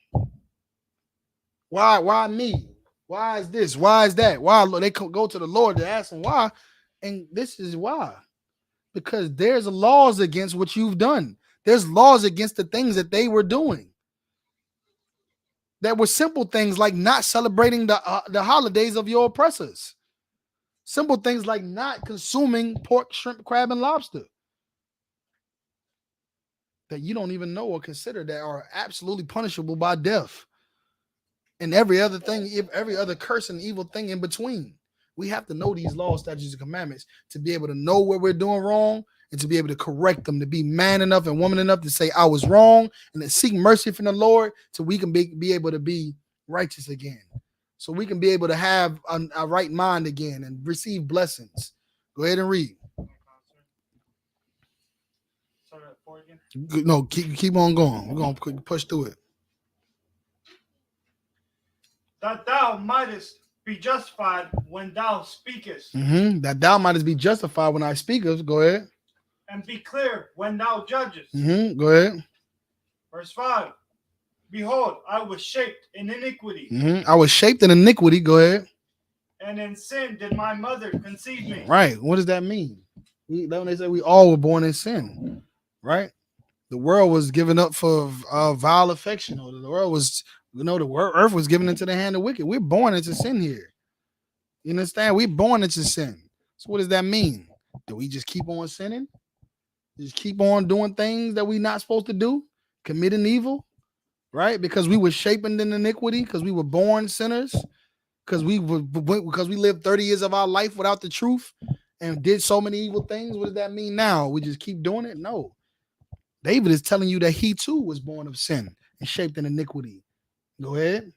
Why me? Why is this? Why is that? Why?" They go to the Lord to ask him why. And this is why. Because there's laws against what you've done. There's laws against the things that they were doing. That were simple things like not celebrating the holidays of your oppressors. Simple things like not consuming pork, shrimp, crab, and lobster. That you don't even know or consider that are absolutely punishable by death. And every other thing, every other curse and evil thing in between. We have to know these laws, statutes, and commandments to be able to know what we're doing wrong and to be able to correct them, to be man enough and woman enough to say, "I was wrong," and to seek mercy from the Lord so we can be able to be righteous again. So we can be able to have a right mind again and receive blessings. Go ahead and read. Start at 4 again. No, keep on going. We're going to push through it. That thou mightest be justified when thou speakest. That thou mightest be justified when I speak. Go ahead. And be clear when thou judgest. Go ahead. Verse 5. Behold, I was shaped in iniquity. I was shaped in iniquity. Go ahead. And in sin did my mother conceive me. Right. What does that mean? When they say we all were born in sin, right? The world was given up for vile affection, or the world was, the earth was given into the hand of wicked. We're born into sin here. You understand? We're born into sin. So what does that mean? Do we just keep on sinning? Just keep on doing things that we're not supposed to do, committing evil, right? Because we were shaped in iniquity, because we were born sinners, because we lived 30 years of our life without the truth and did so many evil things. What does that mean now? We just keep doing it? No. David is telling you that he too was born of sin and shaped in iniquity. Go ahead.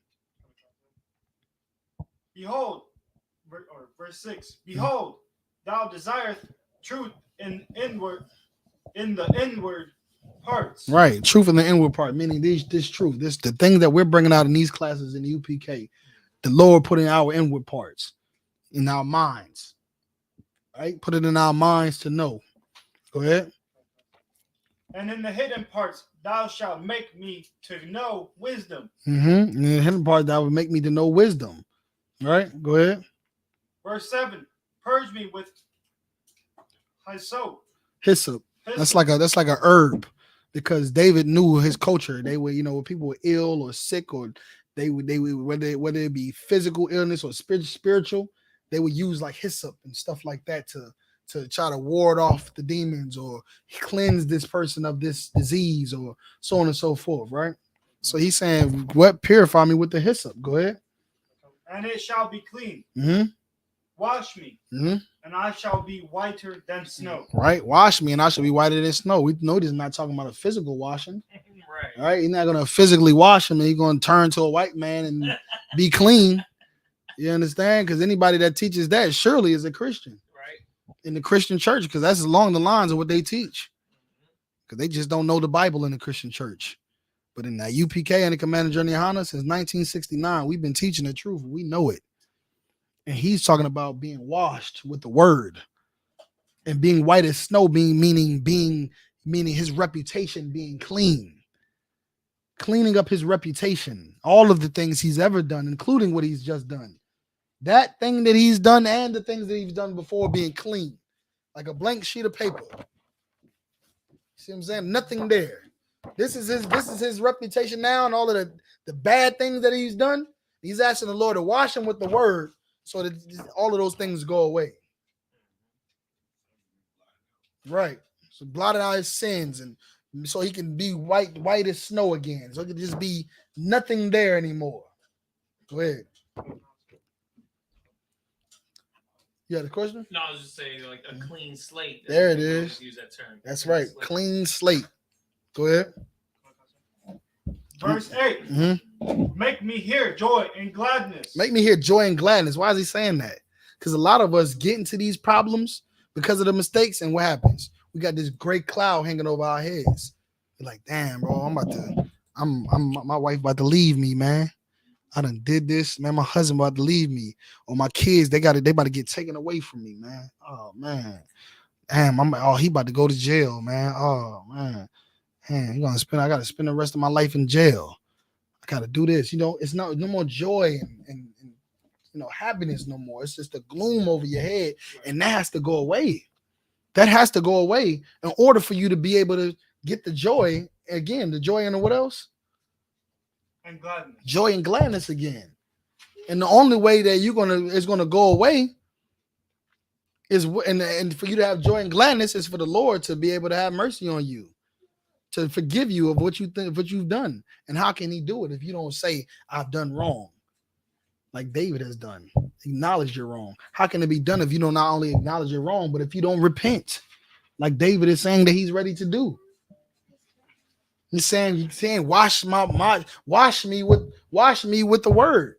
Behold, verse 6. Behold, thou desirest truth in the inward parts. Right. Truth in the inward part, meaning this truth, the things that we're bringing out in these classes in the UPK, the Lord put in our inward parts, in our minds. Right? Put it in our minds to know. Go ahead. And in the hidden parts, thou shalt make me to know wisdom. In the hidden part, that would make me to know wisdom. Right? Go ahead. Verse 7. Purge me with I.S.U.P. Hyssop. That's like a herb, because David knew his culture. They were, when people were ill or sick, or they would whether it be physical illness or spiritual, they would use like hyssop and stuff like that to try to ward off the demons or cleanse this person of this disease or so on and so forth, right? So he's saying, what? Purify me with the hyssop. Go ahead. and it shall be clean. Mm-hmm. Wash me, Mm-hmm. and I shall be whiter than snow. Right? Wash me, and I shall be whiter than snow. We know this is not talking about a physical washing. Right. All right? He's not going to physically wash him, and he's going to turn to a white man and be clean. You understand? Because anybody that teaches that surely is a Christian. Right. In the Christian church, because that's along the lines of what they teach. Because they just don't know the Bible in the Christian church. But in the I.S.U.P.K and the Commander Journey Hana, since 1969, we've been teaching the truth. We know it. And he's talking about being washed with the word. And being white as snow, meaning his reputation being clean. Cleaning up his reputation. All of the things he's ever done, including what he's just done. That thing that he's done and the things that he's done before being clean. Like a blank sheet of paper. See what I'm saying? Nothing there. This is his reputation now, and all of the bad things that he's done. He's asking the Lord to wash him with the word so that all of those things go away. Right. So blotting out his sins, and so he can be white as snow again. So it can just be nothing there anymore. Go ahead. You had a question? No, I was just saying like a clean slate. There it is. Use that term. That's right. Clean slate. Go ahead. Verse 8. Mm-hmm. Make me hear joy and gladness. Make me hear joy and gladness. Why is he saying that? Because a lot of us get into these problems because of the mistakes, and what happens? We got this great cloud hanging over our heads. You're like, damn, bro, my wife about to leave me, man. I done did this, man. My husband about to leave me, or my kids, they about to get taken away from me, man. Oh man, damn, he about to go to jail, man. Oh man, I gotta spend the rest of my life in jail. I gotta do this. It's no more joy and happiness no more. It's just the gloom over your head, and that has to go away. That has to go away in order for you to be able to get the joy again. The joy and what else? And gladness. Joy and gladness again. And the only way that it's gonna go away is and for you to have joy and gladness is for the Lord to be able to have mercy on you, to forgive you of what you've done. And how can he do it if you don't say, I've done wrong, like David has done? Acknowledge you're wrong. How can it be done if you don't not only acknowledge you're wrong, but if you don't repent, like David is saying that he's ready to do? He's saying, wash me with the word.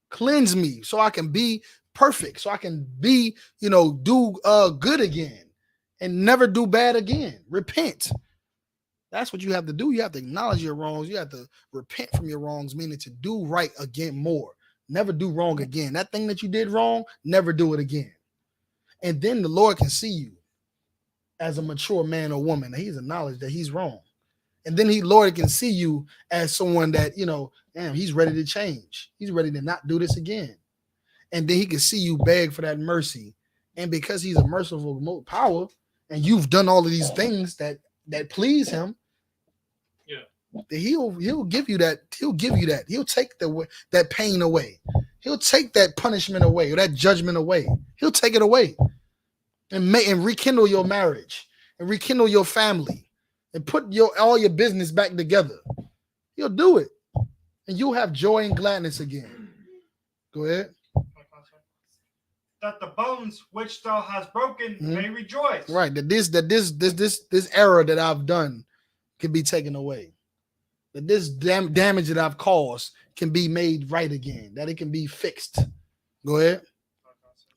Cleanse me so I can be perfect, so I can be, do good again and never do bad again. Repent. That's what you have to do. You have to acknowledge your wrongs. You have to repent from your wrongs, meaning to do right again more. Never do wrong again. That thing that you did wrong, never do it again. And then the Lord can see you as a mature man or woman. He's acknowledged that he's wrong. And then Lord can see you as someone that, damn, he's ready to change. He's ready to not do this again. And then he can see you beg for that mercy. And because he's a merciful power, and you've done all of these things that please him, he'll give you that. He'll give you that. He'll take that pain away. He'll take that punishment away or that judgment away. He'll take it away and rekindle your marriage and rekindle your family and put all your business back together. He'll do it, and you'll have joy and gladness again. Go ahead. That the bones which thou hast broken may rejoice. Right. That this error that I've done can be taken away. That this damage that I've caused can be made right again. That it can be fixed. Go ahead.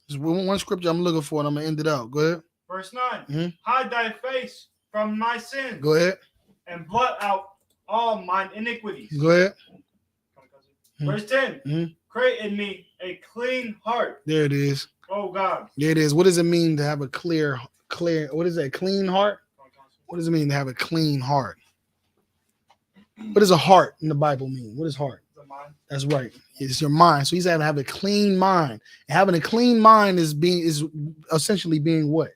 There's one scripture I'm looking for, and I'm gonna end it out. Go ahead. Verse 9. Hide thy face from my sins. Go ahead. And blot out all mine iniquities. Go ahead. Verse 10. Create in me a clean heart. There it is. Oh God. There it is. What does it mean to have a clear? What is that? Clean heart? What does it mean to have a clean heart? What does a heart in the Bible mean? What is heart? The mind. That's right. It's your mind. So he's having to have a clean mind. And having a clean mind is essentially being what?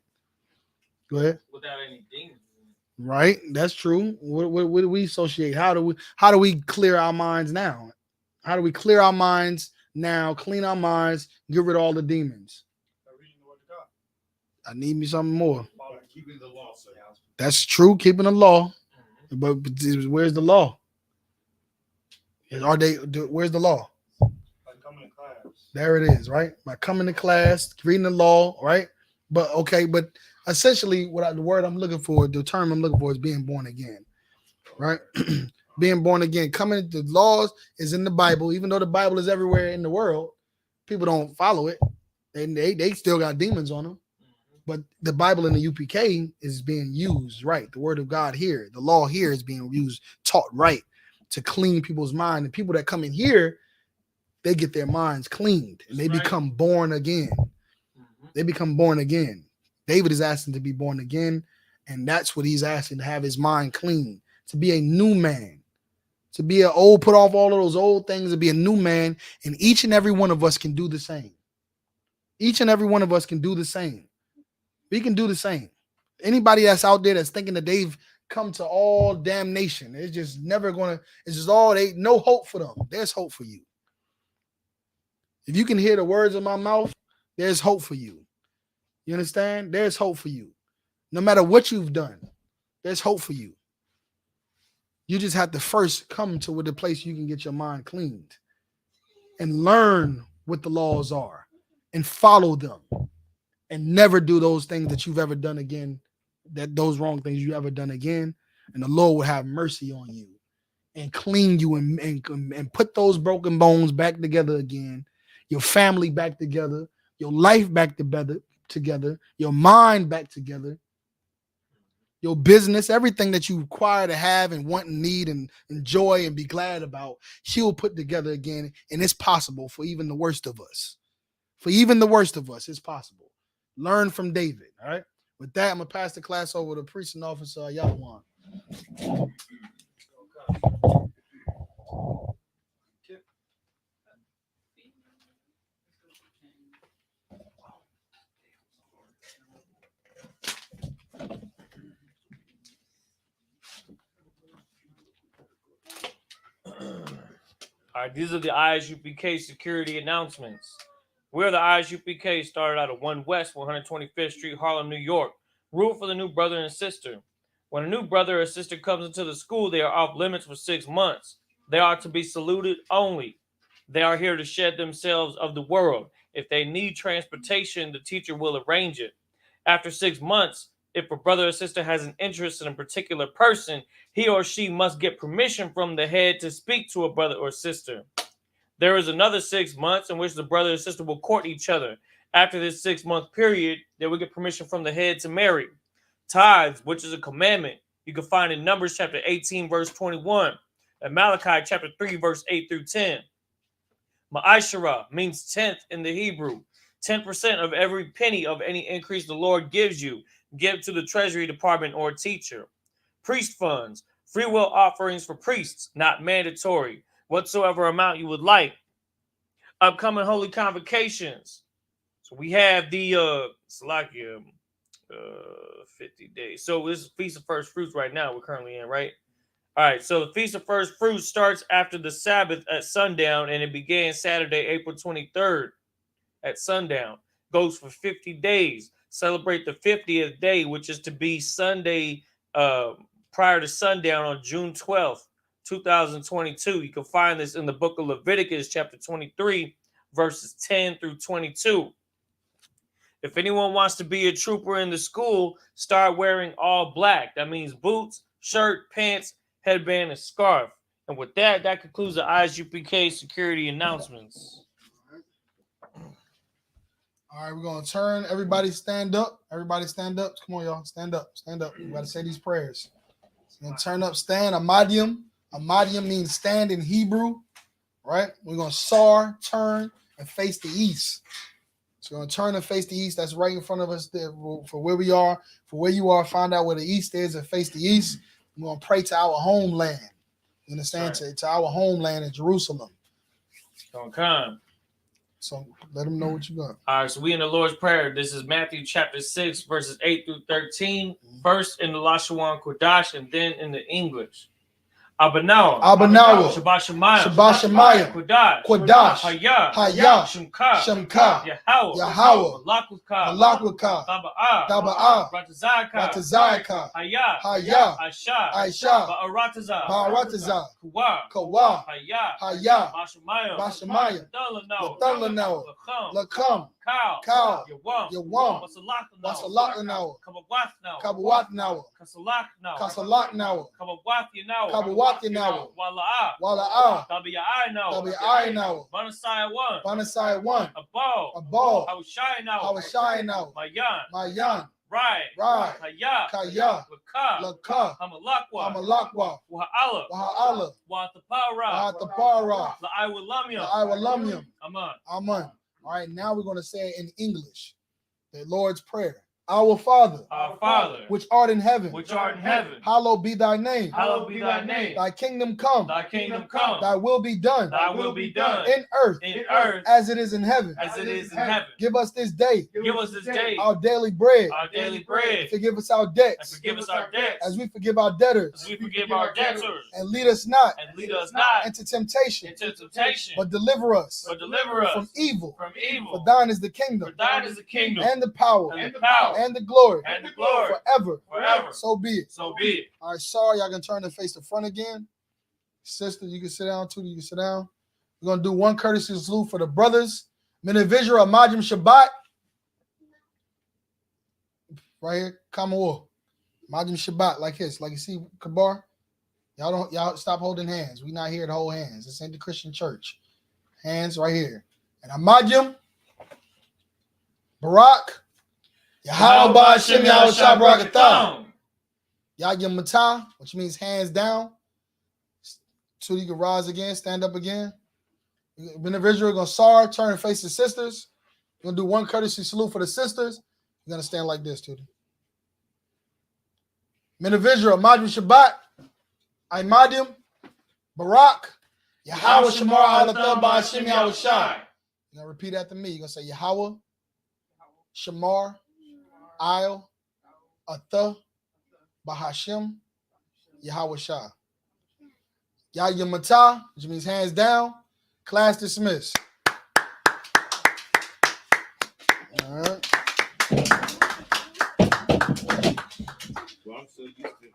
Go ahead. Without any demons. Right. That's true. What do we associate? How do we clear our minds now? How do we clear our minds now? Clean our minds. Get rid of all the demons. I need me something more. Keeping the law. That's true. Keeping the law. But where's the law? Where's the law? There it is, right? By coming to class, reading the law, right? But essentially, the word I'm looking for, the term I'm looking for is being born again, right? Being born again. Coming to the laws is in the Bible, even though the Bible is everywhere in the world, people don't follow it. They still got demons on them. But the Bible in the UPK is being used right. The word of God here, the law here is being used, taught right to clean people's mind. And people that come in here, they get their minds cleaned and they become born again. They become born again. David is asking to be born again. And that's what he's asking, to have his mind clean, to be a new man, to be put off all of those old things and be a new man. And each and every one of us can do the same. Each and every one of us can do the same. We can do the same. Anybody that's out there that's thinking that they've come to all damnation, it's just never gonna, it's just no hope for them. There's hope for you. If you can hear the words of my mouth, there's hope for you. You understand? There's hope for you. No matter what you've done, there's hope for you. You just have to first come to the place you can get your mind cleaned and learn what the laws are and follow them. And never do those things that you've ever done again, those wrong things you ever done again. And the Lord will have mercy on you and clean you and put those broken bones back together again, your family back together, your life back together, your mind back together, your business, everything that you require to have and want and need and enjoy and be glad about, He'll put together again. And it's possible for even the worst of us. For even the worst of us, it's possible. Learn from David. All right. With that, I'm gonna pass the class over to priest and officer Yahuan. All right, these are the I.S.U.P.K security announcements. We're the I.S.U.P.K started out at 1 West 125th Street, Harlem, New York. Rule for the new brother and sister. When a new brother or sister comes into the school, they are off limits for 6 months. They are to be saluted only. They are here to shed themselves of the world. If they need transportation, the teacher will arrange it. After 6 months, if a brother or sister has an interest in a particular person, he or she must get permission from the head to speak to a brother or sister. There is another 6 months in which the brother and sister will court each other. After this 6-month period, they will get permission from the head to marry. Tithes, which is a commandment, you can find in Numbers chapter 18, verse 21, and Malachi chapter 3, verse 8 through 10. Ma'ashara means 10th in the Hebrew. 10% of every penny of any increase the Lord gives you, give to the treasury department or teacher. Priest funds, free will offerings for priests, not mandatory. Whatsoever amount you would like. Upcoming holy convocations. So we have the 50 days. So this is Feast of First Fruits right now we're currently in, right? All right, so the Feast of First Fruits starts after the Sabbath at sundown, and it began Saturday, April 23rd at sundown. Goes for 50 days. Celebrate the 50th day, which is to be Sunday prior to sundown on June 12th. 2022. You can find this in the book of Leviticus, chapter 23, verses 10 through 22. If anyone wants to be a trooper in the school, start wearing all black. That means boots, shirt, pants, headband, and scarf. And with that, that concludes the I.S.U.P.K security announcements. All right, we're going to turn. Everybody stand up. Everybody stand up. Come on, y'all. Stand up. Stand up. We got to say these prayers. And turn up, stand. Amadium. Amadium means stand in Hebrew, right? We're going to turn, and face the east. So we're going to turn and face the east. That's right in front of us there for where we are, for where you are. Find out where the east is and face the east. We're going to pray to our homeland. You understand? Right. To our homeland in Jerusalem. Okay. So let them know what you got. All right, so we in the Lord's Prayer. This is Matthew chapter 6, verses 8 through 13. First in the Lashawan Kodash and then in the English. Abanawa, Shabbat Shemayim, Kodash, Hayah, Shemka, Yahweh, Malakwika, Taba'ah, Ratazaka, Hayah, Aisha, Ba'aratazah, Kawa, Hayah, Bashamayim, Lathalanawa, Lakam, Kal, Yawam, Wasalakanawa, Kabawatnawa, Kasalaknawa, Kabawatinawa, Wala'ah, Tabi'ainawa, Banasai 1, Abal, Hawashayinawa, Mayan, Rai, Kaya, Laka, Hamalakwa, Waha'ala, Wa'atapara, La'awalamyam. Amen. All right, now we're going to say it in English. The Lord's Prayer. Our Father, which art in heaven, hallowed be thy name. Thy kingdom come. Thy will be done. In earth, as it is in heaven. Give us this day. Our daily bread. Forgive us our debts. As we forgive our debtors. And lead us not into temptation. But deliver us from evil. For thine is the kingdom. And the power. And the glory forever. So be it. All right, sorry, y'all can turn and face the front again. Sister, you can sit down too. You can sit down. We're gonna do one courtesy salute for the brothers. Minavijra Majim Shabbat. Right here, Common War. Majim Shabbat, like this. Like you see, Kabar. Y'all stop holding hands. We not here to hold hands. This ain't the Christian church. Hands right here. And Amajim, Barak. Yahweh Hashem Yahweh Shabbarakatam. Yagim Matah, which means hands down. So you can rise again, stand up again. Individual gonna sar, turn and face the sisters. You're gonna do one courtesy salute for the sisters. You're gonna stand like this, Tootie. Individual, Majim Shabbat, Aimadim, Barak, Yahweh Shamar Alatha Ba Hashem Yahweh Shai. You're gonna repeat after me. You're gonna say Yahweh, Shamar, I'll, Atha, Bahashim, Yahweh Shah. Yayamata, which means hands down. Class dismissed. All right. Well, I'm so used to